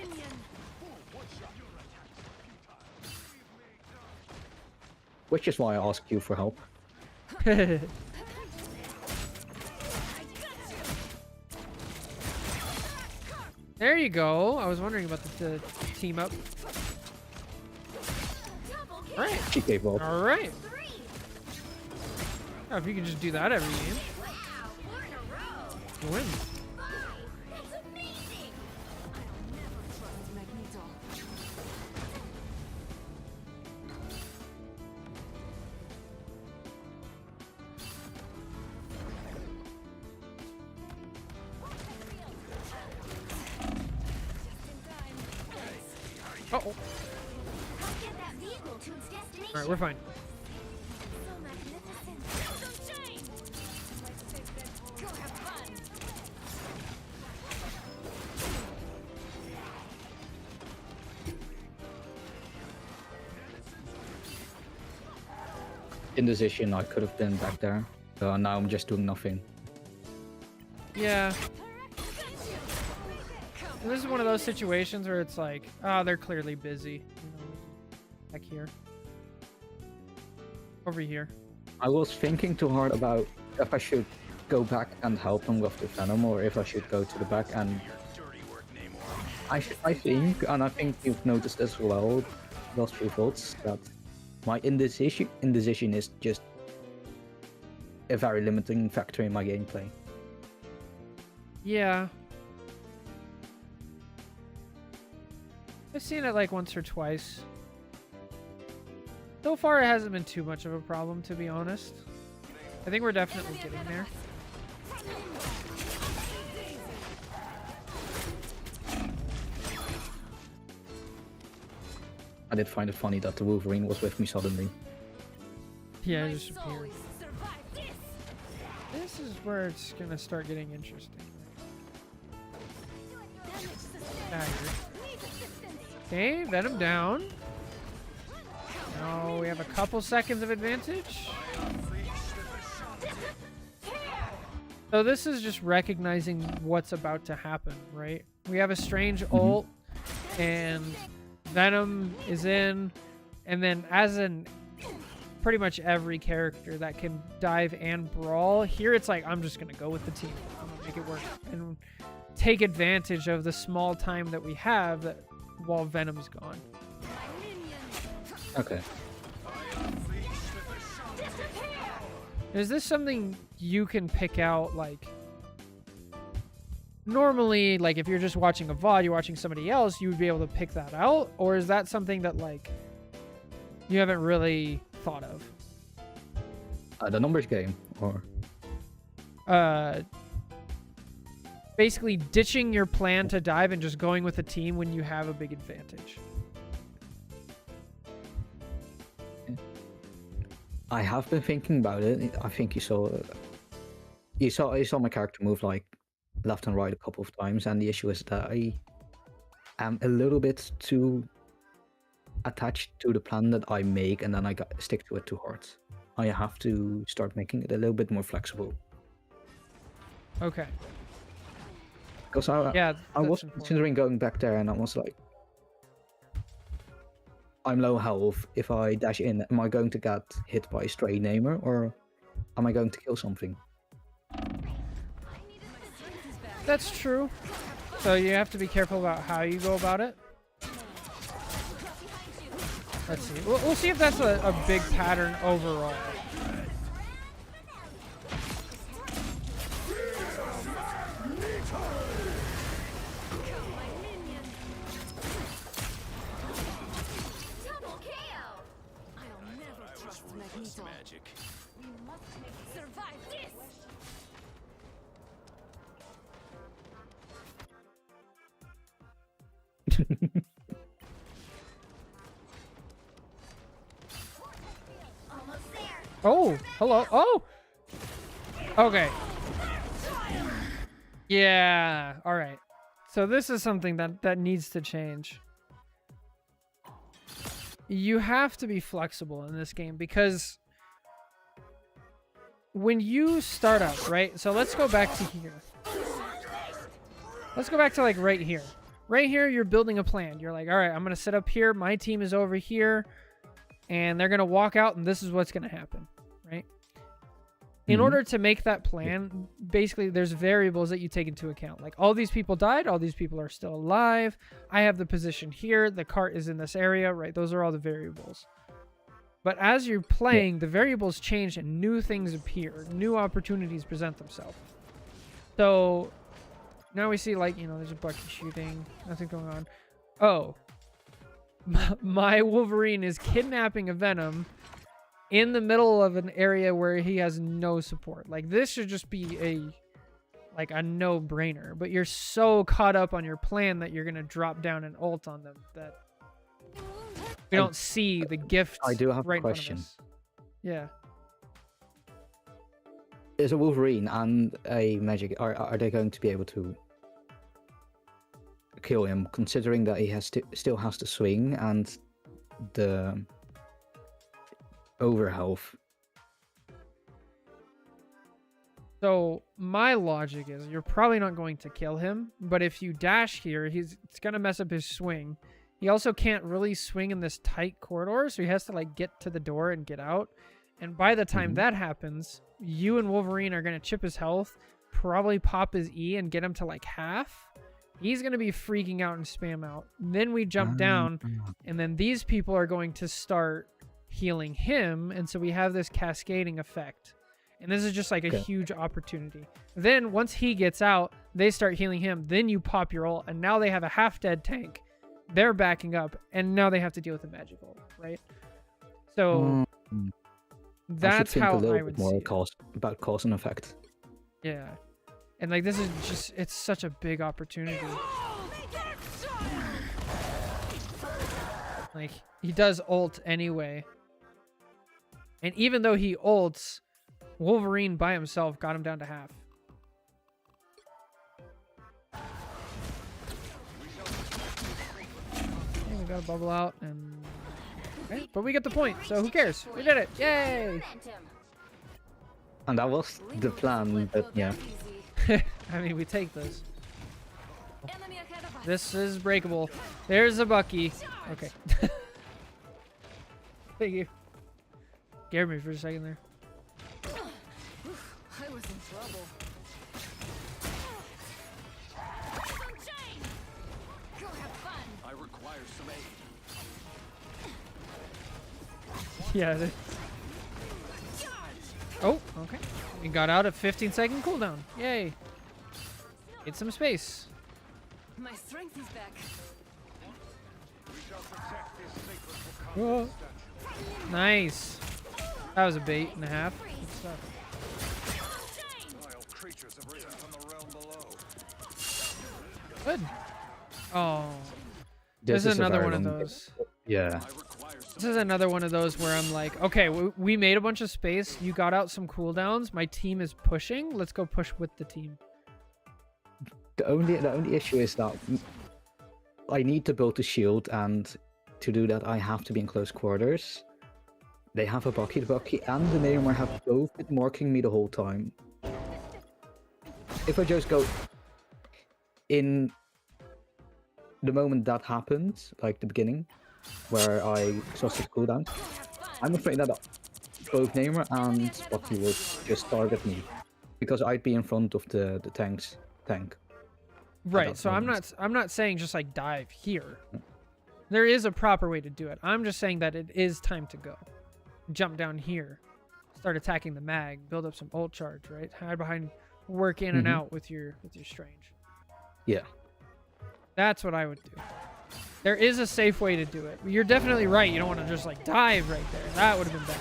Which is why I asked you for help. There you go. I was wondering about the team up. All right. She gave up. All right. Oh, if you can just do that every game, Wow, 4 in a row. you win. 5. That's amazing. I'll never trust Magneto. Uh oh. Help get that vehicle to its destination. All right, we're fine. So magnificent. Go have fun. Indecision, I could have been back there. So now I'm just doing nothing. Yeah. This is one of those situations where it's like, oh, they're clearly busy. You know, back here. Over here. I was thinking too hard about if I should go back and help them with the Venom or if I should go to the back, and I think, and I think you've noticed as well, those few votes, that my indecision is just a very limiting factor in my gameplay. Yeah. I've seen it like once or twice. So far, it hasn't been too much of a problem, to be honest. I think we're definitely getting there. I did find it funny that the Wolverine was with me suddenly. Yeah, it My just appeared. soul survive this. This is where it's gonna start getting interesting. Damage sustained. Now you're- Need assistance. Okay, Venom down. Now we have a couple seconds of advantage. So this is just recognizing what's about to happen, right? We have a strange ult, and Venom is in, and then as in pretty much every character that can dive and brawl, here it's like, I'm just gonna go with the team. I'm gonna make it work and take advantage of the small time that we have that while Venom's gone. Okay. Is this something you can pick out, like, normally, like, if you're just watching a VOD, you're watching somebody else, you would be able to pick that out? Or is that something that, like, you haven't really thought of? The numbers game, or Basically ditching your plan to dive and just going with the team when you have a big advantage. I have been thinking about it. I think you saw my character move like left and right a couple of times, and the issue is that I am a little bit too attached to the plan that I make, and then I stick to it too hard. I have to start making it a little bit more flexible. Okay. Because Yeah, I that's was important. considering going back there, and I was like, I'm low health. If I dash in, am I going to get hit by a stray namer, or am I going to kill something? That's true. So you have to be careful about how you go about it. Let's see. We'll see if that's a big pattern overall. Double KO. I'll never trust Magneto. Magic. We must make it survive this. Almost there. Oh, hello. Oh! Okay. Yeah. All right. So this is something that needs to change. You have to be flexible in this game because when you start up, right? So let's go back to here. Let's go back to like right here. Right here, you're building a plan. You're like, all right, I'm going to set up here. My team is over here. And they're going to walk out, and this is what's going to happen, right? In order to make that plan, basically, there's variables that you take into account. Like, all these people died. All these people are still alive. I have the position here. The cart is in this area, right? Those are all the variables. But as you're playing, the variables change and new things appear. New opportunities present themselves. So now we see, like, you know, there's a Bucky shooting. Nothing going on. Oh. My Wolverine is kidnapping a Venom in the middle of an area where he has no support. Like, this should just be a no-brainer. But you're so caught up on your plan that you're going to drop down and ult on them that we don't see the gift. I do have right a question. In front of us. Yeah. Is a Wolverine and a Magic, are they going to be able to kill him, considering that he has still has the swing and the overhealth? So my logic is you're probably not going to kill him, but if you dash here, it's gonna mess up his swing. He also can't really swing in this tight corridor, so he has to like get to the door and get out. And by the time that happens, you and Wolverine are gonna chip his health, probably pop his E and get him to like half. He's going to be freaking out and spam out. Then we jump down, and then these people are going to start healing him, and so we have this cascading effect. And this is just like a huge opportunity. Then once he gets out, they start healing him. Then you pop your ult, and now they have a half-dead tank. They're backing up, and now they have to deal with the magical, right? So that's how I would see it. About cause and effect. Yeah. And like this is just, it's such a big opportunity. Like he does ult anyway. And even though he ults, Wolverine by himself got him down to half. Okay, we got a bubble out and okay, but we get the point, so who cares? We did it. Yay! And that was the plan, but yeah. I mean, we take those. This is breakable. There's a Bucky. Okay. Thank you. Scared me for a second there. I was in trouble. Go have fun. I require some aid. Yeah. Oh, okay. We got out at 15-second cooldown. Yay. Get some space. My strength is back. Whoa. Nice. That was a bait and a half. Good stuff. Vile creatures have risen from the realm below. Good. Oh. This is another one of those. Yeah. This is another one of those where I'm like, okay, we made a bunch of space. You got out some cooldowns. My team is pushing. Let's go push with the team. The only issue is that I need to build the shield, and to do that I have to be in close quarters. They have a Bucky. The Bucky and the Neymar have both been marking me the whole time. If I just go in the moment that happened, like the beginning, where I exhausted cooldown, I'm afraid that both Neymar and Bucky would just target me because I'd be in front of the tank. Right. So I'm not saying just like dive here. There is a proper way to do it. I'm just saying that it is time to go. Jump down here, start attacking the mag, build up some ult charge, right? Hide behind, work in and out with your strange. Yeah. That's what I would do. There is a safe way to do it. You're definitely right. You don't want to just like dive right there. That would have been bad.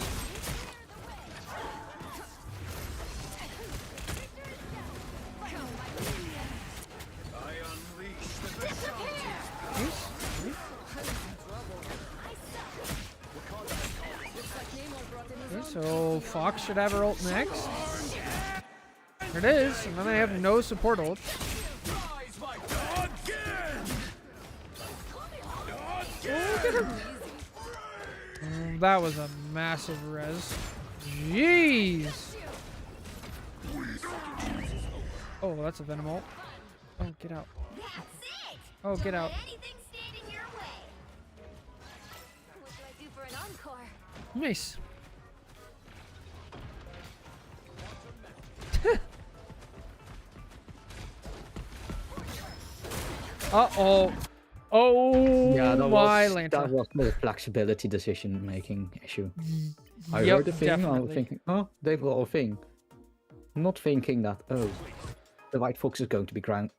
I unleash the Okay, so Fox should have her ult next. There it is. And then they have no support ult. Rise, my God! That was a massive res. Jeez. Oh, that's a Venom ult. Oh, get out. That's it. Oh, get Don't out. let anything stand in your way. What do I do for an encore? Nice. Uh-oh. Oh, Yeah, my that Lanta. was the flexibility decision-making issue. I Yep, heard the thing, I was definitely. thinking, oh, they've got a thing. Not thinking that, oh, the White Fox is going to be in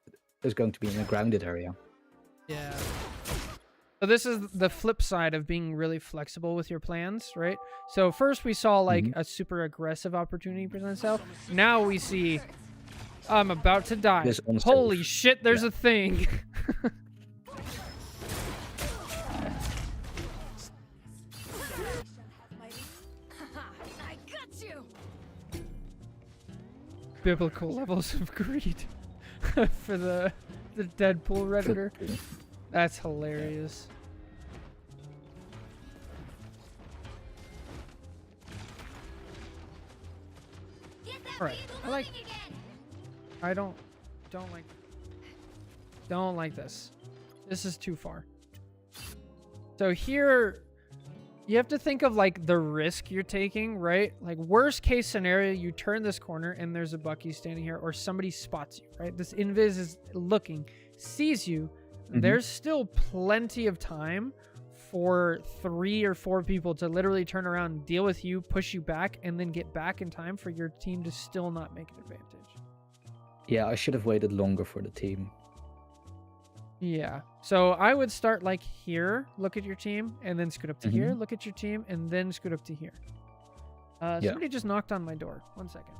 a grounded area. Yeah. So this is the flip side of being really flexible with your plans, right? So first we saw like a super aggressive opportunity present itself. Now we see I'm about to die. This unsafe. Holy shit, there's a thing. I got you. Biblical levels of greed for the Deadpool Redditor. That's hilarious. Get that Alright, vehicle I like- moving again. I don't like this. This is too far. So here you have to think of like the risk you're taking, right? Like worst case scenario, you turn this corner and there's a Bucky standing here or somebody spots you, right? This invis is looking, sees you. There's still plenty of time for 3 or 4 people to literally turn around, deal with you, push you back, and then get back in time for your team to still not make an advantage. Yeah, I should have waited longer for the team. Yeah. So I would start like here, look at your team, and then scoot up to here, look at your team, and then scoot up to here. Somebody just knocked on my door. 1 second.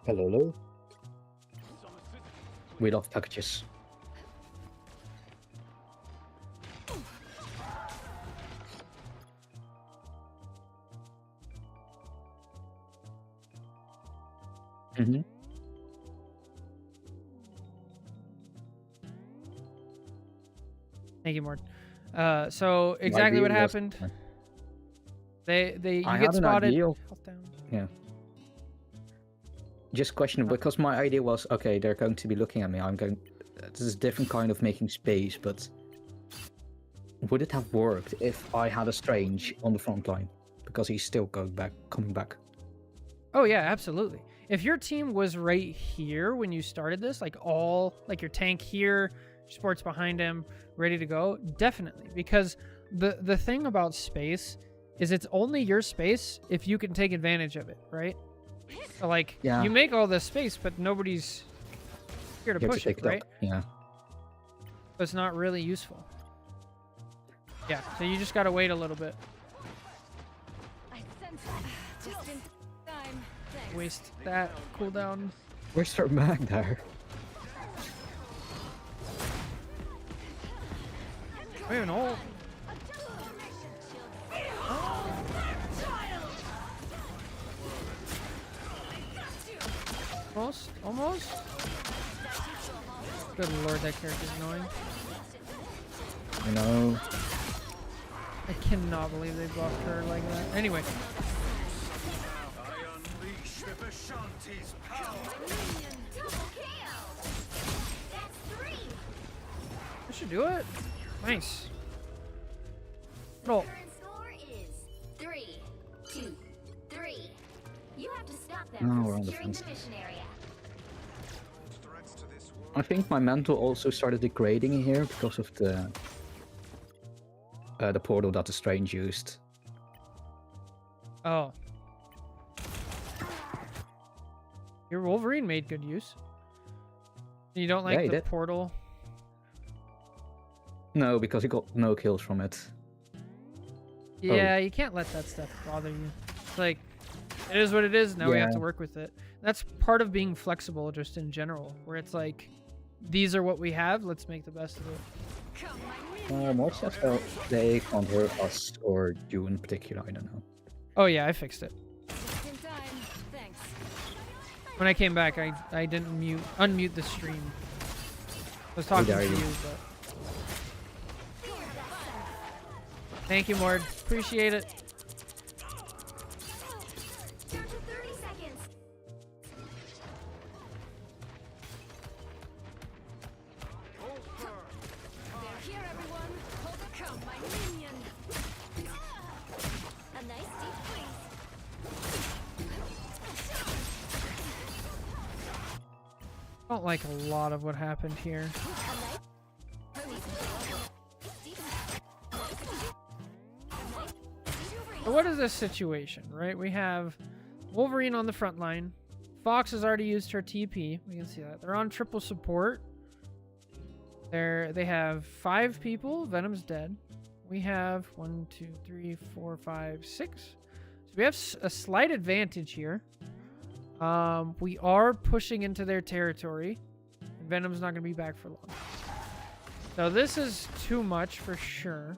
Hello. We love packages. Thank you, Mort. So exactly what happened. You I get had an spotted. idea. Health down. Yeah. Just questionable because my idea was, okay, they're going to be looking at me. This is a different kind of making space, but would it have worked if I had a Strange on the front line? Because he's still coming back. Oh yeah, absolutely. If your team was right here when you started this, like your tank here, supports behind him, ready to go, definitely. Because the thing about space is it's only your space if you can take advantage of it, right? So like, you make all this space, but nobody's here to push it, right? Yeah. So it's not really useful. Yeah, so you just gotta wait a little bit. I sense that. Just in time. Thanks. Waste that cooldown. Where's their mag there? Wait an ult. Almost. Good lord, that character's annoying. I know. I cannot believe they buffed her like that. Anyway, I unleash the Vishanti's power. Double kill. That's 3. I should do it. Nice. Roll. Current score is 3, 2, You have to stop them No, from we're on the securing fence. the mission area. I think my mental also started degrading here because of the portal that the Strange used. Oh. Your Wolverine made good use. You don't like Yeah, he the did. portal? No, because he got no kills from it. Yeah, you can't let that stuff bother you. It's like, it is what it is. Now we have to Yeah. work with it. That's part of being flexible just in general, where it's like, these are what we have, let's make the best of it. More just so they can't hurt us or you in particular, I don't know. Oh yeah, I fixed it. Just in time. Thanks. When I came back, I didn't unmute the stream. I was talking to dare you, you. but... Thank you, Mord. Appreciate it. Down to 30 seconds. They're here, everyone. Hold the come, my minion. A nice deep freeze. I don't like a lot of what happened here. So what is this situation, right? We have Wolverine on the front line. Fox has already used her TP. We can see that. They're on triple support. They have 5 people. Venom's dead. We have 1, 2, 3, 4, 5, 6. So we have a slight advantage here. We are pushing into their territory. And Venom's not going to be back for long. So this is too much for sure.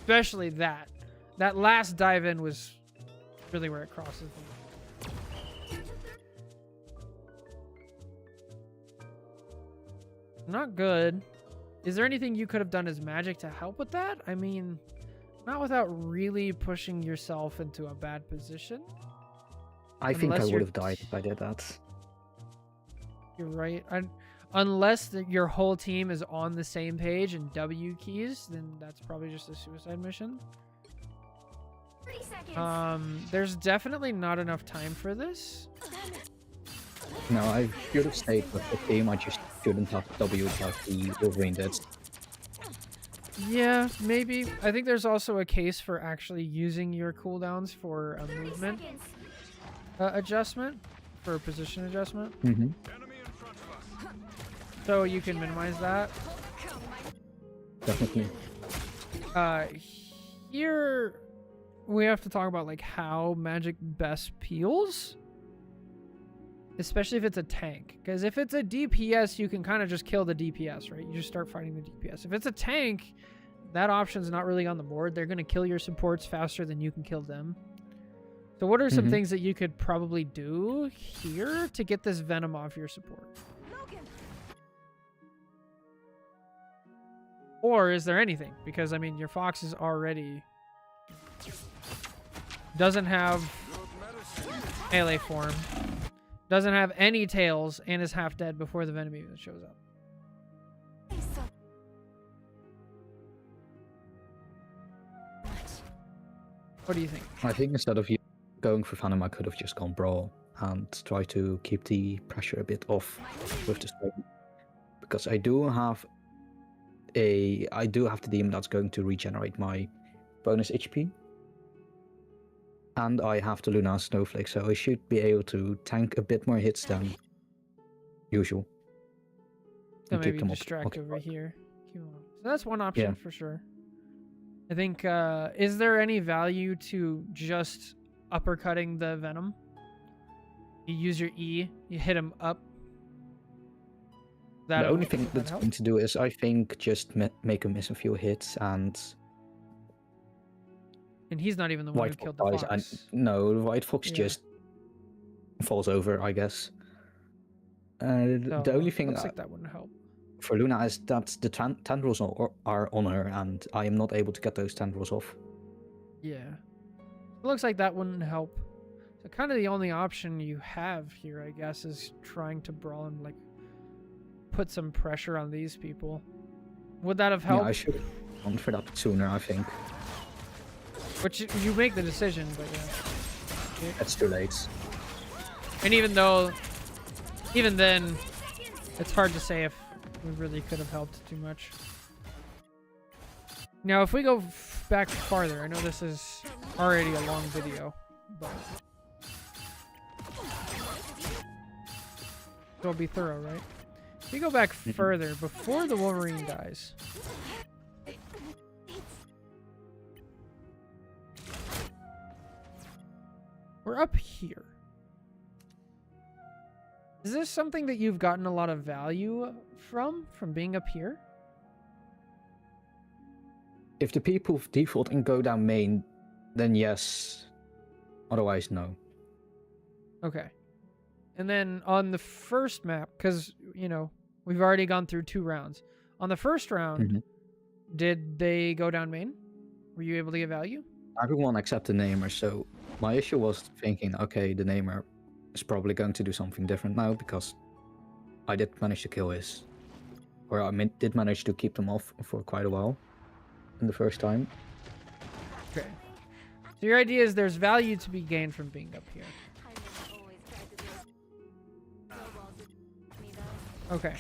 Especially that. That last dive in was really where it crosses the line. Not good. Is there anything you could have done as magic to help with that? I mean, not without really pushing yourself into a bad position. I think I Unless would you're have died if I did that. You're right. Unless your whole team is on the same page and W keys, then that's probably just a suicide mission. 30 seconds. There's definitely not enough time for this. No, I should have stayed with the team, I just shouldn't have W like the Wolverine did. Yeah, maybe. I think there's also a case for actually using your cooldowns for a 30 movement seconds. adjustment, for a position adjustment. Mm-hmm. So you can minimize that. Definitely. Here we have to talk about like how magic best peels. Especially if it's a tank. Because if it's a DPS, you can kind of just kill the DPS, right? You just start fighting the DPS. If it's a tank, that option's not really on the board. They're going to kill your supports faster than you can kill them. So what are some things that you could probably do here to get this Venom off your support? Or is there anything? Because, I mean, your Fox is already... doesn't have melee form. Doesn't have any tails and is half dead before the Venom even shows up. What do you think? I think instead of you going for Venom, I could have just gone Brawl and try to keep the pressure a bit off with the strain. Because I do have the demon that's going to regenerate my bonus HP. And I have the Luna Snowflake, so I should be able to tank a bit more hits than usual. So and keep maybe them distract over occupied. here. So that's one option Yeah. for sure. I think, is there any value to just uppercutting the Venom? You use your E, you hit him up. The only would thing that that's help? going to do is, I think, just make him miss a few hits and And he's not even the one who White killed Fox the dies. Fox. And no, White Fox Yeah. just falls over, I guess. The So, only thing looks like that wouldn't help. for Luna is that the tendrils are on her, and I am not able to get those tendrils off. Yeah. It looks like that wouldn't help. So kind of the only option you have here, I guess, is trying to brawl and like put some pressure on these people. Would that have Yeah, helped? I should have gone for that sooner, I think. Which you make the decision, but yeah. That's too late. And even then, it's hard to say if we really could have helped too much. Now, if we go back farther, I know this is already a long video, but it'll be thorough, right? If we go back further, before the Wolverine dies. We're up here. Is this something that you've gotten a lot of value from being up here? If the people default and go down main, then yes. Otherwise, no. Okay. And then on the first map, because, you know, we've already gone through 2 rounds. On the first round, did they go down main? Were you able to get value? Everyone except the Namer, so my issue was thinking, okay, the Namer is probably going to do something different now because I did manage to kill his. Or I did manage to keep them off for quite a while in the first time. Okay. So your idea is there's value to be gained from being up here. Okay.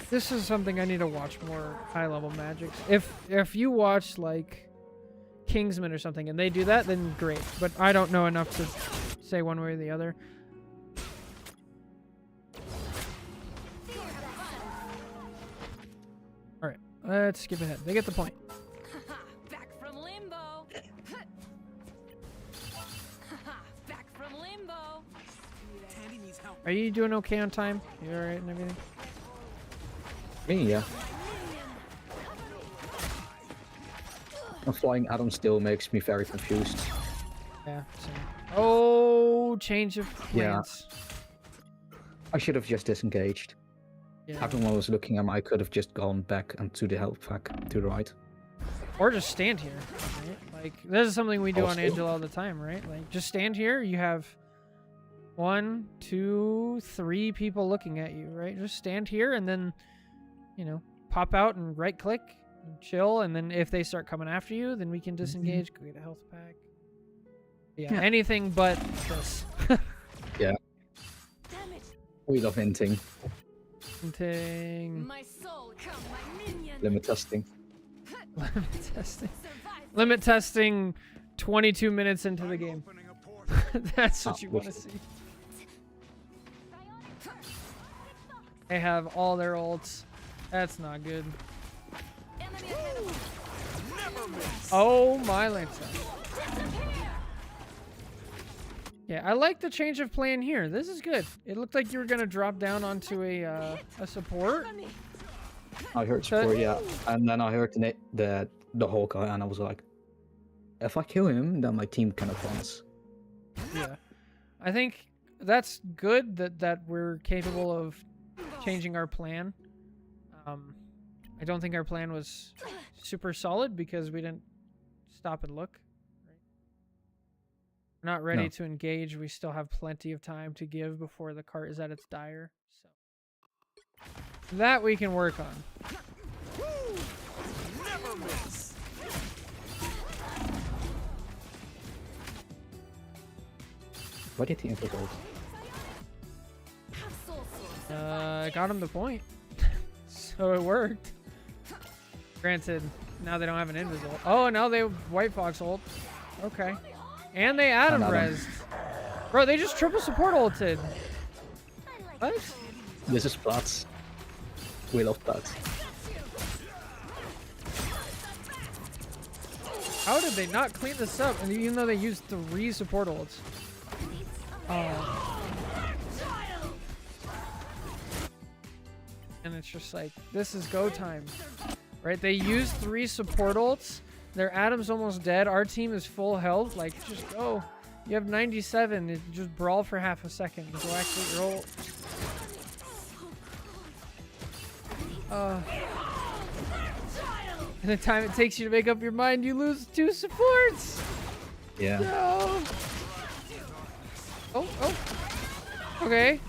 This is something I need to watch more high-level magics. If you watch like Kingsman or something and they do that, then great. But I don't know enough to say one way or the other. All right, let's skip ahead. They get the point. Back from limbo. Back from limbo. Tandy needs help. Are you doing okay on time? You all right and everything? Me, yeah. And flying Adam still makes me very confused. Yeah. Same. Oh, change of plans. I should have just disengaged. Yeah. Everyone was looking at me, I could have just gone back and to the health pack to the right. Or just stand here. Right? Like, this is something we do on Also- Angela all the time, right? Like, just stand here. You have 1, 2, 3 people looking at you, right? Just stand here and then, you know, pop out and right click and chill. And then if they start coming after you, then we can disengage, go get a health pack. Yeah, Yeah. anything but this. Yeah. Damn it. We love hinting, Hinting. My soul, come, my minion. limit testing. Limit testing. Survive. Limit testing 22 minutes into the game. Opening a portal. That's what Ah, you want to wicked. see. They have all their ults. That's not good. Enemy ahead of us. Never miss. Oh my Lancer. Yeah, I like the change of plan here. This is good. It looked like you were gonna drop down onto a support. Run me. I heard support, yeah. And then I heard the Hawkeye and I was like, if I kill him, then my team can advance. Yeah, I think that's good that we're capable of changing our plan. I don't think our plan was super solid because we didn't stop and look. Right? We're not ready No. to engage. We still have plenty of time to give before the cart is at its dire. So that we can work on. Never miss. Why did he infiltrate? Have soul sword. I got him the point. So it worked. Granted, now they don't have an invisible. Oh, now they have White Fox ult. Okay. And they Adam Adam. res. Bro, they just triple support ulted. What? This is Platz. We love Platz. How did they not clean this up? And even though they used 3 support ults. Oh. And it's just like, this is go time. Right? They used 3 support ults. Their Adam's almost dead. Our team is full health. Like, just go. You have 97. Just brawl for half a second. Go activate your ult. And the time it takes you to make up your mind, you lose 2 supports. Yeah. No. Oh, oh. Okay.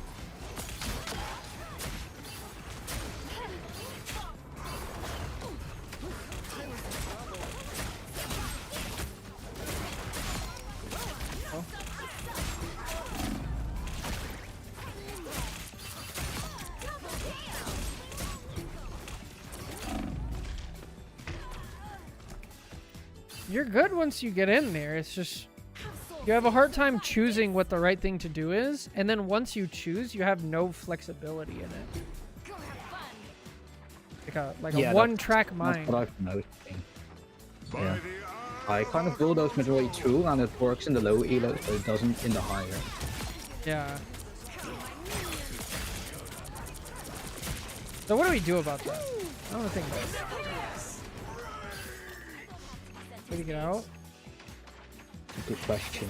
you're good once you get in there. It's just you have a hard time choosing what the right thing to do is, and then once you choose, you have no flexibility in it. Go have fun. Like Yeah, a one-track That's mind. what I've noticed. Yeah. I kind of bulldoze my way through, and it works in the low elo, but it doesn't in the higher. Yeah. So what do we do about that? I don't think about it. Did he get out? Good question.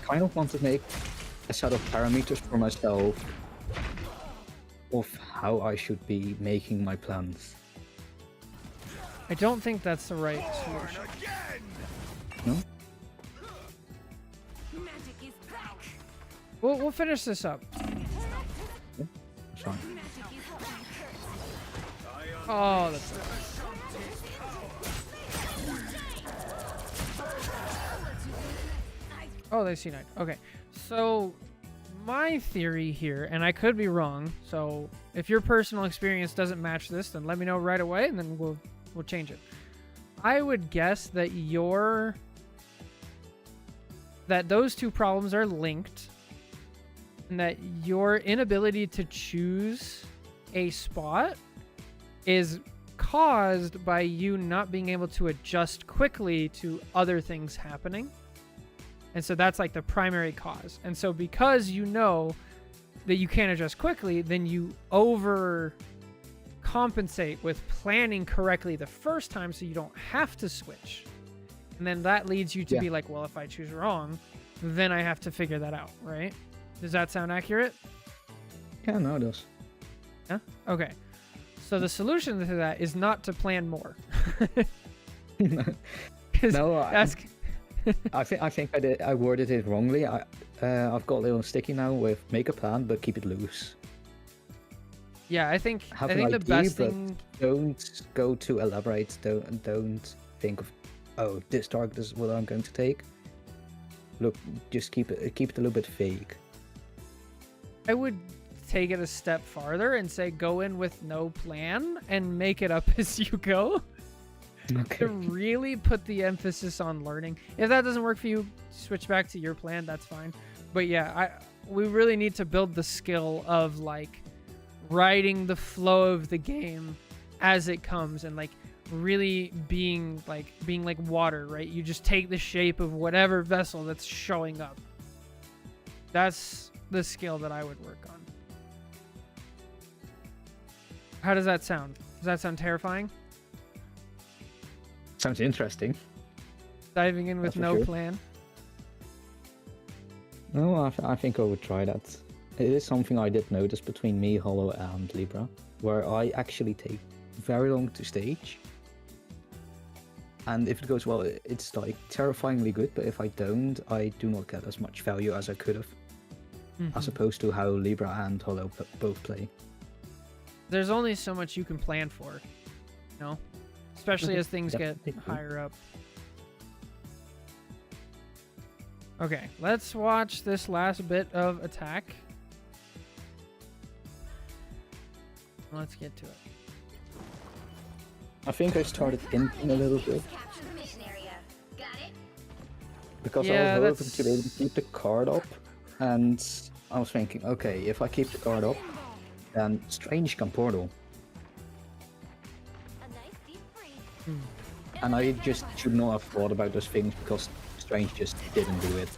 Kind of want to make a set of parameters for myself of how I should be making my plans. I don't think that's the right solution. No? Magic is back. We'll finish this up. It's fine. Magic is back. Oh, that's Oh, they see 9. Okay. So my theory here, and I could be wrong, so if your personal experience doesn't match this, then let me know right away and then we'll change it. I would guess that those two problems are linked, and that your inability to choose a spot is caused by you not being able to adjust quickly to other things happening. And so that's like the primary cause. And so because you know that you can't adjust quickly, then you overcompensate with planning correctly the first time so you don't have to switch. And then that leads you to be like, well, if I choose wrong, then I have to figure that out, right? Does that sound accurate? Yeah, no, it does. Yeah? Okay. So the solution to that is not to plan more. No, that's... I think I worded it wrongly. I've got a little sticky now with make a plan but keep it loose. Yeah, I think Have the an idea, best but thing. don't go to elaborate. Don't think of, oh, this target is what I'm going to take. Look, just keep it a little bit vague. I would take it a step farther and say go in with no plan and make it up as you go. Okay. To really put the emphasis on learning. If that doesn't work for you, switch back to your plan. That's fine. But yeah, we really need to build the skill of like riding the flow of the game as it comes, and like really being like water, right? You just take the shape of whatever vessel that's showing up. That's the skill that I would work on. How does that sound? Does that sound terrifying? Sounds interesting. Diving in with That's for no sure. plan. No, I think I would try that. It is something I did notice between me, Hollow, and Libra, where I actually take very long to stage. And if it goes well, it's like terrifyingly good, but if I don't, I do not get as much value as I could have, as opposed to how Libra and Hollow both play. There's only so much you can plan for, you know? Especially as things get Definitely. higher up. Okay, let's watch this last bit of attack. Let's get to it. I think I started hinting a little bit, Capture the mission area. Got it? because Yeah, I was hoping that's- to be able to keep the card up, and I was thinking, okay, if I keep the card up, then Strange can portal. A nice deep breath. And I just should not have thought about those things because Strange just didn't do it.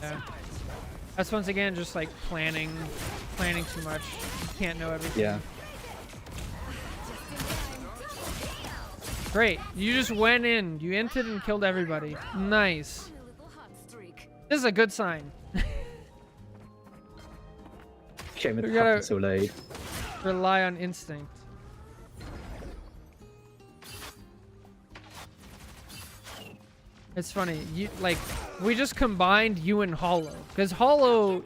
Yeah. That's once again just like planning too much. You can't know everything. Yeah. Great. You just went in. You entered and killed everybody. Nice. A little hot streak. This is a good sign. Shame it We gotta- happened so late. Rely on instinct. It's funny. We just combined you and Hollow, because Hollow,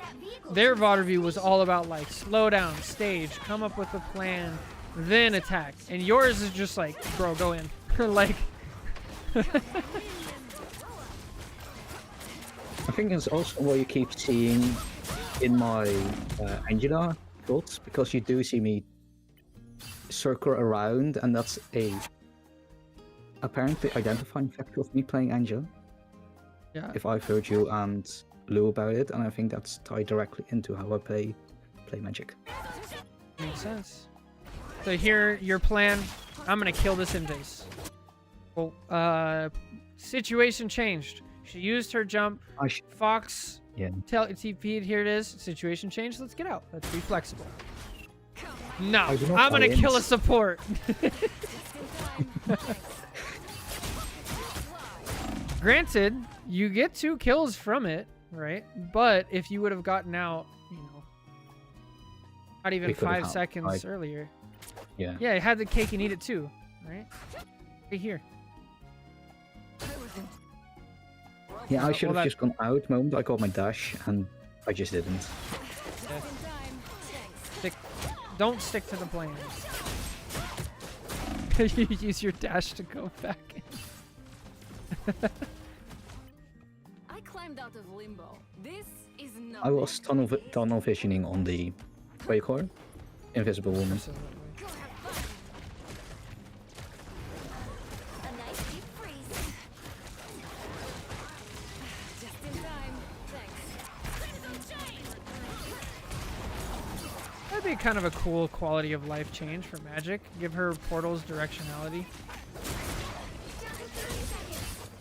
their Vader view was all about like slow down, stage, come up with a plan, then attack. And yours is just like, bro, go in. Like, I think it's also why you keep seeing in my Angela builds, because you do see me circle around, and that's a apparently identifying factor of me playing Angela. Yeah. If I've heard you and Lou about it, and I think that's tied directly into how I play Magic. Makes sense. So here, your plan. I'm gonna kill this invase. Well, situation changed. She used her jump. Fox. Yeah. TP'd. Here it is. Situation changed. Let's get out. Let's be flexible. No, I do not I'm gonna buy kill a in. support. Granted, you get 2 kills from it, right? But if you would have gotten out, you know, not even We could have 5 had, seconds like- earlier. Yeah. Yeah, it had the cake and eat it too, right? Right here. Yeah, I Well, should have that- just gone out moment. I got my dash, and I just didn't. Don't stick to the plan. You use your dash to go back in. I climbed out of limbo. This is not. I was tunnel visioning on the what you call it? Invisible Woman. Absolutely. A nice deep freeze. Just in time. Thanks. That'd be kind of a cool quality of life change for Magic. Give her portals directionality.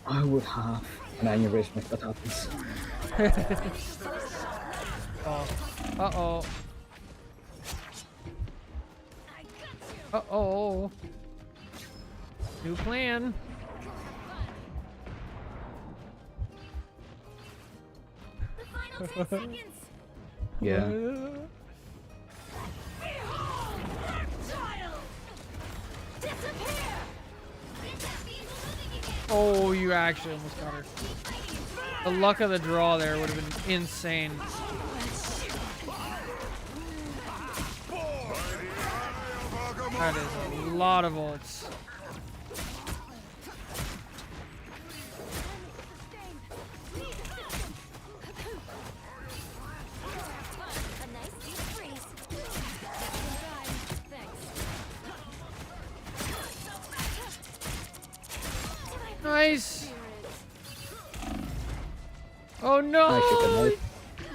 I would have an aneurysm if that happens. Uh-oh. Uh-oh. New plan. The final 10 seconds. Yeah. Oh, you actually almost got her. The luck of the draw there would have been insane. That is a lot of ults. A nice deep freeze. Nice. Oh no. I should have known.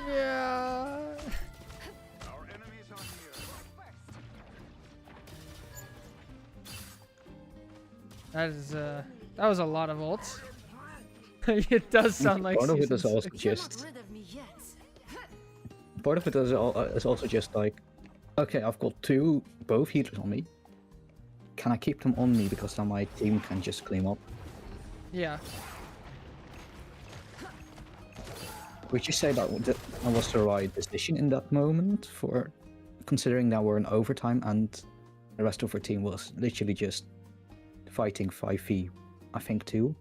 Yeah. Our enemies on here. That was a lot of ults. It does sound like Part of it season is also six. just Rid of me yet. part of it is also just like, okay, I've got both healers on me. Can I keep them on me because then my team can just clean up? Yeah. Would you say that was the right decision in that moment, for considering that we're in overtime and the rest of our team was literally just fighting 5v, I think, too?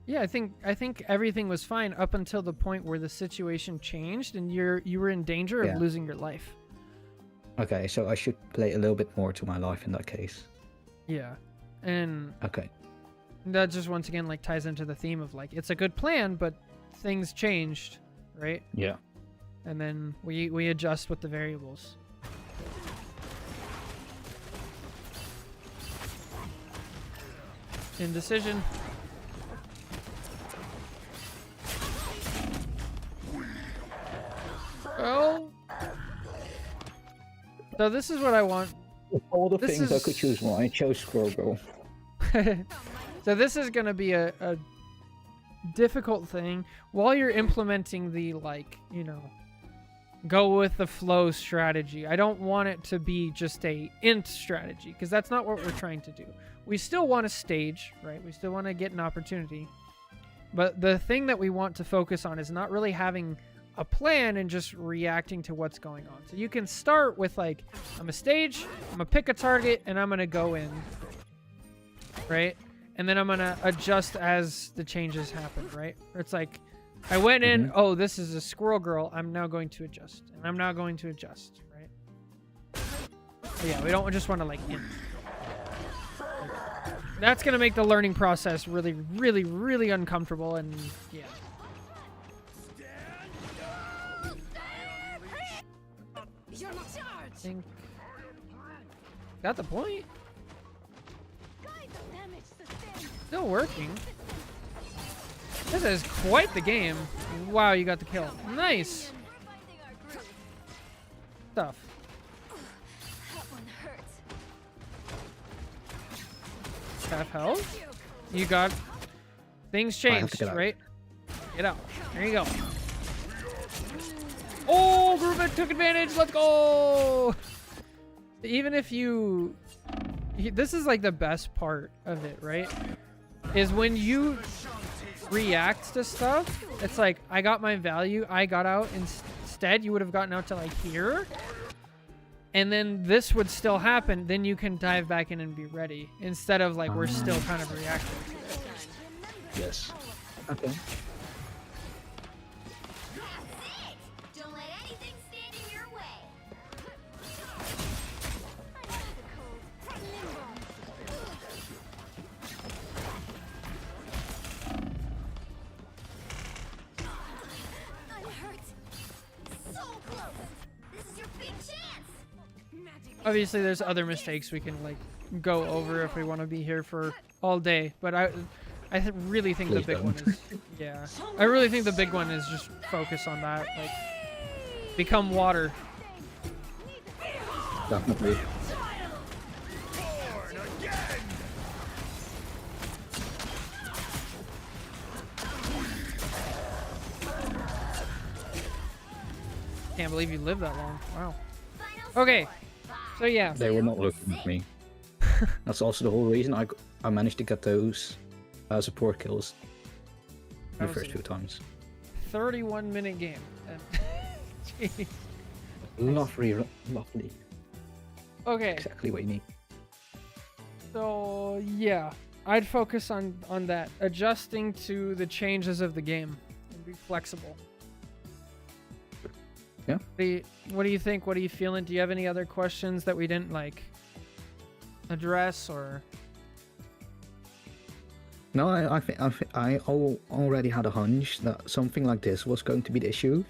Yeah, I think everything was fine up until the point where the situation changed and you were in danger of Yeah. losing your life. Okay, so I should play a little bit more to my life in that case. Yeah. And Okay. that just once again like ties into the theme of like it's a good plan, but things changed, right? Yeah. And then we adjust with the variables. Indecision. Well, so this is what I want. Of all the This things I could is- choose one, I chose Squirrel Girl. So this is going to be a difficult thing while you're implementing the, like, you know, go with the flow strategy. I don't want it to be just a int strategy because that's not what we're trying to do. We still want to stage, right? We still want to get an opportunity. But the thing that we want to focus on is not really having a plan and just reacting to what's going on. So you can start with like, I'm a stage, I'm gonna pick a target, and I'm gonna go in, right? And then I'm gonna adjust as the changes happen, right? It's like, I went in, oh, this is a squirrel girl, I'm now going to adjust, and I'm now going to adjust, right? But yeah, we don't just want to like int. That's gonna make the learning process really, really, really uncomfortable, and yeah. think got the point. Damage sustained. Still working. This is quite the game. Wow, you got the kill. Nice stuff. That one hurts. Half health. You got things I have to changed, get out. right? Get out. There you go. Oh, Groovit took advantage. Let's go. Even if this is like the best part of it, right? Is when you react to stuff, it's like, I got my value, I got out. Instead, you would have gotten out to like here. And then this would still happen. Then you can dive back in and be ready. Instead of like, we're still kind of reacting to it. Yes. Okay. That's it! Don't let anything stand in your way. That hurts. So close. This is your big chance. Obviously, there's other mistakes we can like go over if we want to be here for all day. But really think the Please big one don't. is, yeah. I really think the big one is just focus on that. Like, become water. Definitely. Born again! Can't believe you lived that long. Wow. Okay. So yeah. They were not looking at me. That's also the whole reason I managed to get those support kills the That was first a- few times. 31-minute game. Jeez. Lovely, lovely. Okay. Exactly what you need. So yeah, I'd focus on that, adjusting to the changes of the game, and be flexible. Yeah. What do you think? What are you feeling? Do you have any other questions that we didn't like address or? No, I think I already had a hunch that something like this was going to be the issue.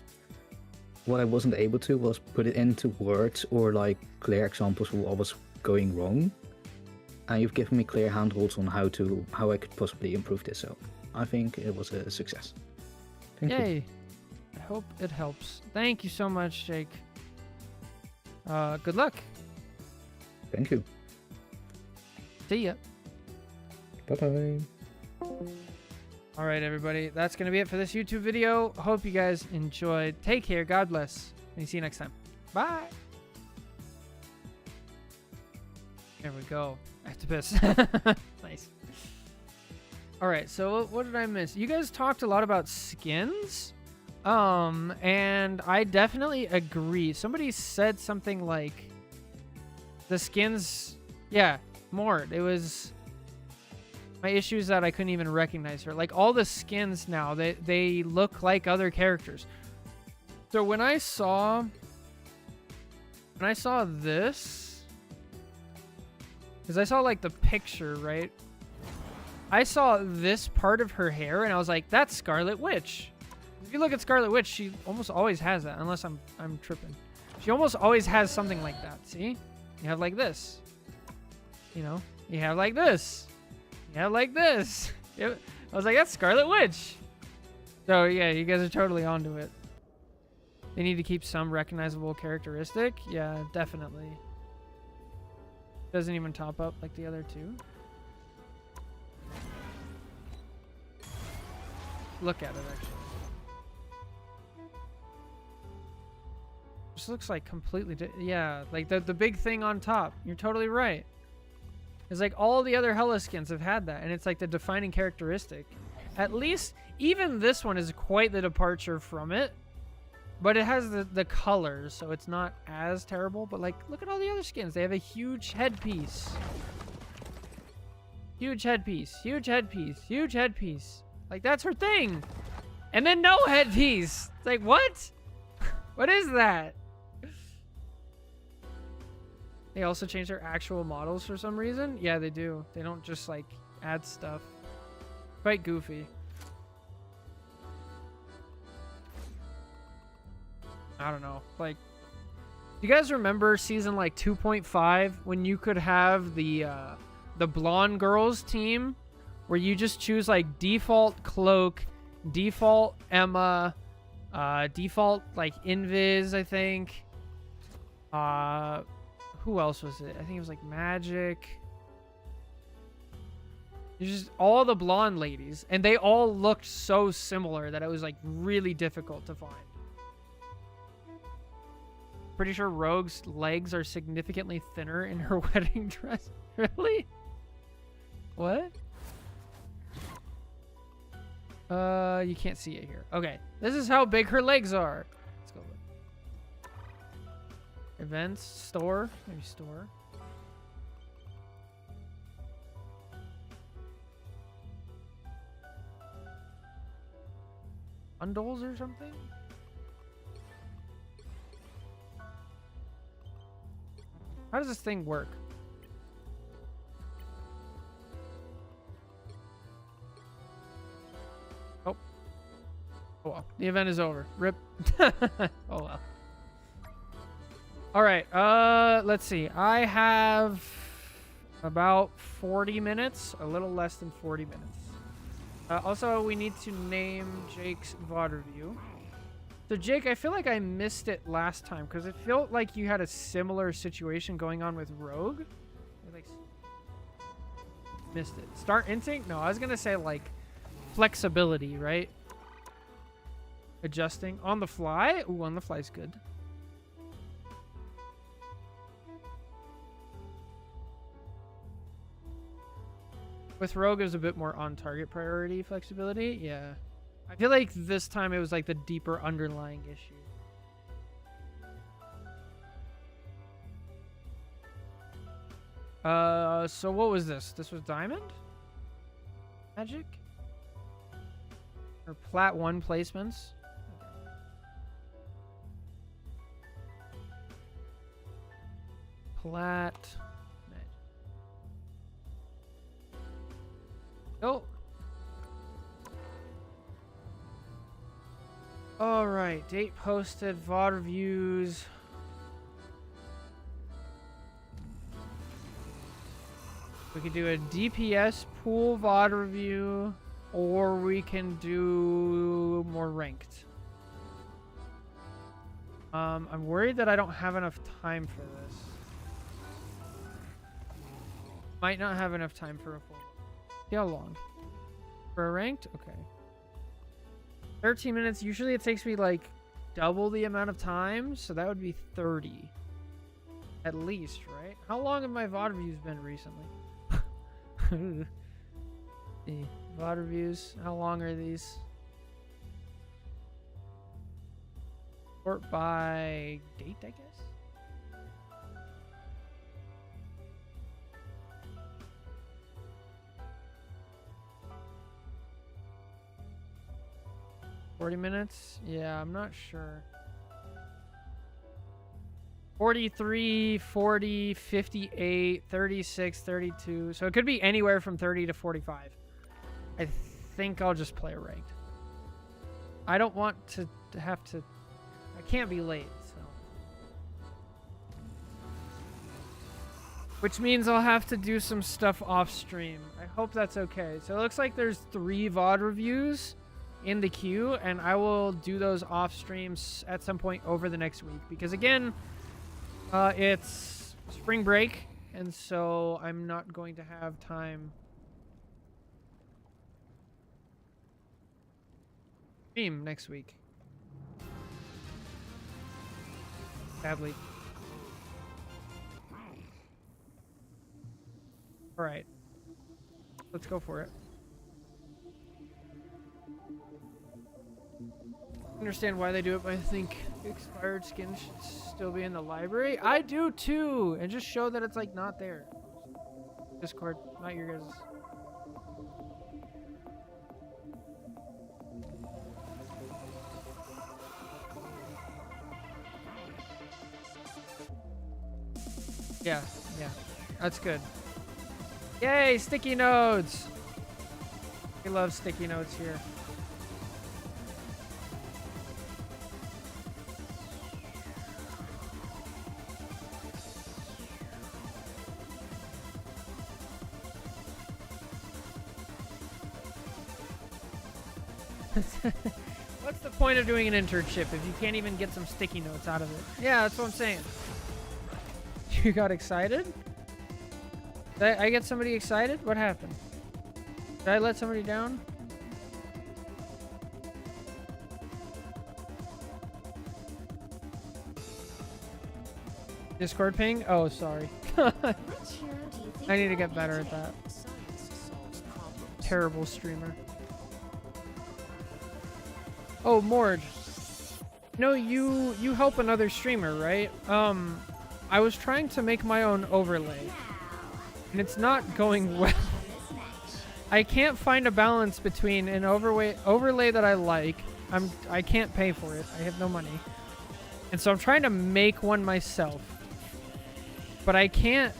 What I wasn't able to was put it into words or like clear examples of what was going wrong. And you've given me clear handholds on how I could possibly improve this. So I think it was a success. Thank you. Yay! I hope it helps. Thank you so much, Jake. Good luck. Thank you. See ya. Bye bye. All right, everybody. That's going to be it for this YouTube video. Hope you guys enjoyed. Take care. God bless. And see you next time. Bye. There we go. I have to piss. Nice. All right. So what did I miss? You guys talked a lot about skins. And I definitely agree. Somebody said something like the skins. Yeah, more. It was... My issue is that I couldn't even recognize her. Like, all the skins now, they look like other characters. So when I saw this, because I saw like the picture, right? I saw this part of her hair and I was like, that's Scarlet Witch. If you look at Scarlet Witch, she almost always has that, unless I'm tripping. She almost always has something like that. See? You have like this. You know? You have like this. You have like this. Yep. I was like, that's Scarlet Witch. So yeah, you guys are totally onto it. They need to keep some recognizable characteristic. Yeah, definitely. Doesn't even top up like the other two. Look at it, actually. Just looks like completely yeah, like the big thing on top. You're totally right. It's like all the other Hela skins have had that, and it's like the defining characteristic. At least, even this one is quite the departure from it. But it has the colors, so it's not as terrible. But like, look at all the other skins. They have a huge headpiece. Huge headpiece. Huge headpiece. Huge headpiece. Like, that's her thing. And then no headpiece. It's like, what? What is that? They also change their actual models for some reason. Yeah, they do. They don't just like add stuff. Quite goofy. I don't know. Like, you guys remember season like 2.5 when you could have the blonde girls team where you just choose like default Cloak, default Emma, default like Invis, I think. Who else was it? I think it was like Magic. It's just all the blonde ladies, and they all looked so similar that it was like really difficult to find. Pretty sure Rogue's legs are significantly thinner in her wedding dress. Really? What? You can't see it here. Okay, this is how big her legs are. Let's go look. Events, store, maybe store. Bundles or something? How does this thing work? Oh. Oh well. The event is over. Rip. Oh well. Alright, let's see. I have about 40 minutes. A little less than 40 minutes. Also, we need to name Jake's VOD review. So, Jake, I feel like I missed it last time because it felt like you had a similar situation going on with Rogue. I like missed it. Start instinct? No, I was going to say, like, flexibility, right? Adjusting. On the fly? Ooh, on the fly's good. With Rogue, it was a bit more on-target priority flexibility. Yeah. I feel like this time it was like the deeper underlying issue. So what was this? This was Diamond? Magic? Or Plat 1 placements? Plat... Oh. Alright, date posted, VOD reviews. We could do a DPS pool VOD review, or we can do more ranked. I'm worried that I don't have enough time for this. Might not have enough time for a full. See how long? For a ranked? Okay. 13 minutes. Usually it takes me like double the amount of time, so that would be 30. At least, right? How long have my VOD reviews been recently? The VOD reviews. How long are these? Sort by date, I guess? $40 minutes? Yeah, I'm not sure. 43, 40, 58, 36, 32. So it could be anywhere from 30 to 45. I think I'll just play ranked. I don't want to have to... I can't be late, so... Which means I'll have to do some stuff off stream. I hope that's okay. So it looks like there's 3 VOD reviews in the queue, and I will do those off streams at some point over the next week. Because again... it's spring break, and so I'm not going to have time. Stream next week. Sadly. Alright. Let's go for it. I understand why they do it, but I think expired skins should still be in the library. I do too, and just show that it's like not there. Discord, not your guys'. Yeah, that's good. Yay, sticky nodes! We love sticky notes here. What's the point of doing an internship if you can't even get some sticky notes out of it? Yeah, that's what I'm saying. You got excited? Did I get somebody excited? What happened? Did I let somebody down? Discord ping? Oh, sorry. Which hero do you think I need you to are get better at pitching? that. Science solves problems. Terrible streamer. Oh, Mord. No, you help another streamer, right? I was trying to make my own overlay, and it's not going well. This match. I can't find a balance between an overlay that I like. I can't pay for it. I have no money. And so I'm trying to make one myself. But I can't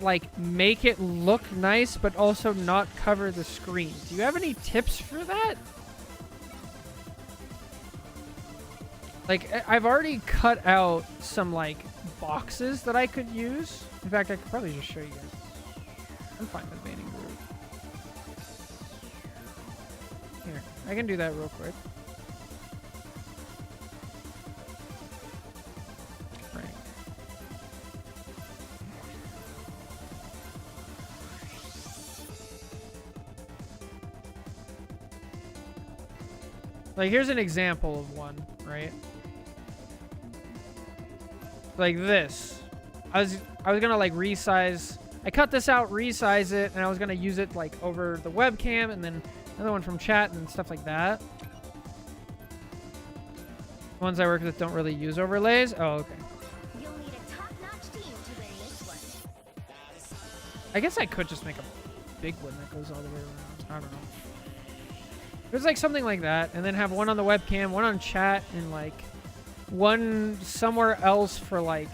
like make it look nice but also not cover the screen. Do you have any tips for that? Like I've already cut out some like boxes that I could use. In fact, I could probably just show you guys. I'm fine with banning group. Here, I can do that real quick. Right. Like here's an example of one, right? Like this. I was gonna like resize. I cut this out, resize it, and I was gonna use it like over the webcam, and then another one from chat and stuff like that. The ones I work with don't really use overlays. Oh, okay. You'll need a top-notch team to win this one. I guess I could just make a big one that goes all the way around. I don't know. It was like something like that, and then have one on the webcam, one on chat, and like one somewhere else for like,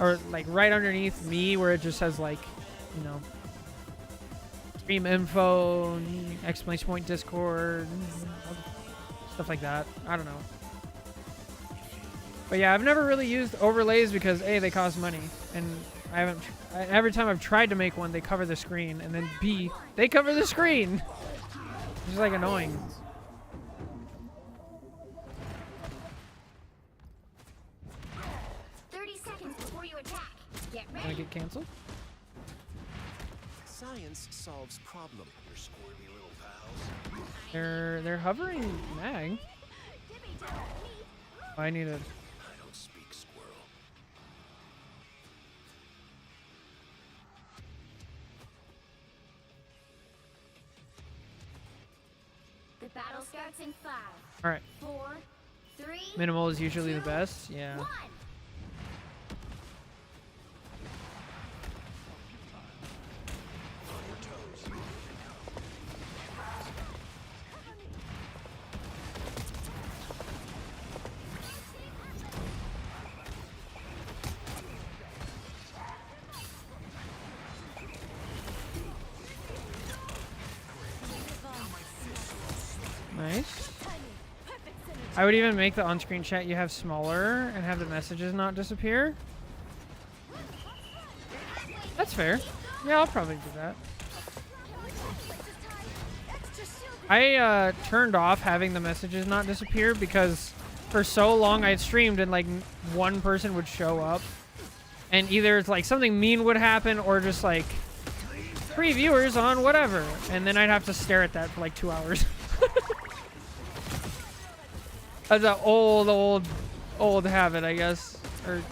or like right underneath me where it just has like, you know, stream info, exclamation point Discord, stuff like that. I don't know. But yeah, I've never really used overlays because A, they cost money, and I haven't. Every time I've tried to make one, they cover the screen, and then B, they cover the screen. It's just like annoying. Get Gonna ready. get canceled. Science solves problems. Your squirmy little pals. They're hovering mag. I need a. I don't speak squirrel. The battle starts in 5, All right. 4, 3, Minimal is usually the best. Yeah. 1. Nice. I would even make the on-screen chat you have smaller and have the messages not disappear. That's fair. Yeah, I'll probably do that. I turned off having the messages not disappear because for so long I had streamed and like one person would show up and either it's like something mean would happen or just like 3 viewers on whatever, and then I'd have to stare at that for like 2 hours. That's an old habit, I guess, or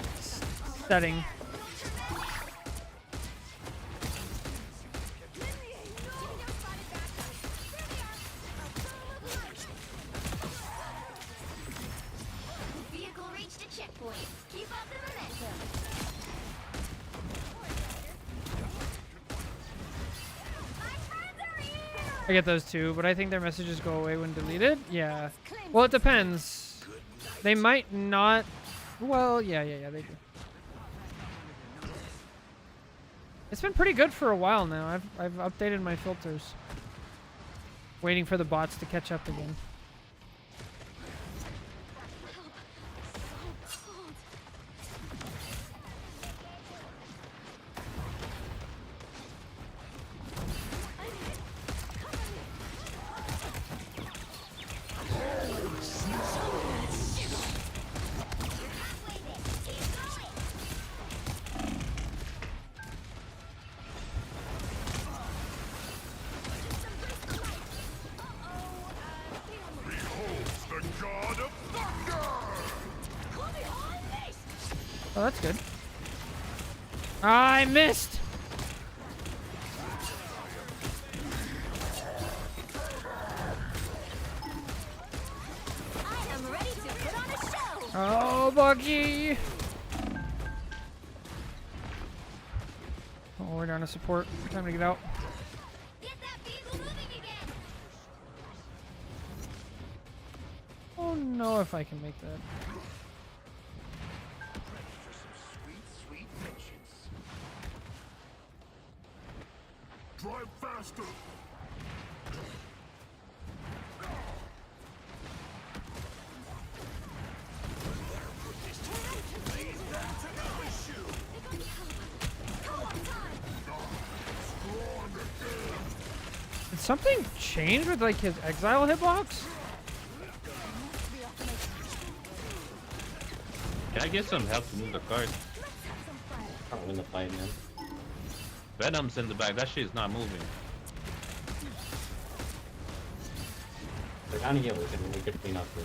setting. Vehicle reached a checkpoint. Keep up the momentum. My friends are here. I get those too, but I think their messages go away when deleted. Yeah. Well, it depends. They might not. Well, yeah, they do. It's been pretty good for a while now. I've updated my filters. Waiting for the bots to catch up again. Oh, that's good. I missed. I am ready to put on a show. Oh, Bucky. Oh, we're down to support. Time to get out. Get that vehicle moving again. Oh no, if I can make that. Sweet patience. Drive faster. Did something change with like his exile hitbox? Can I get some help to move the cart? Can't win the fight, man. Venom's in the back. That shit is not moving. They're gonna get we could clean up here.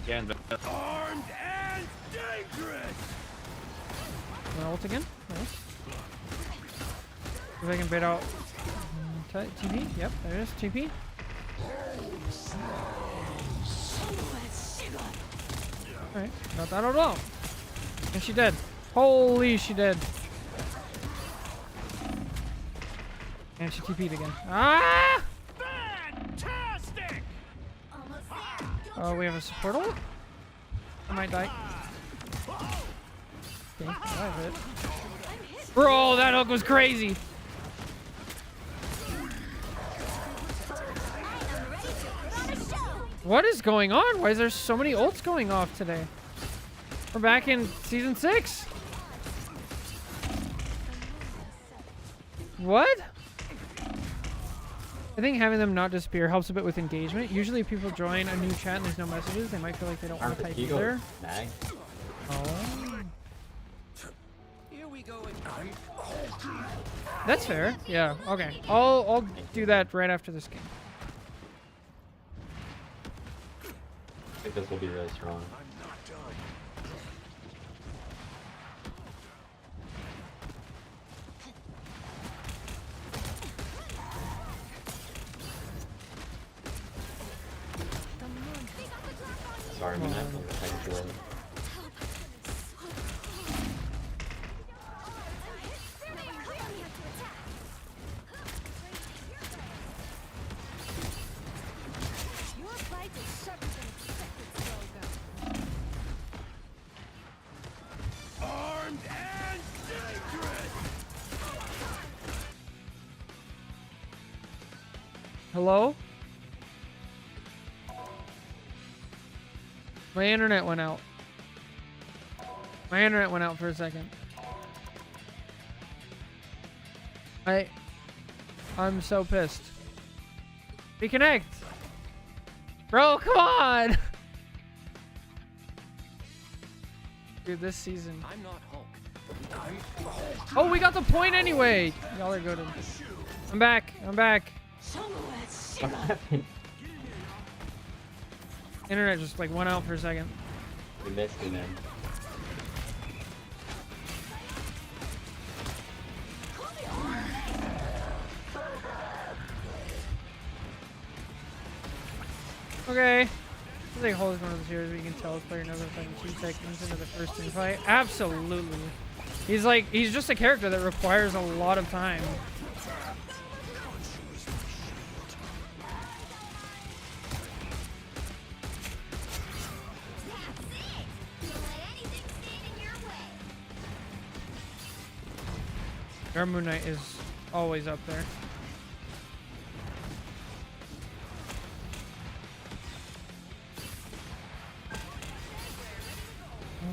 Yeah, and Armed and dangerous. Wanna ult again? Nice. If I can bait out TP. Yep, there it is. TP. Alright, not that at all. And she dead. Holy, she dead. And she TP'd again. Ah! Fantastic. Almost there. Oh, we have a support ult? I might die. Okay, that hit. Bro, that hook was crazy. What is going on? Why is there so many ults going off today? We're back in season 6. What? I think having them not disappear helps a bit with engagement. Usually if people join a new chat and there's no messages, they might feel like they don't want to type either. Nag. Oh. Here we go again. That's fair. Yeah, okay. I'll do that right after this game. I think this will be really strong. I'm not done. Sorry, man. I'm trying to win. Your bite is sharper than expected, Slogan. Armed and dangerous. Hello? My internet went out. My internet went out for a second. I'm so pissed. Reconnect! Bro, come on! Dude, this season. I'm not Hulk. Oh, we got the point anyway! Y'all are good. I'm back. I'm back. What happened? Internet just like went out for a second. We missed you, man. Okay. I think Hulk is one of those heroes where you can tell his player knows if I'm 2 seconds into the first team fight. Absolutely. He's just a character that requires a lot of time. Our Moon Knight is always up there.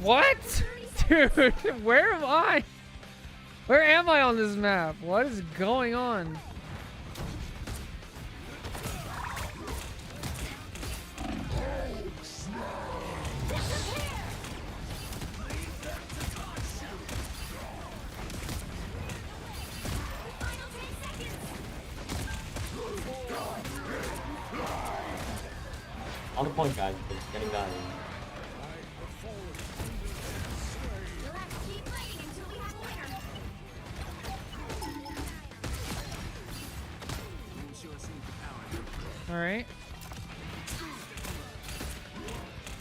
What? Dude, where am I? Where am I on this map? What is going on? On the point, guys. It's getting done. Let's keep fighting until we have a winner. All right.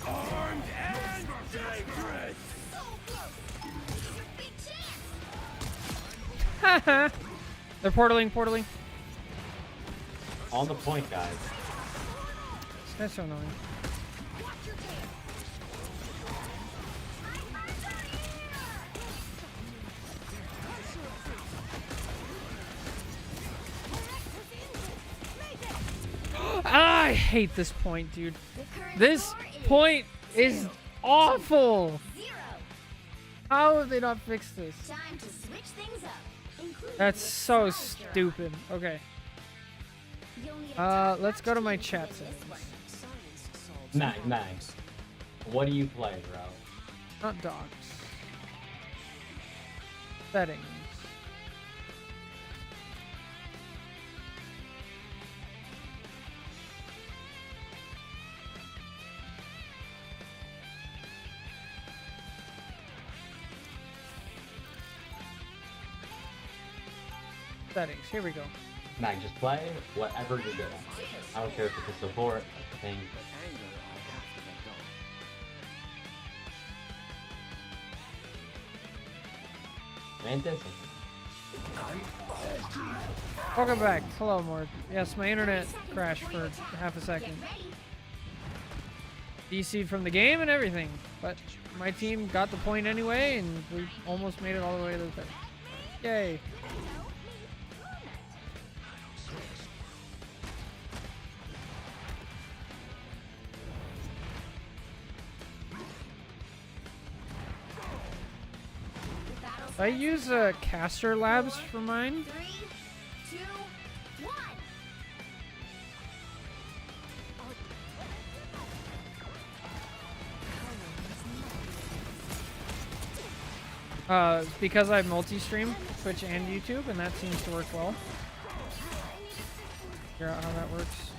Armed and dangerous. So close. Big chance. Haha. They're portaling. On the point, guys. This guy's so annoying. I hate this point, dude. The current This score is point is awful. 0. How have they not fixed this? Time to switch things up. including That's the so side drop. stupid. Okay. You'll need a top Let's go to notch my team chat for this settings. one. Max. What do you play, bro? Not dogs. Settings. Settings. Here we go. Max, just play whatever you're good at. I don't care if it's a support, a thing. Mantis? Welcome back. Hello, Mort. Yes, my internet crashed for half a second. DC'd from the game and everything, but my team got the point anyway, and we almost made it all the way to the third. Yay. I use Caster Labs for mine. 3, 2, 1. Because I multi-stream Twitch and YouTube, and that seems to work well. Figure out how that works.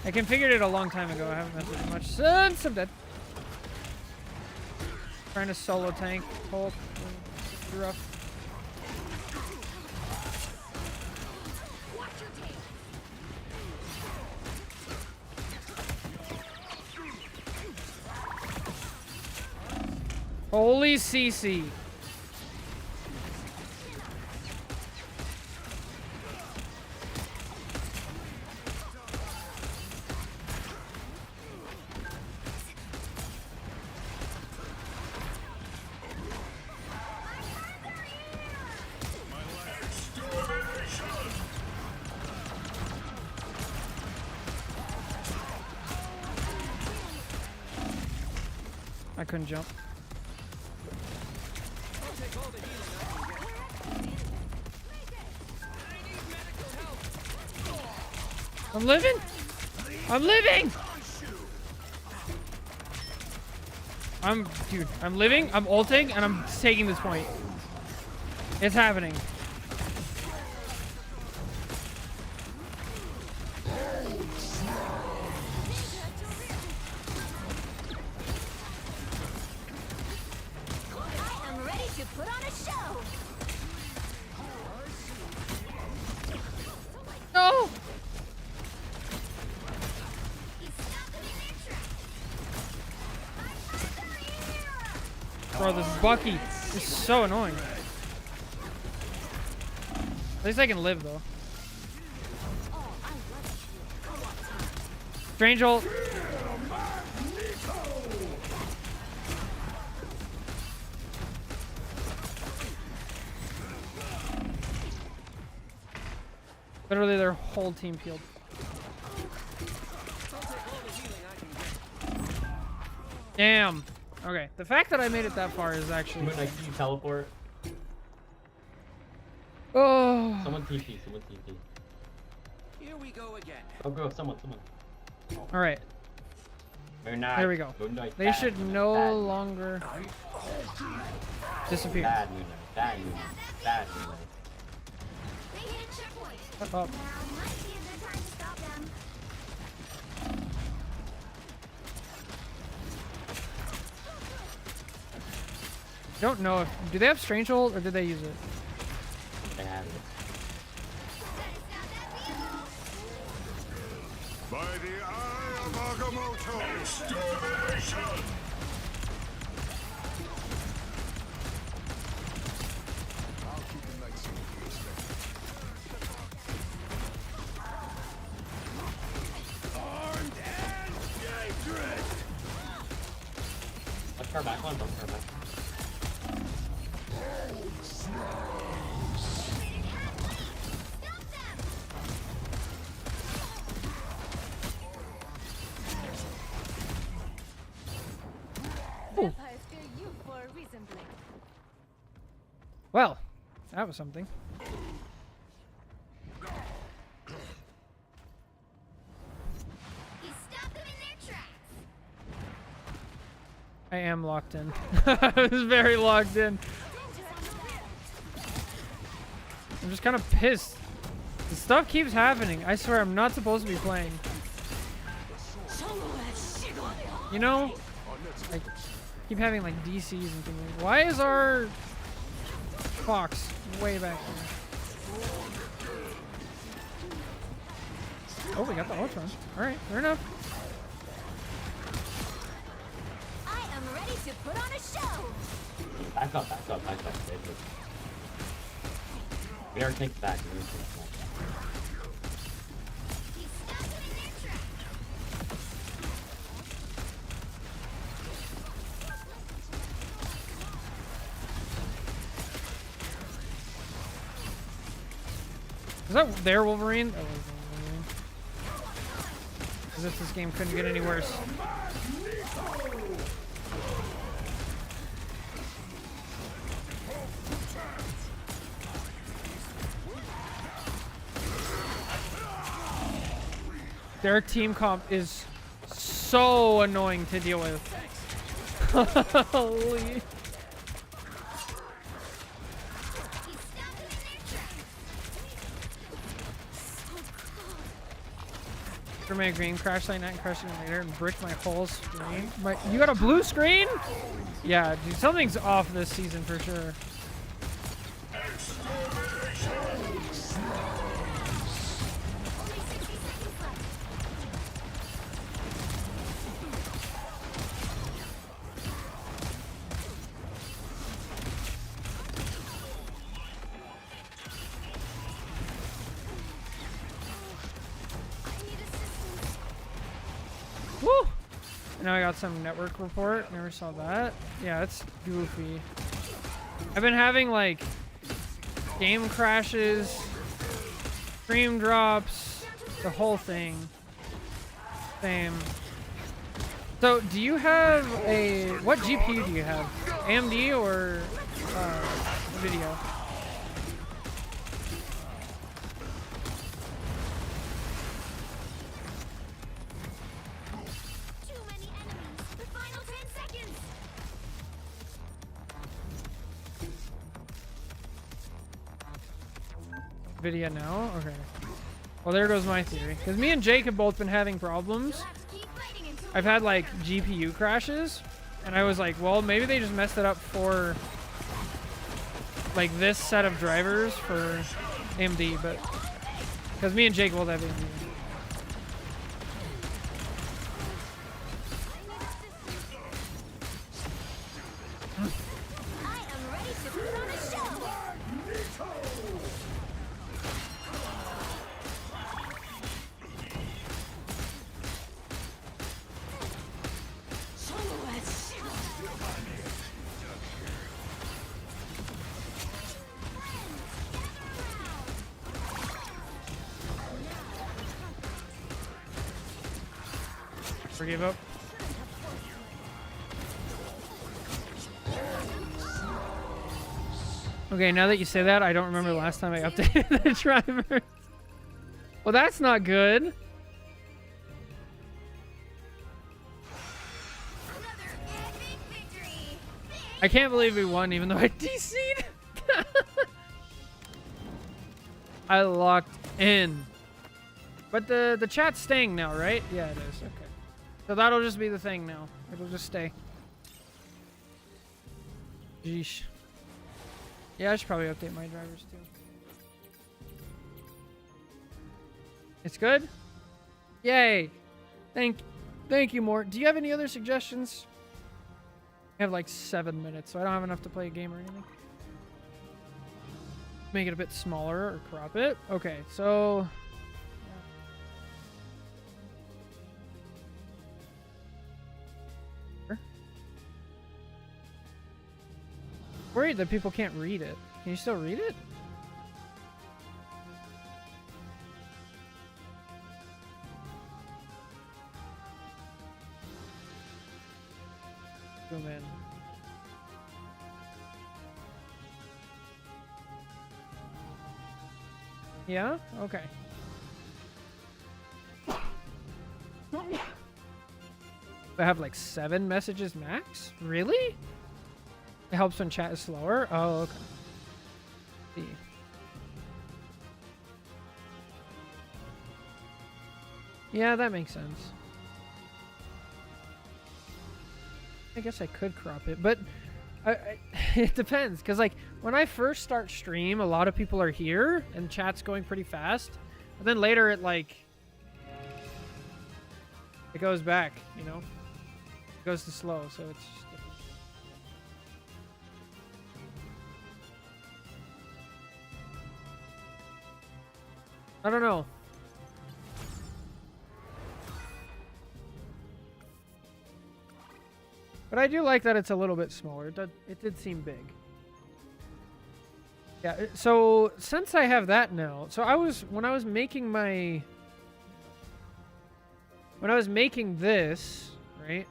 I configured it a long time ago. I haven't messed with it much since I'm dead. Trying to solo tank Hulk. It's rough. Holy CC. I couldn't jump. I'm living! I'm living! Dude, I'm living, I'm ulting, and I'm taking this point. It's happening. I am ready to put on a show. No! Bro, this Bucky is so annoying. At least I can live, though. Strange ult. Literally their whole team peeled. Damn. Okay, the fact that I made it that far is actually... Moon Knight, can you teleport? Oh. Someone TP, someone TP. Here we go again. Oh, go, someone. All right. Moon Knight. There we go. Moon Knight, They bad should Moon Knight, no bad Moon Knight. longer disappear. Bad Moon Knight, bad Moon Knight, bad Moon Knight. They hit a checkpoint. Up, up. Now might be a good time to stop them. Don't know if do they have Strangehold or did they use it? They have it. By the eye of Agamotto! Extermination! Armed and dangerous! Let's turn back one, let's turn back. Vampires fear you for a reason, Blake. Well, that was something. He stopped them in their tracks. I am locked in. I was very locked in. I'm just kind of pissed. The stuff keeps happening. I swear I'm not supposed to be playing. You know? I keep having like DCs and things. Why is our Fox way back there? Oh, we got the Ultron. Alright, fair enough. I am ready to put on a show. Back up, back up, back up. We are taking back. We are taking back. He stopped them in their tracks. Is that their Wolverine? That was Wolverine. As if this game couldn't get any worse. Their team comp is so annoying to deal with. Holy. He stopped them in their tracks. For my green crash like that and crushing it later and brick my whole screen. You got a blue screen? Yeah, dude, something's off this season for sure. Only 60 seconds left. I need assistance. Woo! Now I got some network report. Never saw that. Yeah, it's goofy. I've been having like game crashes, stream drops, the whole thing. Same. So, do you have a what GPU do you have? AMD or Nvidia? Too many enemies. The final 10 seconds. Nvidia now? Okay. Well, there goes my theory. Because me and Jake have both been having problems. You'll have to keep fighting until I've had like GPU crashes, and I was like, well, maybe they just messed it up for like this set of drivers for AMD, but because me and Jake both have AMD. I am ready to put on a show. Forgive up. Okay, now that you say that, I don't remember the last time I updated the driver. Well, that's not good. Another epic victory. I can't believe we won even though I DC'd. I locked in. But the chat's staying now, right? Yeah, it is. Okay. So that'll just be the thing now. It'll just stay. Yeesh. Yeah, I should probably update my drivers too. It's good? Yay! Thank you, Mort. Do you have any other suggestions? I have like 7 minutes, so I don't have enough to play a game or anything. Make it a bit smaller or crop it. Okay, so... Worried that people can't read it. Can you still read it? Zoom in. Yeah? Okay. I have like 7 messages max? Really? It helps when chat is slower? Oh, okay. See. Yeah, that makes sense. I guess I could crop it, but it depends. Because, like, when I first start stream, a lot of people are here, and chat's going pretty fast. But then later, it, like... It goes back, you know? It goes to slow, so it's just different. I don't know. But I do like that it's a little bit smaller. It did seem big. Yeah, so since I have that now, so when I was making this, right?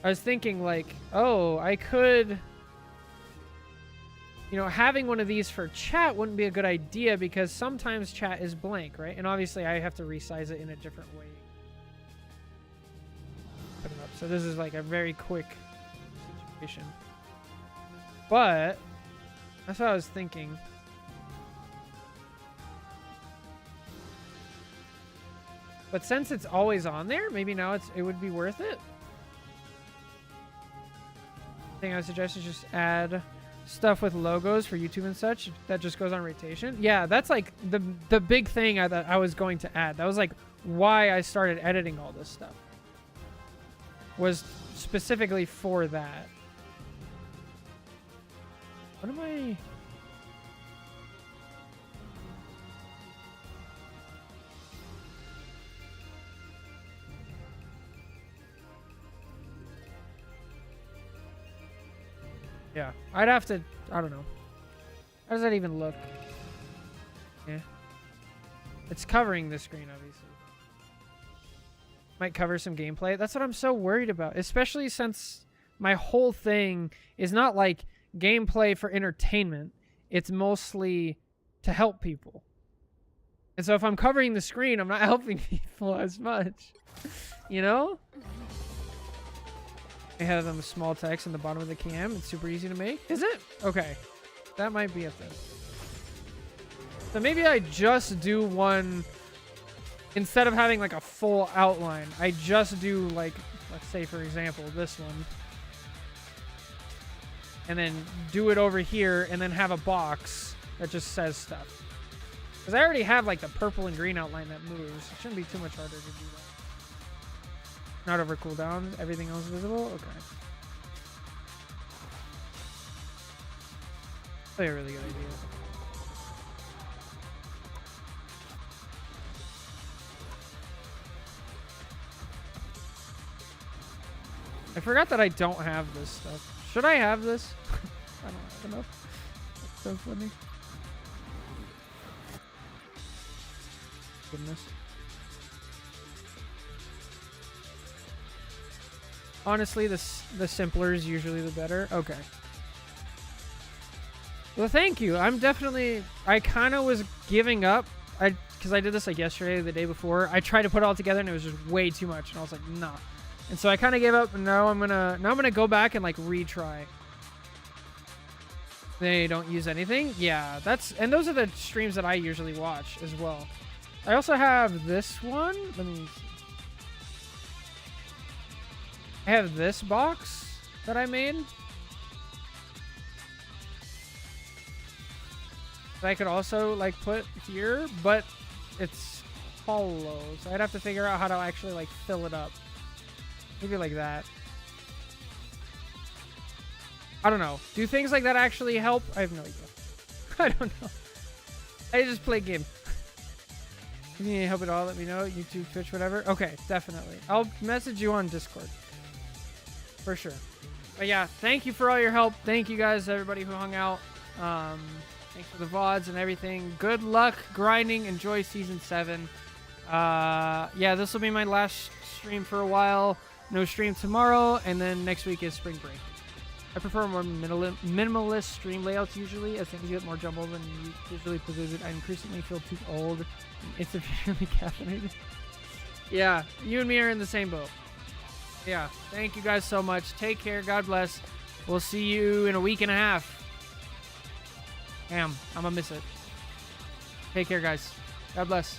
I was thinking like, oh, I could, you know, having one of these for chat wouldn't be a good idea because sometimes chat is blank, right? And obviously I have to resize it in a different way. Put it up. So this is like a very quick situation. But that's what I was thinking. But since it's always on there, maybe now it would be worth it. The thing I would suggest is just add stuff with logos for YouTube and such that just goes on rotation. Yeah, that's like the big thing that I was going to add. That was like why I started editing all this stuff. Was specifically for that. What am I... Yeah, I'd have to... I don't know. How does that even look? Yeah. It's covering the screen, obviously. Might cover some gameplay. That's what I'm so worried about, especially since my whole thing is not like gameplay for entertainment. It's mostly to help people. And so if I'm covering the screen, I'm not helping people as much. You know? I have them with small text in the bottom of the cam. It's super easy to make. Is it? Okay. That might be it then. So maybe I just do one... Instead of having like a full outline, I just do like, let's say for example, this one. And then do it over here and then have a box that just says stuff. Because I already have like the purple and green outline that moves. It shouldn't be too much harder to do that. Not over cooldown, everything else visible? Okay. Probably a really good idea. I forgot that I don't have this stuff. Should I have this? I don't have enough. That's so funny. Goodness. Honestly, the simpler is usually the better. Okay. Well, thank you. I'm definitely... I kind of was giving up. Because I did this like yesterday or the day before. I tried to put it all together and it was just way too much. And I was like, nah. And so I kind of gave up, and now I'm gonna go back and like retry. They don't use anything. Yeah, and those are the streams that I usually watch as well. I also have this one. Let me see. I have this box that I made. that I could also like put here, but it's hollow, so I'd have to figure out how to actually like fill it up. Maybe like that. I don't know. Do things like that actually help? I have no idea. I don't know. I just play game. If you need help at all, let me know. YouTube, Twitch, whatever. Okay, definitely. I'll message you on Discord. For sure. But yeah, thank you for all your help. Thank you guys, everybody who hung out. Thanks for the VODs and everything. Good luck grinding. Enjoy Season 7. Yeah, this will be my last stream for a while. No stream tomorrow, and then next week is spring break. I prefer more minimalist stream layouts usually, as things get more jumbled and visually polluted. I increasingly feel too old and insufficiently caffeinated. Yeah, you and me are in the same boat. Yeah, thank you guys so much. Take care. God bless. We'll see you in a week and a half. Damn, I'm gonna miss it. Take care, guys. God bless.